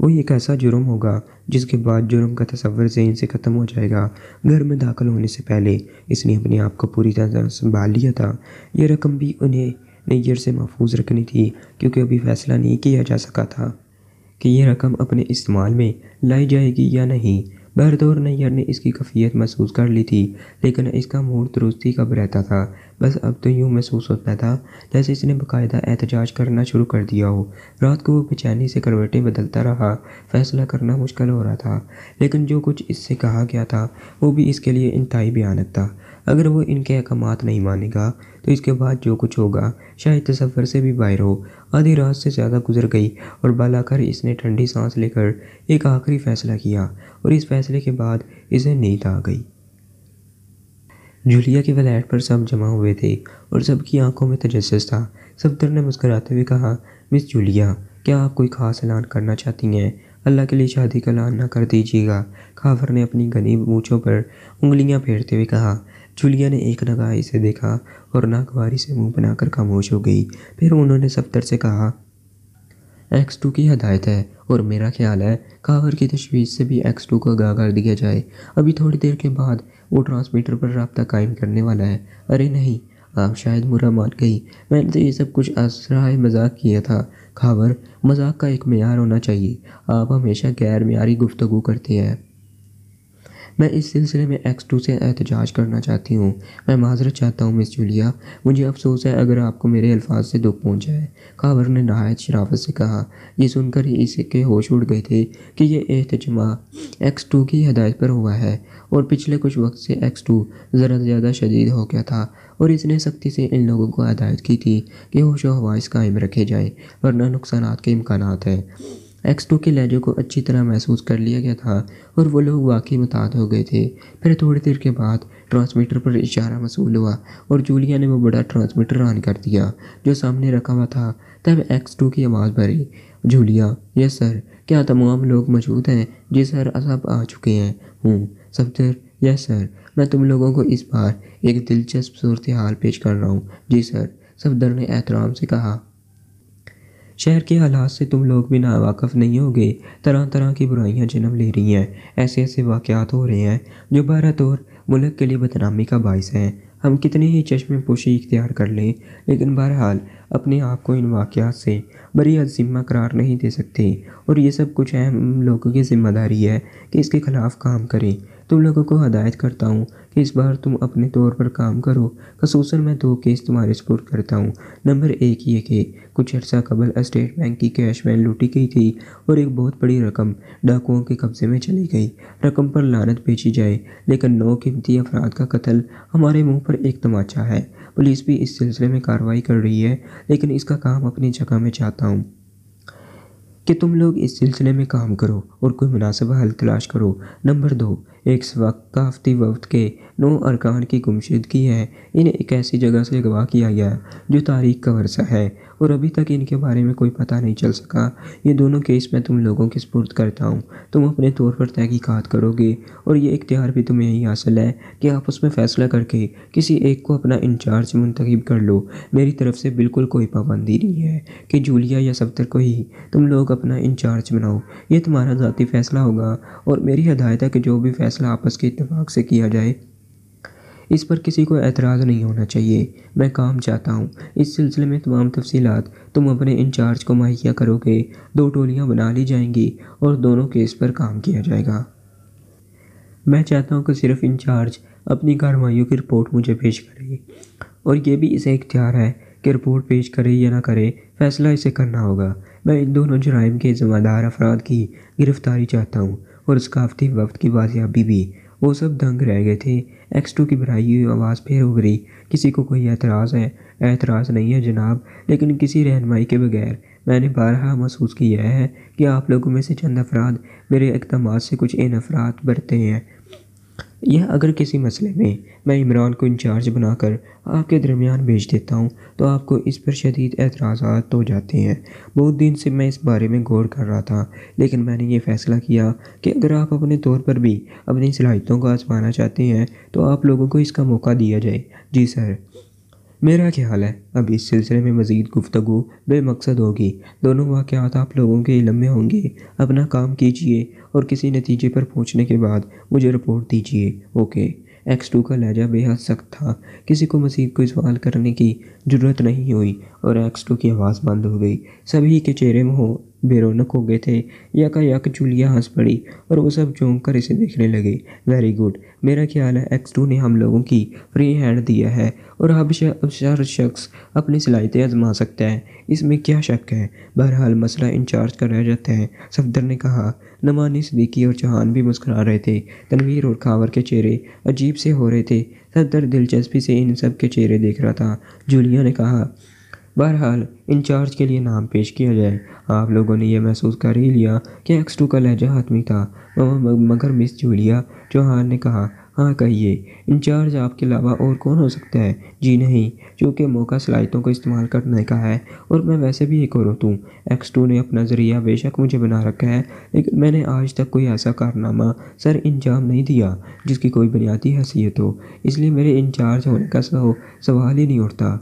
وہ ایک ایسا جرم ہوگا جس کے بعد جرم کا تصور ذہن سے ختم ہو جائے گا۔ گھر میں داخل ہونے سے پہلے اس نے اپنے آپ کو پوری طرح سنبھال لیا تھا۔ یہ رقم بھی انہیں نیئر سے محفوظ رکھنی تھی، کیونکہ ابھی فیصلہ نہیں کیا جا سکا تھا کہ یہ رقم اپنے استعمال میں لائی جائے گی یا نہیں۔ بہرطور نیئر نے اس کی کیفیت محسوس کر لی تھی، لیکن اس کا موڈ درستی کب رہتا تھا۔ بس اب تو یوں محسوس ہوتا تھا جیسے اس نے باقاعدہ احتجاج کرنا شروع کر دیا ہو۔ رات کو وہ بے چینی سے کروٹیں بدلتا رہا، فیصلہ کرنا مشکل ہو رہا تھا، لیکن جو کچھ اس سے کہا گیا تھا وہ بھی اس کے لیے انتہائی بھیانک تھا۔ اگر وہ ان کے احکامات نہیں مانے گا تو اس کے بعد جو کچھ ہوگا شاید تصور سے بھی باہر ہو۔ آدھی رات سے زیادہ گزر گئی اور بالاخر اس نے ٹھنڈی سانس لے کر ایک آخری فیصلہ کیا، اور اس فیصلے کے بعد اسے نیند آ گئی۔ جولیا کی فلیٹ پر سب جمع ہوئے تھے اور سب کی آنکھوں میں تجسس تھا۔ صفدر نے مسکراتے ہوئے کہا، مس جولیا، کیا آپ کوئی خاص اعلان کرنا چاہتی ہیں؟ اللہ کے لیے شادی کا اعلان نہ کر دیجیے گا۔ خاور نے اپنی گھنی مونچھوں پر انگلیاں پھیرتے ہوئے کہا۔ جولیا نے ایک نگاہ اسے دیکھا اور ناگواری سے منہ بنا کر خاموش ہو گئی۔ پھر انہوں نے صفدر سے کہا، X2 کی ہدایت ہے اور میرا خیال ہے خاور کی تشویش سے بھی X2 کو آگاہ کر دیا جائے۔ ابھی تھوڑی دیر کے بعد وہ ٹرانسمیٹر پر رابطہ قائم کرنے والا ہے۔ ارے نہیں، آپ شاید برا مان گئی، میں نے تو یہ سب کچھ اسرائے مذاق کیا تھا۔ خاور، مذاق کا ایک معیار ہونا چاہیے، آپ ہمیشہ غیر معیاری گفتگو کرتے ہیں۔ میں اس سلسلے میں X2 سے احتجاج کرنا چاہتی ہوں۔ میں معذرت چاہتا ہوں مس جولیا، مجھے افسوس ہے اگر آپ کو میرے الفاظ سے دکھ پہنچا ہے۔ خاور نے نہایت شرافت سے کہا۔ یہ سن کر اس کے ہوش اڑ گئے تھے کہ یہ احتجاج X2 کی ہدایت پر ہوا ہے، اور پچھلے کچھ وقت سے X2 ذرا زیادہ شدید ہو گیا تھا، اور اس نے سختی سے ان لوگوں کو ہدایت کی تھی کہ ہوش و حواس قائم رکھے جائیں، ورنہ نقصانات کے امکانات ہیں۔ X2 کے لہجے کو اچھی طرح محسوس کر لیا گیا تھا اور وہ لوگ واقعی متحد ہو گئے تھے۔ پھر تھوڑی دیر کے بعد ٹرانسمیٹر پر اشارہ موصول ہوا اور جولیا نے وہ بڑا ٹرانسمیٹر آن کر دیا جو سامنے رکھا ہوا تھا۔ تب X2 کی آواز بھری، جولیا، یس سر، کیا تمام لوگ موجود ہیں؟ جی سر، سب آ چکے ہیں ہوں۔ صفدر، یس سر، میں تم لوگوں کو اس بار ایک دلچسپ صورتحال پیش کر رہا ہوں۔ جی سر، صفدر نے احترام سے کہا۔ شہر کے حالات سے تم لوگ بھی ناواقف نہیں ہوگے۔ طرح طرح کی برائیاں جنم لے رہی ہیں، ایسے ایسے واقعات ہو رہے ہیں جو بہرحال طور ملک کے لیے بدنامی کا باعث ہیں۔ ہم کتنی ہی چشم پوشی اختیار کر لیں، لیکن بہرحال اپنے آپ کو ان واقعات سے بری ذمہ قرار نہیں دے سکتے، اور یہ سب کچھ ہم لوگوں کی ذمہ داری ہے کہ اس کے خلاف کام کریں۔ تم لوگوں کو ہدایت کرتا ہوں کہ اس بار تم اپنے طور پر کام کرو۔ خصوصاً میں 2 کیس تمہارے سپرد کرتا ہوں۔ نمبر 1 یہ کہ کچھ عرصہ قبل اسٹیٹ بینک کی کیش وین لوٹی گئی تھی اور ایک بہت بڑی رقم ڈاکوؤں کے قبضے میں چلی گئی۔ رقم پر لعنت بھیجی جائے، لیکن 9 قیمتی افراد کا قتل ہمارے منہ پر ایک تماچا ہے۔ پولیس بھی اس سلسلے میں کارروائی کر رہی ہے، لیکن اس کا کام اپنی جگہ میں چاہتا ہوں کہ تم لوگ اس سلسلے میں کام کرو اور کوئی مناسب حل تلاش کرو۔ نمبر 2 ایک ثقافتی وفد کے 9 ارکان کی گمشدگی ہے۔ انہیں ایک ایسی جگہ سے اغوا کیا گیا جو تاریخ کا ورثہ ہے اور ابھی تک ان کے بارے میں کوئی پتہ نہیں چل سکا۔ یہ دونوں کیس میں تم لوگوں کے سپرد کرتا ہوں۔ تم اپنے طور پر تحقیقات کرو گے اور یہ اختیار بھی تمہیں ہی حاصل ہے کہ آپس میں فیصلہ کر کے کسی ایک کو اپنا انچارج منتخب کر لو۔ میری طرف سے بالکل کوئی پابندی نہیں ہے کہ جولیا یا صفدر کو ہی تم لوگ اپنا انچارج بناؤ۔ یہ تمہارا ذاتی فیصلہ ہوگا، اور میری ہدایت ہے کہ جو بھی فیصلہ آپس کے اتفاق سے کیا جائے اس پر کسی کو اعتراض نہیں ہونا چاہیے۔ میں کام چاہتا ہوں۔ اس سلسلے میں تمام تفصیلات تم اپنے انچارج کو مہیا کرو گے۔ 2 ٹولیاں بنا لی جائیں گی اور دونوں کیس پر کام کیا جائے گا۔ میں چاہتا ہوں کہ صرف انچارج اپنی کارروائیوں کی رپورٹ مجھے پیش کرے، اور یہ بھی اسے اختیار ہے کہ رپورٹ پیش کرے یا نہ کرے، فیصلہ اسے کرنا ہوگا۔ میں ان دونوں جرائم کے ذمہ دار افراد کی گرفتاری چاہتا ہوں اور ثقافتی وفد کی بازیابی بھی۔ وہ سب دنگ رہ گئے تھے۔ X2 کی بھرائی ہوئی آواز پھر ابھری، کسی کو کوئی اعتراض ہے؟ اعتراض نہیں ہے جناب، لیکن کسی رہنمائی کے بغیر میں نے بارہا محسوس کیا ہے کہ آپ لوگوں میں سے چند افراد میرے اقدامات سے کچھ انفراد برتے ہیں، یا اگر کسی مسئلے میں عمران کو انچارج بنا کر آپ کے درمیان بھیج دیتا ہوں تو آپ کو اس پر شدید اعتراضات ہو جاتے ہیں۔ بہت دن سے میں اس بارے میں غور کر رہا تھا، لیکن میں نے یہ فیصلہ کیا کہ اگر آپ اپنے طور پر بھی اپنی صلاحیتوں کو آزمانا چاہتے ہیں تو آپ لوگوں کو اس کا موقع دیا جائے۔ جی سر۔ میرا خیال ہے اب اس سلسلے میں مزید گفتگو بے مقصد ہوگی۔ دونوں واقعات آپ لوگوں کے علم میں ہوں گے۔ اپنا کام کیجیے اور کسی نتیجے پر پہنچنے کے بعد مجھے رپورٹ دیجیے۔ اوکے۔ X2 کا لہجہ بے حد سخت تھا۔ کسی کو مزید کوئی سوال کرنے کی جرات نہیں ہوئی اور X2 کی آواز بند ہو گئی۔ سبھی کے چہرے بے رونق ہو گئے تھے۔ یکا یک جولیا ہنس پڑی اور وہ سب چونک کر اسے دیکھنے لگے۔ Very good. میرا خیال ہے X2 نے ہم لوگوں کی فری ہینڈ دیا ہے اور اب ہر شخص اپنی صلاحیتیں آزما سکتا ہے۔ اس میں کیا شک ہے؟ بہرحال مسئلہ انچارج کا رہ جاتا ہے، صفدر نے کہا۔ نعمانی، صدیقی اور چوہان بھی مسکرا رہے تھے۔ تنویر اور خاور کے چہرے عجیب سے ہو رہے تھے۔ صفدر دلچسپی سے ان سب کے چہرے دیکھ رہا تھا۔ جولیا نے کہا، بہرحال انچارج کے لیے نام پیش کیا جائے۔ آپ لوگوں نے یہ محسوس کر ہی لیا کہ X2 کا لہجہ حتمی تھا، مگر مس جولیا، چوہان نے کہا۔ ہاں کہیے، انچارج آپ کے علاوہ اور کون ہو سکتا ہے؟ جی نہیں، چونکہ موقع صلاحیتوں کو استعمال کرنے کا ہے اور میں ویسے بھی ایک عورت ہوں۔ X2 نے اپنا ذریعہ بے شک مجھے بنا رکھا ہے، لیکن میں نے آج تک کوئی ایسا کارنامہ سر انجام نہیں دیا جس کی کوئی بنیادی حیثیت ہو، اس لیے میرے انچارج ہونے کا سوال ہی نہیں اٹھتا۔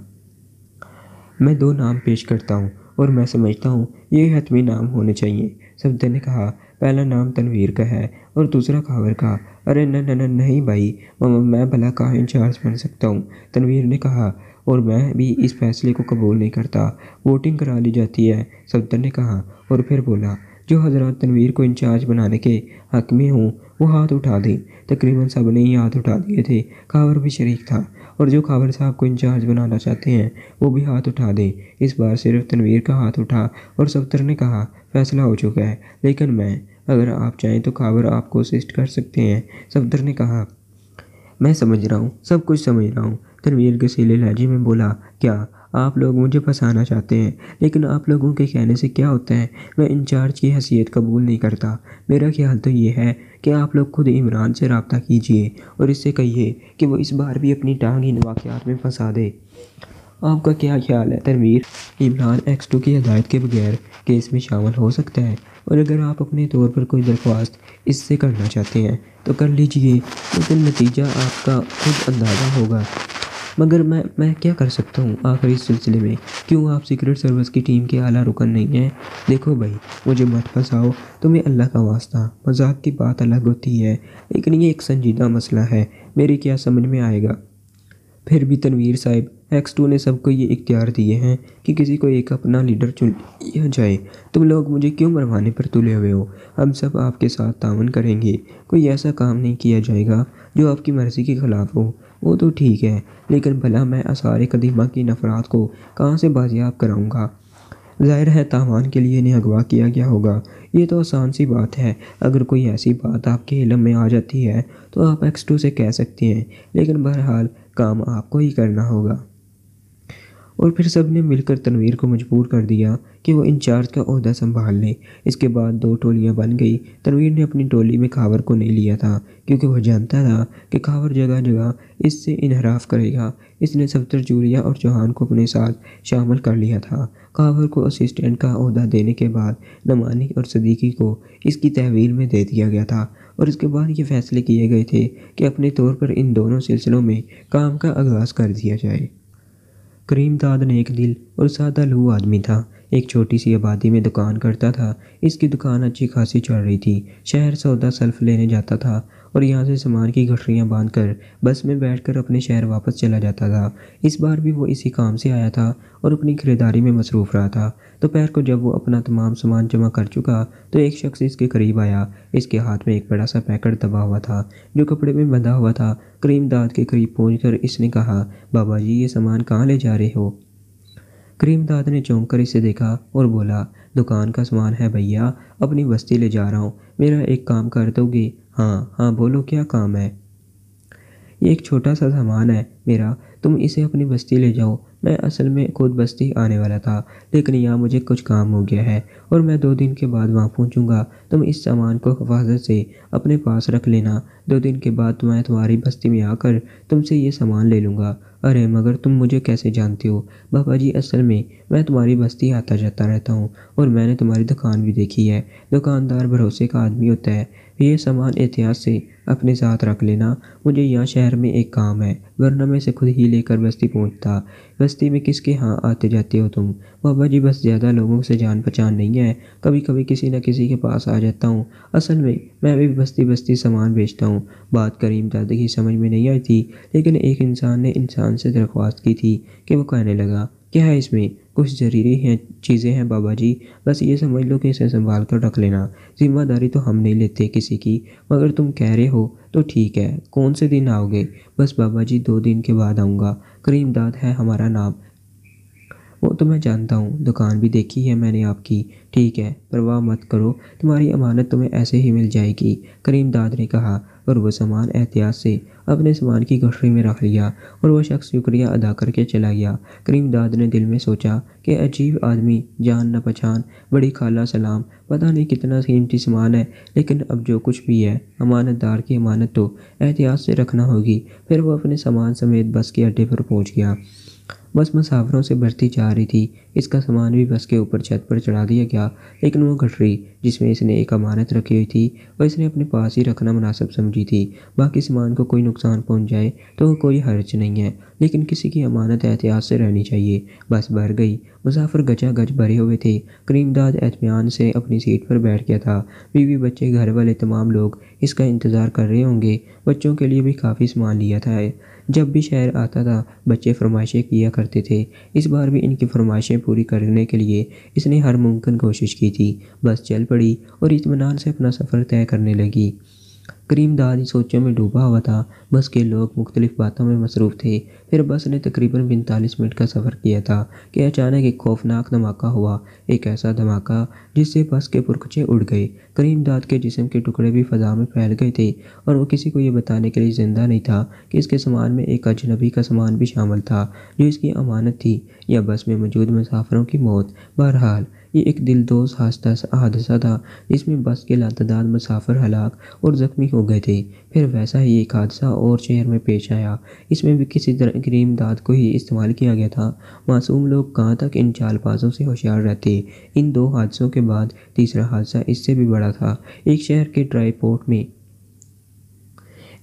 میں دو نام پیش کرتا ہوں اور میں سمجھتا ہوں یہ حتمی نام ہونے چاہیے، صفدر نے کہا۔ پہلا نام تنویر کا ہے اور دوسرا خاور کا۔ ارے نہیں بھائی، میں بھلا کہاں انچارج بن سکتا ہوں، تنویر نے کہا، اور میں بھی اس فیصلے کو قبول نہیں کرتا۔ ووٹنگ کرا لی جاتی ہے، صفدر نے کہا اور پھر بولا، جو حضرات تنویر کو انچارج بنانے کے حق میں ہوں وہ ہاتھ اٹھا دیں۔ تقریباً سب نے ہی ہاتھ اٹھا دیے تھے۔ خاور بھی شریک تھا، اور جو خاور صاحب کو انچارج بنانا چاہتے ہیں وہ بھی ہاتھ اٹھا دیں۔ اس بار صرف تنویر کا ہاتھ اٹھا اور صفدر نے کہا، فیصلہ ہو چکا ہے، لیکن اگر آپ چاہیں تو خاور آپ کو اسسٹ کر سکتے ہیں، صفدر نے کہا۔ میں سمجھ رہا ہوں، سب کچھ سمجھ رہا ہوں، تنویر گسیلے لہجے میں بولا۔ کیا آپ لوگ مجھے پھنسانا چاہتے ہیں؟ لیکن آپ لوگوں کے کہنے سے کیا ہوتا ہے؟ میں انچارج کی حیثیت قبول نہیں کرتا۔ میرا خیال تو یہ ہے کہ آپ لوگ خود عمران سے رابطہ کیجیے اور اس سے کہیے کہ وہ اس بار بھی اپنی ٹانگ ان واقعات میں پھنسا دے۔ آپ کا کیا خیال ہے تنویر؟ عمران X2 کی ہدایت کے بغیر کیس میں شامل ہو سکتا ہے، اور اگر آپ اپنے طور پر کوئی درخواست اس سے کرنا چاہتے ہیں تو کر لیجئے، لیکن نتیجہ آپ کا خود اندازہ ہوگا۔ مگر میں کیا کر سکتا ہوں آخر اس سلسلے میں؟ کیوں آپ سیکرٹ سروس کی ٹیم کے اعلیٰ رکن نہیں ہیں؟ دیکھو بھائی، مجھے مت پھنساؤ، تمہیں اللہ کا واسطہ، مذاق کی بات الگ ہوتی ہے، لیکن یہ ایک سنجیدہ مسئلہ ہے، میری کیا سمجھ میں آئے گا؟ پھر بھی تنویر صاحب، X2 نے سب کو یہ اختیار دیے ہیں کہ کسی کو ایک اپنا لیڈر چن لیا جائے۔ تم لوگ مجھے کیوں مروانے پر تلے ہوئے ہو؟ ہم سب آپ کے ساتھ تعاون کریں گے، کوئی ایسا کام نہیں کیا جائے گا جو آپ کی مرضی کے خلاف ہو۔ وہ تو ٹھیک ہے، لیکن بھلا میں آثار قدیمہ کی نفرات کو کہاں سے بازیاب کراؤں گا؟ ظاہر ہے تاوان کے لیے انہیں اغوا کیا گیا ہوگا۔ یہ تو آسان سی بات ہے، اگر کوئی ایسی بات آپ کے علم میں آ جاتی ہے تو آپ X2 سے کہہ سکتے ہیں، لیکن بہرحال کام آپ کو ہی کرنا ہوگا۔ اور پھر سب نے مل کر تنویر کو مجبور کر دیا کہ وہ انچارج کا عہدہ سنبھال لے۔ اس کے بعد دو ٹولیاں بن گئی۔ تنویر نے اپنی ٹولی میں خاور کو نہیں لیا تھا، کیونکہ وہ جانتا تھا کہ خاور جگہ جگہ اس سے انحراف کرے گا۔ اس نے صفدر، جولیا اور چوہان کو اپنے ساتھ شامل کر لیا تھا۔ خاور کو اسسٹنٹ کا عہدہ دینے کے بعد نعمانی اور صدیقی کو اس کی تحویل میں دے دیا گیا تھا، اور اس کے بعد یہ فیصلے کیے گئے تھے کہ اپنے طور پر ان دونوں سلسلوں میں کام کا آغاز کر دیا جائے۔ کریم داد نیک دل اور سادہ لوح آدمی تھا۔ ایک چھوٹی سی آبادی میں دکان کرتا تھا۔ اس کی دکان اچھی خاصی چل رہی تھی۔ شہر سودا سلف لینے جاتا تھا اور یہاں سے سامان کی گٹھریاں باندھ کر بس میں بیٹھ کر اپنے شہر واپس چلا جاتا تھا۔ اس بار بھی وہ اسی کام سے آیا تھا اور اپنی خریداری میں مصروف رہا تھا۔ دوپہر کو جب وہ اپنا تمام سامان جمع کر چکا تو ایک شخص اس کے قریب آیا۔ اس کے ہاتھ میں ایک بڑا سا پیکٹ دبا ہوا تھا جو کپڑے میں بندھا ہوا تھا۔ کریم داد کے قریب پہنچ کر اس نے کہا، بابا جی، یہ سامان کہاں لے جا رہے ہو؟ کریم داد نے چونک کر اسے دیکھا اور بولا، دکان کا سامان ہے بھیا، اپنی بستی لے جا رہا ہوں، میرا ایک کام کر دو گے؟ ہاں بولو، کیا کام ہے؟ یہ ایک چھوٹا سا سامان ہے میرا، تم اسے اپنی بستی لے جاؤ۔ میں اصل میں خود بستی آنے والا تھا، لیکن یہاں مجھے کچھ کام ہو گیا ہے اور میں 2 دن کے بعد وہاں پہنچوں گا۔ تم اس سامان کو حفاظت سے اپنے پاس رکھ لینا، 2 دن کے بعد میں تمہاری بستی میں آ کر تم سے یہ سامان لے لوں گا۔ ارے مگر تم مجھے کیسے جانتے ہو؟ بابا جی اصل میں تمہاری بستی آتا جاتا رہتا ہوں اور میں نے تمہاری دکان بھی دیکھی ہے۔ دکاندار بھروسے کا آدمی ہوتا ہے۔ یہ سامان احتیاط سے اپنے ساتھ رکھ لینا، مجھے یہاں شہر میں ایک کام ہے، ورنہ میں اسے خود ہی لے کر بستی پہنچتا۔ بستی میں کس کے ہاں آتے جاتے ہو تم؟ بابا جی بس زیادہ لوگوں سے جان پہچان نہیں ہے، کبھی کبھی کسی نہ کسی کے پاس آ جاتا ہوں۔ اصل میں بھی بستی بستی سامان بیچتا ہوں۔ بات کریم داد کی سمجھ میں نہیں آئی تھی، لیکن ایک انسان نے انسان سے درخواست کی تھی کہ وہ کہنے لگا، کیا ہے اس میں؟ کچھ ضروری چیزیں ہیں بابا جی، بس یہ سمجھ لو کہ اسے سنبھال کر رکھ لینا۔ ذمہ داری تو ہم نہیں لیتے کسی کی، مگر تم کہہ رہے ہو تو ٹھیک ہے۔ کون سے دن آؤ گے؟ بس بابا جی 2 دن کے بعد آؤں گا۔ کریم داد ہے ہمارا نام۔ وہ تو میں جانتا ہوں، دکان بھی دیکھی ہے میں نے آپ کی۔ ٹھیک ہے، پرواہ مت کرو، تمہاری امانت تمہیں ایسے ہی مل جائے گی، کریم داد نے کہا، اور وہ سامان احتیاط سے اپنے سامان کی گٹھری میں رکھ لیا اور وہ شخص شکریہ ادا کر کے چلا گیا۔ کریم داد نے دل میں سوچا کہ عجیب آدمی، جان نہ پہچان، بڑی خالہ سلام، پتہ نہیں کتنا قیمتی سامان ہے، لیکن اب جو کچھ بھی ہے، امانت دار کی امانت تو احتیاط سے رکھنا ہوگی۔ پھر وہ اپنے سامان سمیت بس کے اڈے پر پہنچ گیا۔ بس مسافروں سے بھرتی جا رہی تھی، اس کا سامان بھی بس کے اوپر چھت پر چڑھا دیا گیا، لیکن وہ گٹھری جس میں اس نے ایک امانت رکھی ہوئی تھی وہ اس نے اپنے پاس ہی رکھنا مناسب سمجھی تھی۔ باقی سامان کو کوئی نقصان پہنچ جائے تو کوئی حرج نہیں ہے، لیکن کسی کی امانت احتیاط سے رہنی چاہیے۔ بس بھر گئی، مسافر گچا گچ بھرے ہوئے تھے۔ کریم داد اطمینان سے اپنی سیٹ پر بیٹھ گیا تھا۔ بیوی بچے گھر والے تمام لوگ اس کا انتظار کر رہے ہوں گے۔ بچوں کے لیے بھی کافی سامان لیا تھا۔ جب بھی شہر آتا تھا بچے فرمائشیں کیا کرتے تھے، اس بار بھی ان کی فرمائشیں پوری کرنے کے لیے اس نے ہر ممکن کوشش کی تھی۔ بس چل پڑی اور اطمینان سے اپنا سفر طے کرنے لگی۔ کریم داد سوچوں میں ڈوبا ہوا تھا۔ بس کے لوگ مختلف باتوں میں مصروف تھے۔ پھر بس نے تقریباً 45 منٹ کا سفر کیا تھا کہ اچانک ایک خوفناک دھماکہ ہوا، ایک ایسا دھماکہ جس سے بس کے پرخچے اڑ گئے۔ کریم داد کے جسم کے ٹکڑے بھی فضا میں پھیل گئے تھے اور وہ کسی کو یہ بتانے کے لیے زندہ نہیں تھا کہ اس کے سامان میں ایک اجنبی کا سامان بھی شامل تھا جو اس کی امانت تھی، یا بس میں موجود مسافروں کی موت۔ بہرحال یہ ایک دلدوز حادثہ تھا جس میں بس کے لاتعداد مسافر ہلاک اور زخمی ہو گئے تھے۔ پھر ویسا ہی ایک حادثہ اور شہر میں پیش آیا، اس میں بھی کسی طرح کریم داد کو ہی استعمال کیا گیا تھا۔ معصوم لوگ کہاں تک ان چال بازوں سے ہوشیار رہتے۔ ان 2 حادثوں کے بعد تیسرا حادثہ اس سے بھی بڑا تھا۔ ایک شہر کے ڈرائی پورٹ میں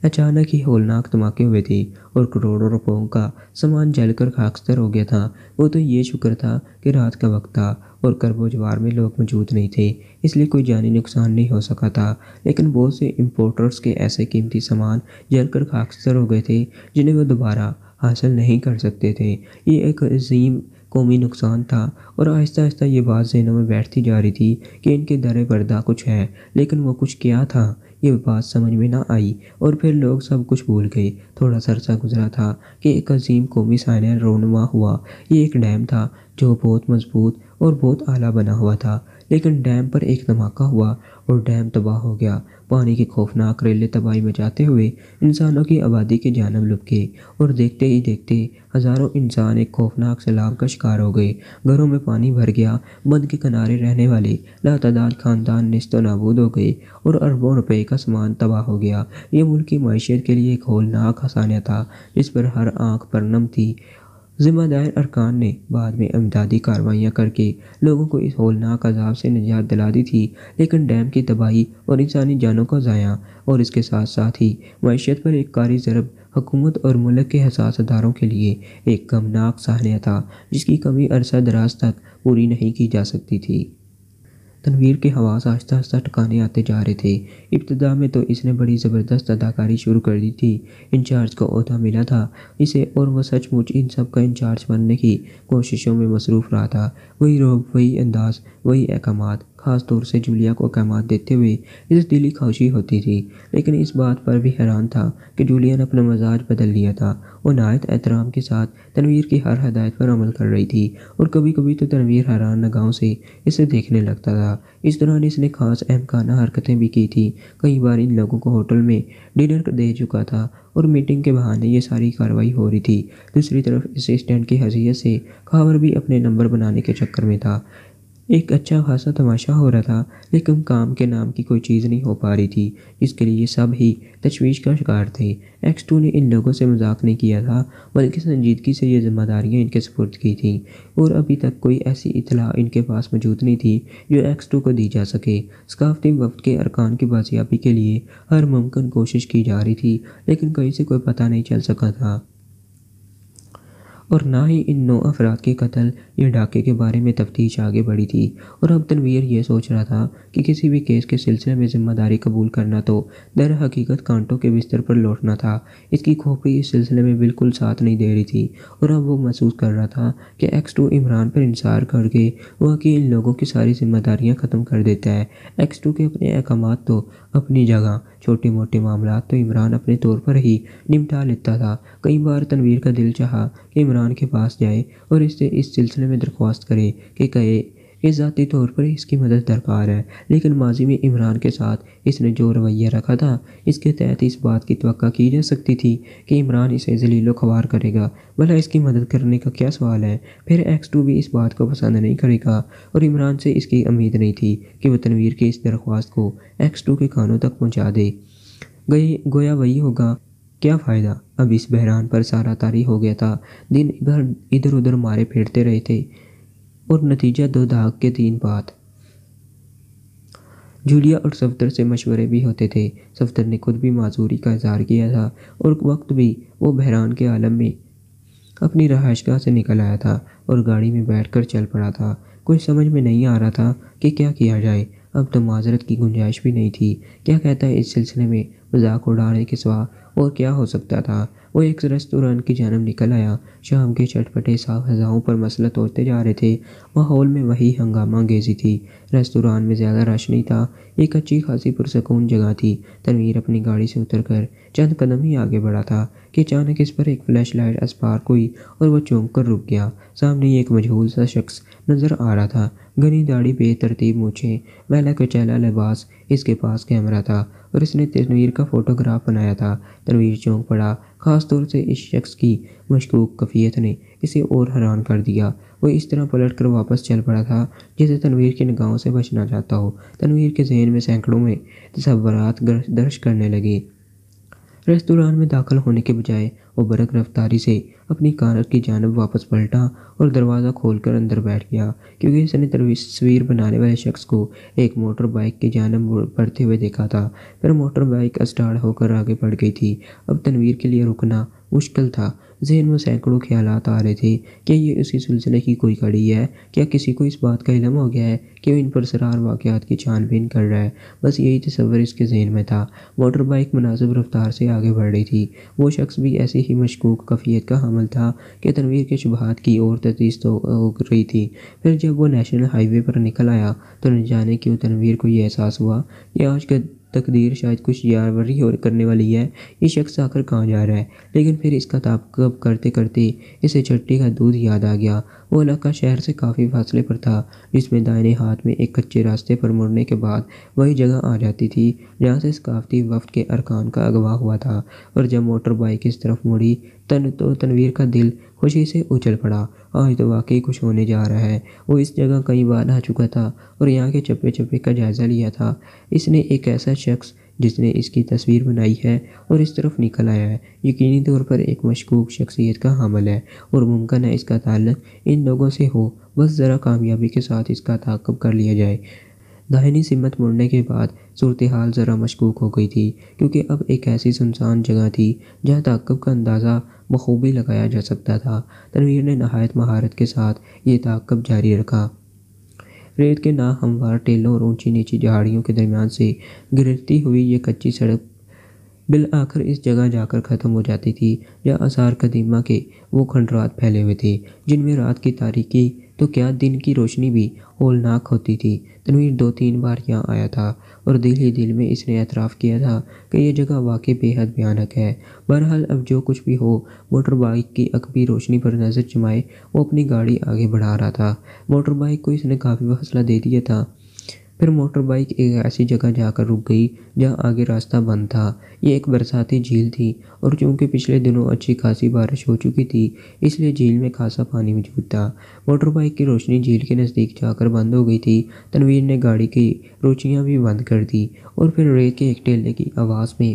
اچانک ہی ہولناک دھماکے ہوئے تھے اور کروڑوں روپوں کا سامان جل کر خاکستر ہو گیا تھا۔ وہ تو یہ شکر تھا کہ رات کا وقت تھا اور کرب و جوار میں لوگ موجود نہیں تھے، اس لیے کوئی جانی نقصان نہیں ہو سکا تھا، لیکن بہت سے امپورٹرز کے ایسے قیمتی سامان جل کر خاکستر ہو گئے تھے جنہیں وہ دوبارہ حاصل نہیں کر سکتے تھے۔ یہ ایک عظیم قومی نقصان تھا اور آہستہ آہستہ یہ بات ذہنوں میں بیٹھتی جا رہی تھی کہ ان کے در پردہ کچھ ہے، لیکن وہ کچھ کیا تھا یہ بات سمجھ میں نہ آئی اور پھر لوگ سب کچھ بھول گئے۔ تھوڑا سا عرصہ گزرا تھا کہ ایک عظیم قومی سائنہ رونما ہوا۔ یہ ایک ڈیم تھا جو بہت مضبوط اور بہت اعلیٰ بنا ہوا تھا، لیکن ڈیم پر ایک دھماکہ ہوا اور ڈیم تباہ ہو گیا۔ پانی کے خوفناک ریلے تباہی مچاتے ہوئے انسانوں کی آبادی کی جانب لپکے اور دیکھتے ہی دیکھتے ہزاروں انسان ایک خوفناک سیلاب کا شکار ہو گئے۔ گھروں میں پانی بھر گیا، بند کے کنارے رہنے والے لاتعداد خاندان نیست و نابود ہو گئے اور اربوں روپے کا سامان تباہ ہو گیا۔ یہ ملک کی معیشت کے لیے ایک ہولناک سانحہ تھا جس پر ہر آنکھ پر نم تھی۔ ذمہ دار ارکان نے بعد میں امدادی کارروائیاں کر کے لوگوں کو اس ہولناک عذاب سے نجات دلا دی تھی، لیکن ڈیم کی تباہی اور انسانی جانوں کا ضیاع اور اس کے ساتھ ساتھ ہی معیشت پر ایک کاری ضرب حکومت اور ملک کے حساس اداروں کے لیے ایک غمناک سانحہ تھا جس کی کمی عرصہ دراز تک پوری نہیں کی جا سکتی تھی۔ تنویر کے حواس آہستہ آہستہ ٹھکانے آتے جا رہے تھے۔ ابتدا میں تو اس نے بڑی زبردست اداکاری شروع کر دی تھی۔ انچارج کا عہدہ ملا تھا اسے اور وہ سچ مچ ان سب کا انچارج بننے کی کوششوں میں مصروف رہا تھا۔ وہی روب، وہی انداز، وہی احکامات، خاص طور سے جولیا کو احکامات دیتے ہوئے اسے دلی خوشی ہوتی تھی، لیکن اس بات پر بھی حیران تھا کہ جولیا نے اپنا مزاج بدل لیا تھا۔ وہ نہایت احترام کے ساتھ تنویر کی ہر ہدایت پر عمل کر رہی تھی اور کبھی کبھی تو تنویر حیران نگاہوں سے اسے دیکھنے لگتا تھا۔ اس دوران اس نے خاص احمقانہ حرکتیں بھی کی تھیں۔ کئی بار ان لوگوں کو ہوٹل میں ڈنر دے چکا تھا اور میٹنگ کے بہانے یہ ساری کارروائی ہو رہی تھی۔ دوسری طرف اسسٹنٹ کی حیثیت سے خاور بھی اپنے نمبر بنانے کے چکر میں تھا۔ ایک اچھا خاصا تماشا ہو رہا تھا، لیکن کام کے نام کی کوئی چیز نہیں ہو پا رہی تھی، جس کے لیے سب ہی تشویش کا شکار تھے۔ ایکس 2 نے ان لوگوں سے مذاق نہیں کیا تھا، بلکہ سنجیدگی سے یہ ذمہ داریاں ان کے سپرد کی تھیں، اور ابھی تک کوئی ایسی اطلاع ان کے پاس موجود نہیں تھی جو ایکس 2 کو دی جا سکے۔ ثقافتی وفد کے ارکان کی بازیابی کے لیے ہر ممکن کوشش کی جا رہی تھی، لیکن کہیں سے کوئی پتہ نہیں چل سکا تھا، اور نہ ہی ان 9 افراد کے قتل یا ڈاکے کے بارے میں تفتیش آگے بڑھی تھی۔ اور اب تنویر یہ سوچ رہا تھا کہ کسی بھی کیس کے سلسلے میں ذمہ داری قبول کرنا تو در حقیقت کانٹوں کے بستر پر لوٹنا تھا۔ اس کی کھوپڑی اس سلسلے میں بالکل ساتھ نہیں دے رہی تھی، اور اب وہ محسوس کر رہا تھا کہ ایکس 2 عمران پر انحصار کر کے واقعی ان لوگوں کی ساری ذمہ داریاں ختم کر دیتا ہے۔ ایکس 2 کے اپنے احکامات تو اپنی جگہ، چھوٹے موٹے معاملات تو عمران اپنے طور پر ہی نمٹا لیتا تھا۔ کئی بار تنویر کا دل چاہا کہ عمران کے پاس جائے اور اس سے اس سلسلے میں درخواست کرے کہ کہے کہ ذاتی طور پر اس کی مدد درکار ہے، لیکن ماضی میں عمران کے ساتھ اس نے جو رویہ رکھا تھا، اس کے تحت اس بات کی توقع کی جا سکتی تھی کہ عمران اسے ذلیل و خوار کرے گا۔ بھلا اس کی مدد کرنے کا کیا سوال ہے؟ پھر ایکس 2 بھی اس بات کو پسند نہیں کرے گا، اور عمران سے اس کی امید نہیں تھی کہ وہ تنویر کی اس درخواست کو ایکس 2 کے کانوں تک پہنچا دے۔ گویا وہی ہوگا، کیا فائدہ؟ اب اس بحران پر سارا طاری ہو گیا تھا۔ دن بھر ادھر ادھر مارے پھیرتے رہے تھے، اور نتیجہ 2 دھاگ کے 3 بات۔ جولیا اور صفدر سے مشورے بھی ہوتے تھے۔ صفدر نے خود بھی معذوری کا اظہار کیا تھا، اور وقت بھی وہ بحران کے عالم میں اپنی رہائش گاہ سے نکل آیا تھا اور گاڑی میں بیٹھ کر چل پڑا تھا۔ کچھ سمجھ میں نہیں آ رہا تھا کہ کیا کیا جائے۔ اب تو معذرت کی گنجائش بھی نہیں تھی۔ کیا کہتا ہے اس سلسلے میں مذاق اڑانے کے سوا اور کیا ہو سکتا تھا؟ وہ ایک ریستوران کی جانب نکل آیا۔ شام کے چٹپٹے فضاؤں پر مسلط ہوتے جا رہے تھے۔ ماحول میں وہی ہنگامہ انگیزی تھی۔ ریستوران میں زیادہ رش نہیں تھا، ایک اچھی خاصی پرسکون جگہ تھی۔ تنویر اپنی گاڑی سے اتر کر چند قدم ہی آگے بڑھا تھا کہ اچانک اس پر ایک فلیش لائٹ اسپارک ہوئی اور وہ چونک کر رک گیا۔ سامنے ایک مجہول سا شخص نظر آ رہا تھا۔ گھنی داڑھی، بے ترتیب مونچھیں، میلا کچیلا لباس۔ اس کے پاس کیمرہ تھا اور اس نے تنویر کا فوٹوگراف بنایا تھا۔ تنویر چونک پڑا، خاص طور سے اس شخص کی مشکوک کیفیت نے اسے اور حیران کر دیا۔ وہ اس طرح پلٹ کر واپس چل پڑا تھا جیسے تنویر کی نگاہوں سے بچنا چاہتا ہو۔ تنویر کے ذہن میں سینکڑوں میں تصورات گردش کرنے لگے۔ ریستوران میں داخل ہونے کے بجائے وہ برق رفتاری سے اپنی کار کی جانب واپس پلٹا اور دروازہ کھول کر اندر بیٹھ گیا، کیونکہ اس نے تصویر بنانے والے شخص کو ایک موٹر بائیک کی جانب بڑھتے ہوئے دیکھا تھا۔ پھر موٹر بائیک اسٹارٹ ہو کر آگے بڑھ گئی تھی۔ اب تنویر کے لیے رکنا مشکل تھا۔ ذہن میں سینکڑوں خیالات آ رہے تھے کہ یہ اسی سلسلے کی کوئی کڑی ہے۔ کیا کسی کو اس بات کا علم ہو گیا ہے کہ وہ ان پراسرار واقعات کی چھان بین کر رہا ہے؟ بس یہی تصور اس کے ذہن میں تھا۔ موٹر بائیک مناسب رفتار سے آگے بڑھ رہی تھی۔ وہ شخص بھی ایسی ہی مشکوک کیفیت کا حامل تھا کہ تنویر کے شبہات کی اور تجدید ہو رہی تھی۔ پھر جب وہ نیشنل ہائی وے پر نکل آیا تو نہ جانے کیوں تنویر کو یہ احساس ہوا کہ آج کا تقدیر شاید کچھ یاوری کرنے والی ہے۔ یہ شخص آخر کہاں جا رہا ہے؟ لیکن پھر اس کا تعاقب کرتے کرتے اسے چٹی کا دودھ یاد آ گیا۔ وہ علاقہ شہر سے کافی فاصلے پر تھا، جس میں دائیں ہاتھ میں ایک کچے راستے پر مڑنے کے بعد وہی جگہ آ جاتی تھی جہاں سے ثقافتی وفد کے ارکان کا اغوا ہوا تھا۔ اور جب موٹر بائیک اس طرف مڑی تو تنویر کا دل خوشی سے اچھل پڑا۔ آج تو واقعی کچھ ہونے جا رہا ہے۔ وہ اس جگہ کئی بار آ چکا تھا اور یہاں کے چپے چپے کا جائزہ لیا تھا۔ اس نے ایک ایسا شخص جس نے اس کی تصویر بنائی ہے اور اس طرف نکل آیا ہے، یقینی طور پر ایک مشکوک شخصیت کا حامل ہے، اور ممکن ہے اس کا تعلق ان لوگوں سے ہو۔ بس ذرا کامیابی کے ساتھ اس کا تعاقب کر لیا جائے۔ داہنی سمت مڑنے کے بعد صورتحال ذرا مشکوک ہو گئی تھی، کیونکہ اب ایک ایسی سنسان جگہ تھی جہاں تعاقب کا اندازہ بخوبی لگایا جا سکتا تھا۔ تنویر نے نہایت مہارت کے ساتھ یہ تعاقب جاری رکھا۔ ریت کے ناہموار ٹیلوں اور اونچی نیچی جھاڑیوں کے درمیان سے گزرتی ہوئی یہ کچی سڑک بالآخر اس جگہ جا کر ختم ہو جاتی تھی جہاں آثار قدیمہ کے وہ کھنڈرات پھیلے ہوئے تھے، جن میں رات کی تاریکی تو کیا دن کی روشنی بھی ہولناک ہوتی تھی۔ تنویر 2-3 بار یہاں آیا تھا اور دل ہی دل میں اس نے اعتراف کیا تھا کہ یہ جگہ واقعی بے حد بھیانک ہے۔ بہرحال اب جو کچھ بھی ہو، موٹر بائیک کی عقبی روشنی پر نظر جمائے وہ اپنی گاڑی آگے بڑھا رہا تھا۔ موٹر بائیک کو اس نے کافی فاصلہ دے دیا تھا۔ پھر موٹر بائک ایک ایسی جگہ جا کر رک گئی جہاں آگے راستہ بند تھا۔ یہ ایک برساتی جھیل تھی اور چونکہ پچھلے دنوں اچھی خاصی بارش ہو چکی تھی اس لیے جھیل میں خاصا پانی موجود تھا۔ موٹر بائک کی روشنی جھیل کے نزدیک جا کر بند ہو گئی تھی۔ تنویر نے گاڑی کی روشنیاں بھی بند کر دی اور پھر ریت کے ایک ٹیلے کی آواز میں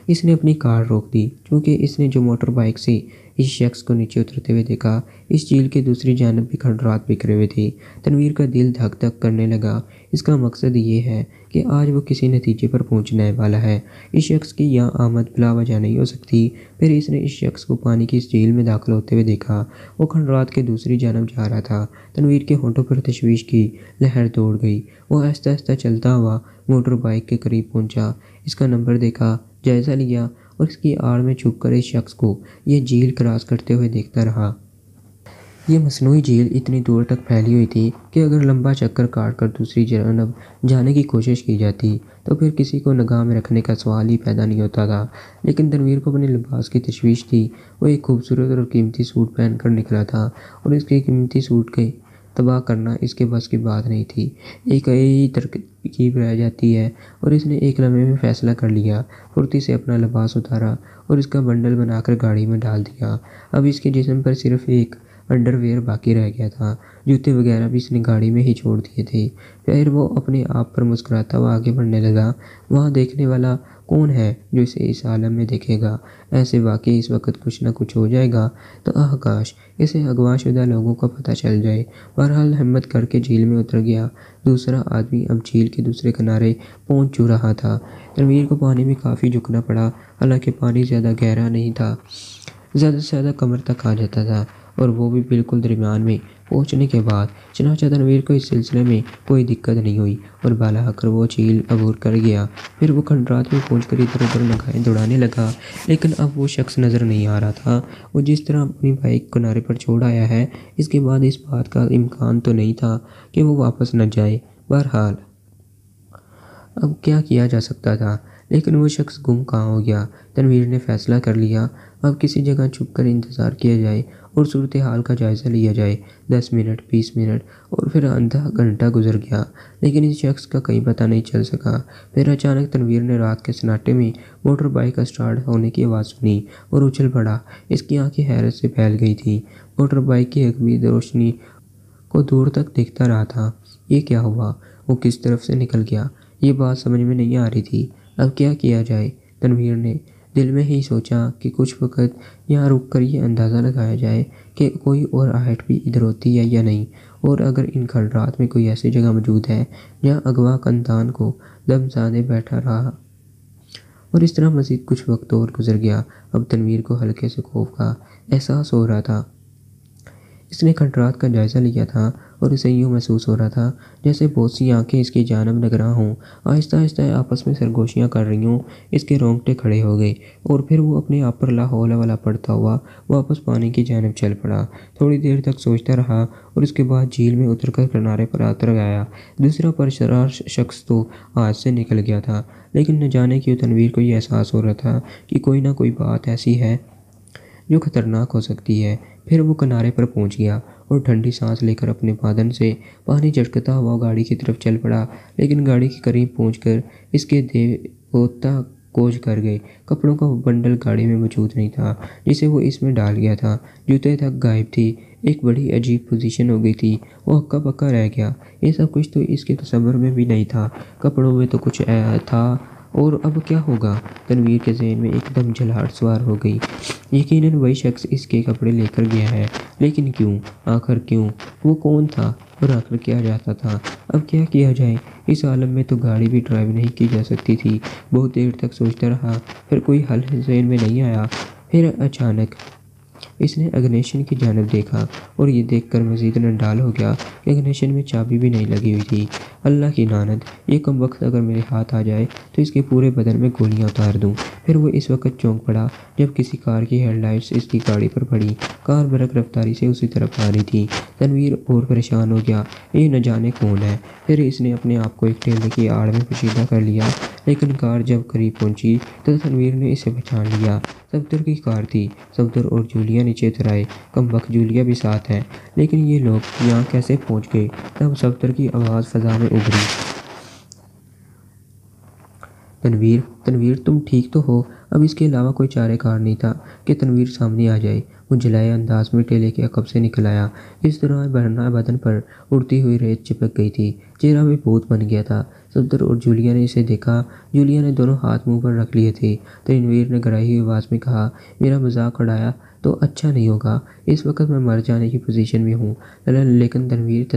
اس نے اپنی کار روک دی، چونکہ اس نے جو موٹر بائک سے اس شخص کو نیچے اترتے ہوئے دیکھا، اس جھیل کے دوسری جانب بھی کھنڈرات بکھرے ہوئے تھے۔ تنویر کا دل دھک دھک کرنے لگا۔ اس کا مقصد یہ ہے کہ آج وہ کسی نتیجے پر پہنچنے والا ہے۔ اس شخص کی یہاں آمد بلا وجہ نہیں ہو سکتی۔ پھر اس نے اس شخص کو پانی کی اس جھیل میں داخل ہوتے ہوئے دیکھا۔ وہ کھنڈرات کے دوسری جانب جا رہا تھا۔ تنویر کے ہونٹوں پر تشویش کی لہر دوڑ گئی۔ وہ آہستہ آہستہ چلتا ہوا موٹر بائک کے قریب پہنچا، اس کا نمبر دیکھا، جائزہ لیا اور اس کی آڑ میں چھپ کر اس شخص کو یہ جھیل کراس کرتے ہوئے دیکھتا رہا۔ یہ مصنوعی جھیل اتنی دور تک پھیلی ہوئی تھی کہ اگر لمبا چکر کاٹ کر دوسری جانب جانے کی کوشش کی جاتی تو پھر کسی کو نگاہ میں رکھنے کا سوال ہی پیدا نہیں ہوتا تھا۔ لیکن تنویر کو اپنے لباس کی تشویش تھی۔ وہ ایک خوبصورت اور قیمتی سوٹ پہن کر نکلا تھا اور اس کے قیمتی سوٹ کے تباہ کرنا اس کے بس کی بات نہیں تھی۔ ایک ہی ترکیب رہ جاتی ہے اور اس نے ایک لمحے میں فیصلہ کر لیا۔ پھرتی سے اپنا لباس اتارا اور اس کا بنڈل بنا کر گاڑی میں ڈال دیا۔ اب اس کے جسم پر صرف ایک انڈر ویئر باقی رہ گیا تھا۔ جوتے وغیرہ بھی اس نے گاڑی میں ہی چھوڑ دیے تھے۔ پھر وہ اپنے آپ پر مسکراتا ہوا آگے بڑھنے لگا۔ وہاں دیکھنے والا کون ہے جو اسے اس عالم میں دیکھے گا؟ ایسے واقعی اس وقت کچھ نہ کچھ ہو جائے گا تو کاش اسے اغوا شدہ لوگوں کا پتہ چل جائے۔ بہرحال ہمت کر کے جھیل میں اتر گیا۔ دوسرا آدمی اب جھیل کے دوسرے کنارے پہنچ رہا تھا۔ تنویر کو پانی میں کافی جھکنا پڑا، حالانکہ پانی زیادہ گہرا نہیں تھا، زیادہ سے زیادہ کمر تک آ جاتا تھا اور وہ بھی بالکل درمیان میں پہنچنے کے بعد۔ چنانچہ تنویر کو اس سلسلے میں کوئی دقت نہیں ہوئی اور بالا آ کر وہ جھیل عبور کر گیا۔ پھر وہ کھنڈرات میں پہنچ کر ادھر ادھر نگاہیں دوڑانے لگا، لیکن اب وہ شخص نظر نہیں آ رہا تھا۔ وہ جس طرح اپنی بائک کنارے پر چھوڑ آیا ہے، اس کے بعد اس بات کا امکان تو نہیں تھا کہ وہ واپس نہ جائے۔ بہرحال اب کیا کیا جا سکتا تھا؟ لیکن وہ شخص گم کہاں ہو گیا؟ تنویر نے فیصلہ کر لیا اب کسی جگہ چھپ کر انتظار کیا جائے اور صورتحال کا جائزہ لیا جائے۔ 10 منٹ، 20 منٹ اور پھر آدھا گھنٹہ گزر گیا، لیکن اس شخص کا کہیں پتہ نہیں چل سکا۔ پھر اچانک تنویر نے رات کے سناٹے میں موٹر بائک کا سٹارٹ ہونے کی آواز سنی اور اچھل پڑا۔ اس کی آنکھیں حیرت سے پھیل گئی تھیں۔ موٹر بائک کی ایک روشنی کو دور تک دیکھتا رہا تھا۔ یہ کیا ہوا؟ وہ کس طرف سے نکل گیا؟ یہ بات سمجھ میں نہیں آ رہی تھی۔ اب کیا کیا جائے؟ تنویر نے دل میں ہی سوچا کہ کچھ وقت یہاں رک کر یہ اندازہ لگایا جائے کہ کوئی اور آہٹ بھی ادھر ہوتی ہے یا نہیں، اور اگر ان کھنڈرات میں کوئی ایسی جگہ موجود ہے جہاں اغوا خاندان کو دم سادے بیٹھا رہا۔ اور اس طرح مزید کچھ وقت اور گزر گیا۔ اب تنویر کو ہلکے سے خوف کا احساس ہو رہا تھا۔ اس نے کھنڈرات کا جائزہ لیا تھا اور اسے یوں محسوس ہو رہا تھا جیسے بہت سی آنکھیں اس کی جانب نگراں ہوں، آہستہ آہستہ آپس میں سرگوشیاں کر رہی ہوں۔ اس کے رونگٹے کھڑے ہو گئے اور پھر وہ اپنے آپ پر لا حول ولا پڑتا ہوا واپس پانی کی جانب چل پڑا۔ تھوڑی دیر تک سوچتا رہا اور اس کے بعد جھیل میں اتر کر کنارے پر اتر گیا۔ دوسرا پرشرار شخص تو ہاتھ سے نکل گیا تھا، لیکن نہ جانے کیوں تنویر کو یہ احساس ہو رہا تھا کہ کوئی نہ کوئی بات ایسی ہے جو خطرناک ہو سکتی ہے۔ پھر وہ کنارے پر پہنچ گیا اور ٹھنڈی سانس لے کر اپنے بدن سے پانی جھٹکتا ہوا گاڑی کی طرف چل پڑا، لیکن گاڑی کے قریب پہنچ کر اس کے دیوتا کوچ کر گئے۔ کپڑوں کا بنڈل گاڑی میں موجود نہیں تھا جسے وہ اس میں ڈال گیا تھا۔ جوتے تک غائب تھی۔ ایک بڑی عجیب پوزیشن ہو گئی تھی۔ وہ ہکا بکا رہ گیا۔ یہ سب کچھ تو اس کے تصور میں بھی نہیں تھا۔ کپڑوں میں تو کچھ تھا اور اب کیا ہوگا؟ تنویر کے ذہن میں ایک دم جھلاہٹ سوار ہو گئی۔ یقیناً وہی شخص اس کے کپڑے لے کر گیا ہے، لیکن کیوں؟ آخر کیوں؟ وہ کون تھا اور آخر کیا چاہتا تھا؟ اب کیا کیا جائے؟ اس عالم میں تو گاڑی بھی ڈرائیو نہیں کی جا سکتی تھی۔ بہت دیر تک سوچتا رہا، پھر کوئی حل ذہن میں نہیں آیا۔ پھر اچانک اس نے اگنیشن کی جانب دیکھا اور یہ دیکھ کر مزید نڈال ہو گیا کہ اگنیشن میں چابی بھی نہیں لگی ہوئی تھی۔ اللہ کی لعنت! یہ کم وقت اگر میرے ہاتھ آ جائے تو اس کے پورے بدن میں گولیاں اتار دوں۔ پھر وہ اس وقت چونک پڑا جب کسی کار کی ہیڈ لائٹس اس کی گاڑی پر پڑی۔ کار برق رفتاری سے اسی طرف آ رہی تھی۔ تنویر اور پریشان ہو گیا، یہ نہ جانے کون ہے۔ پھر اس نے اپنے آپ کو ایک ٹیلے کی آڑ میں پوشیدہ کر لیا، لیکن کار جب قریب پہنچی تو تنویر نے اسے پہچان لیا۔ صفدر کی کار تھی۔ صفدر اور جولیا نیچے اتر آئے۔ کم وقت جولیا بھی ساتھ ہے، لیکن یہ لوگ یہاں کیسے پہنچ گئے؟ تب صفدر کی آواز فضا میں ابھری۔ تنویر، تنویر تم ٹھیک تو ہو؟ اب اس کے علاوہ کوئی چارہ کار نہیں تھا کہ تنویر سامنے آ جائے۔ وہ جلائے انداز میں ٹیلے کے عقب سے نکل آیا۔ اس دوران برہنہ بدن پر اڑتی ہوئی ریت چپک گئی تھی، چہرہ بھی بھوت بن گیا تھا۔ صفدر اور جولیا نے اسے دیکھا۔ جولیا نے دونوں ہاتھ منہ پر رکھ لیے تھے۔ تنویر نے گھرائی ہوئی آواز میں کہا، میرا مذاق اڑایا تو اچھا نہیں ہوگا، اس وقت میں مر جانے کی پوزیشن میں ہوں۔ لیکن تنویر،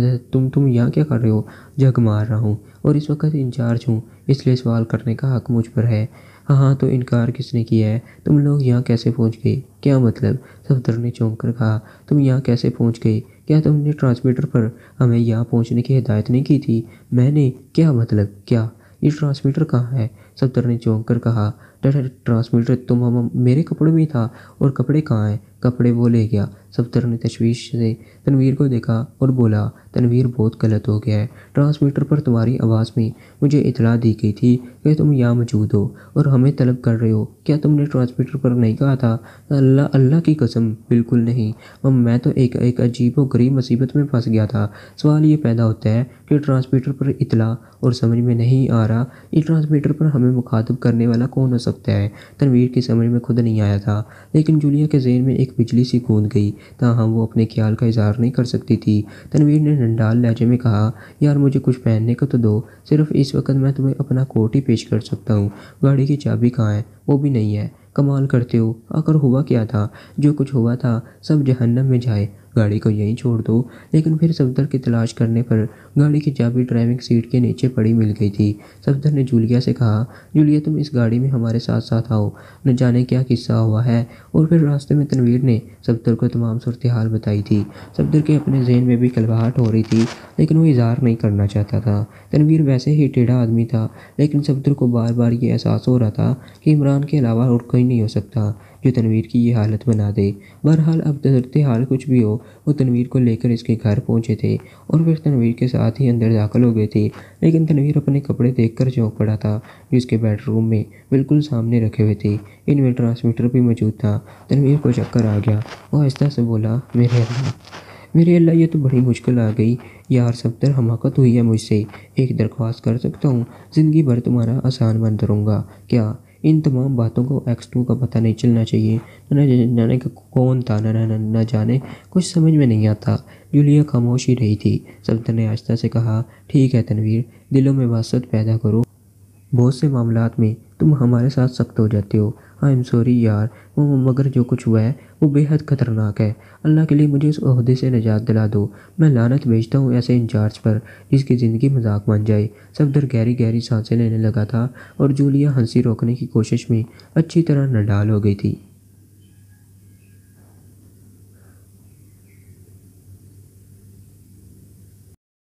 تم یہاں کیا کر رہے ہو؟ جھگ مار رہا ہوں اور اس وقت انچارج ہوں، اس لیے سوال کرنے کا حق مجھ پر ہے۔ ہاں تو انکار کس نے کیا ہے؟ تم لوگ یہاں کیسے پہنچ گئے؟ کیا مطلب؟ صفدر نے چونک کر کہا، تم یہاں کیسے پہنچ گئے؟ کیا تم نے ٹرانسمیٹر پر ہمیں یہاں پہنچنے کی ہدایت نہیں کی تھی؟ میں نے؟ کیا مطلب؟ کیا یہ ٹرانسمیٹر کہاں ہے؟ صفدر نے چونک کر کہا، ٹرانسمیٹر میرے کپڑوں میں تھا۔ اور کپڑے کہاں ہیں؟ کپڑے وہ لے گیا۔ صفدر نے تشویش سے تنویر کو دیکھا اور بولا، تنویر بہت غلط ہو گیا ہے۔ ٹرانسمیٹر پر تمہاری آواز میں مجھے اطلاع دی گئی تھی کہ تم یہاں موجود ہو اور ہمیں طلب کر رہے ہو۔ کیا تم نے ٹرانسمیٹر پر نہیں کہا تھا؟ اللہ کی قسم بالکل نہیں۔ میں تو ایک عجیب و غریب مصیبت میں پھنس گیا تھا۔ سوال یہ پیدا ہوتا ہے کہ ٹرانسمیٹر پر اطلاع اور سمجھ میں نہیں آ رہا اس ٹرانسمیٹر پر ہمیں مخاطب کرنے والا کون ہو سکتا ہے؟ تنویر کی سمجھ میں خود نہیں آیا تھا، لیکن جولیا کے ذہن میں ایک بجلی سی گوند گئی، تاہم وہ اپنے خیال کا اظہار نہیں کر سکتی تھی۔ تنویر نے ننڈال لہجے میں کہا، یار مجھے کچھ پہننے کو تو دو، صرف اس وقت میں تمہیں اپنا کوٹ ہی پیش کر سکتا ہوں۔ گاڑی کی چابی کہاں ہے؟ وہ بھی نہیں ہے۔ کمال کرتے ہو، آخر ہوا کیا تھا؟ جو کچھ ہوا تھا سب جہنم میں جائے، گاڑی کو یہیں چھوڑ دو۔ لیکن پھر صفدر کی تلاش کرنے پر گاڑی کی چابی ڈرائیونگ سیٹ کے نیچے پڑی مل گئی تھی۔ صفدر نے جولیا سے کہا، جولیا تم اس گاڑی میں ہمارے ساتھ ساتھ آؤ، نہ جانے کیا قصہ ہوا ہے۔ اور پھر راستے میں تنویر نے صفدر کو تمام صورتحال بتائی تھی۔ صفدر کے اپنے ذہن میں بھی کھلواہٹ ہو رہی تھی، لیکن وہ اظہار نہیں کرنا چاہتا تھا۔ تنویر ویسے ہی ٹیڑھا آدمی تھا، لیکن صفدر کو بار بار یہ احساس ہو رہا تھا کہ عمران کے علاوہ اور کوئی نہیں ہو سکتا جو تنویر کی یہ حالت بنا دے۔ بہرحال اب صورتحال کچھ بھی ہو، وہ تنویر کو لے کر اس کے گھر پہنچے تھے اور پھر تنویر کے ساتھ ہی اندر داخل ہو گئے تھے۔ لیکن تنویر اپنے کپڑے دیکھ کر چونک پڑا تھا جو اس کے بیڈ روم میں بالکل سامنے رکھے ہوئے تھے۔ ان میں ٹرانسمیٹر بھی موجود تھا۔ تنویر کو چکر آ گیا۔ وہ آہستہ سے بولا، میرے اللہ یہ تو بڑی مشکل آ گئی یار صفدر، حماقت ہوئی ہے مجھ سے۔ ایک درخواست کر سکتا ہوں؟ زندگی بھر تمہارا آسان بنتا رہوں گا کیا؟ ان تمام باتوں کو ایکس2 کا پتہ نہیں چلنا چاہیے۔ نہ جانے کون تھا، نہ جانے کچھ سمجھ میں نہیں آتا۔ جولیا خاموش ہی رہی تھی۔ صفدر نے آہستہ سے کہا، ٹھیک ہے تنویر، دلوں میں وسعت پیدا کرو، بہت سے معاملات میں تم ہمارے ساتھ سخت ہو جاتے ہو۔ آئی ایم سوری یار، مگر جو کچھ ہوا ہے وہ بے حد خطرناک ہے۔ اللہ کے لیے مجھے اس عہدے سے نجات دلا دو۔ میں لعنت بھیجتا ہوں ایسے انچارج پر جس کی زندگی مذاق بن جائے۔ صفدر گہری گہری سانسیں لینے لگا تھا اور جولیا ہنسی روکنے کی کوشش میں اچھی طرح نڈال ہو گئی تھی۔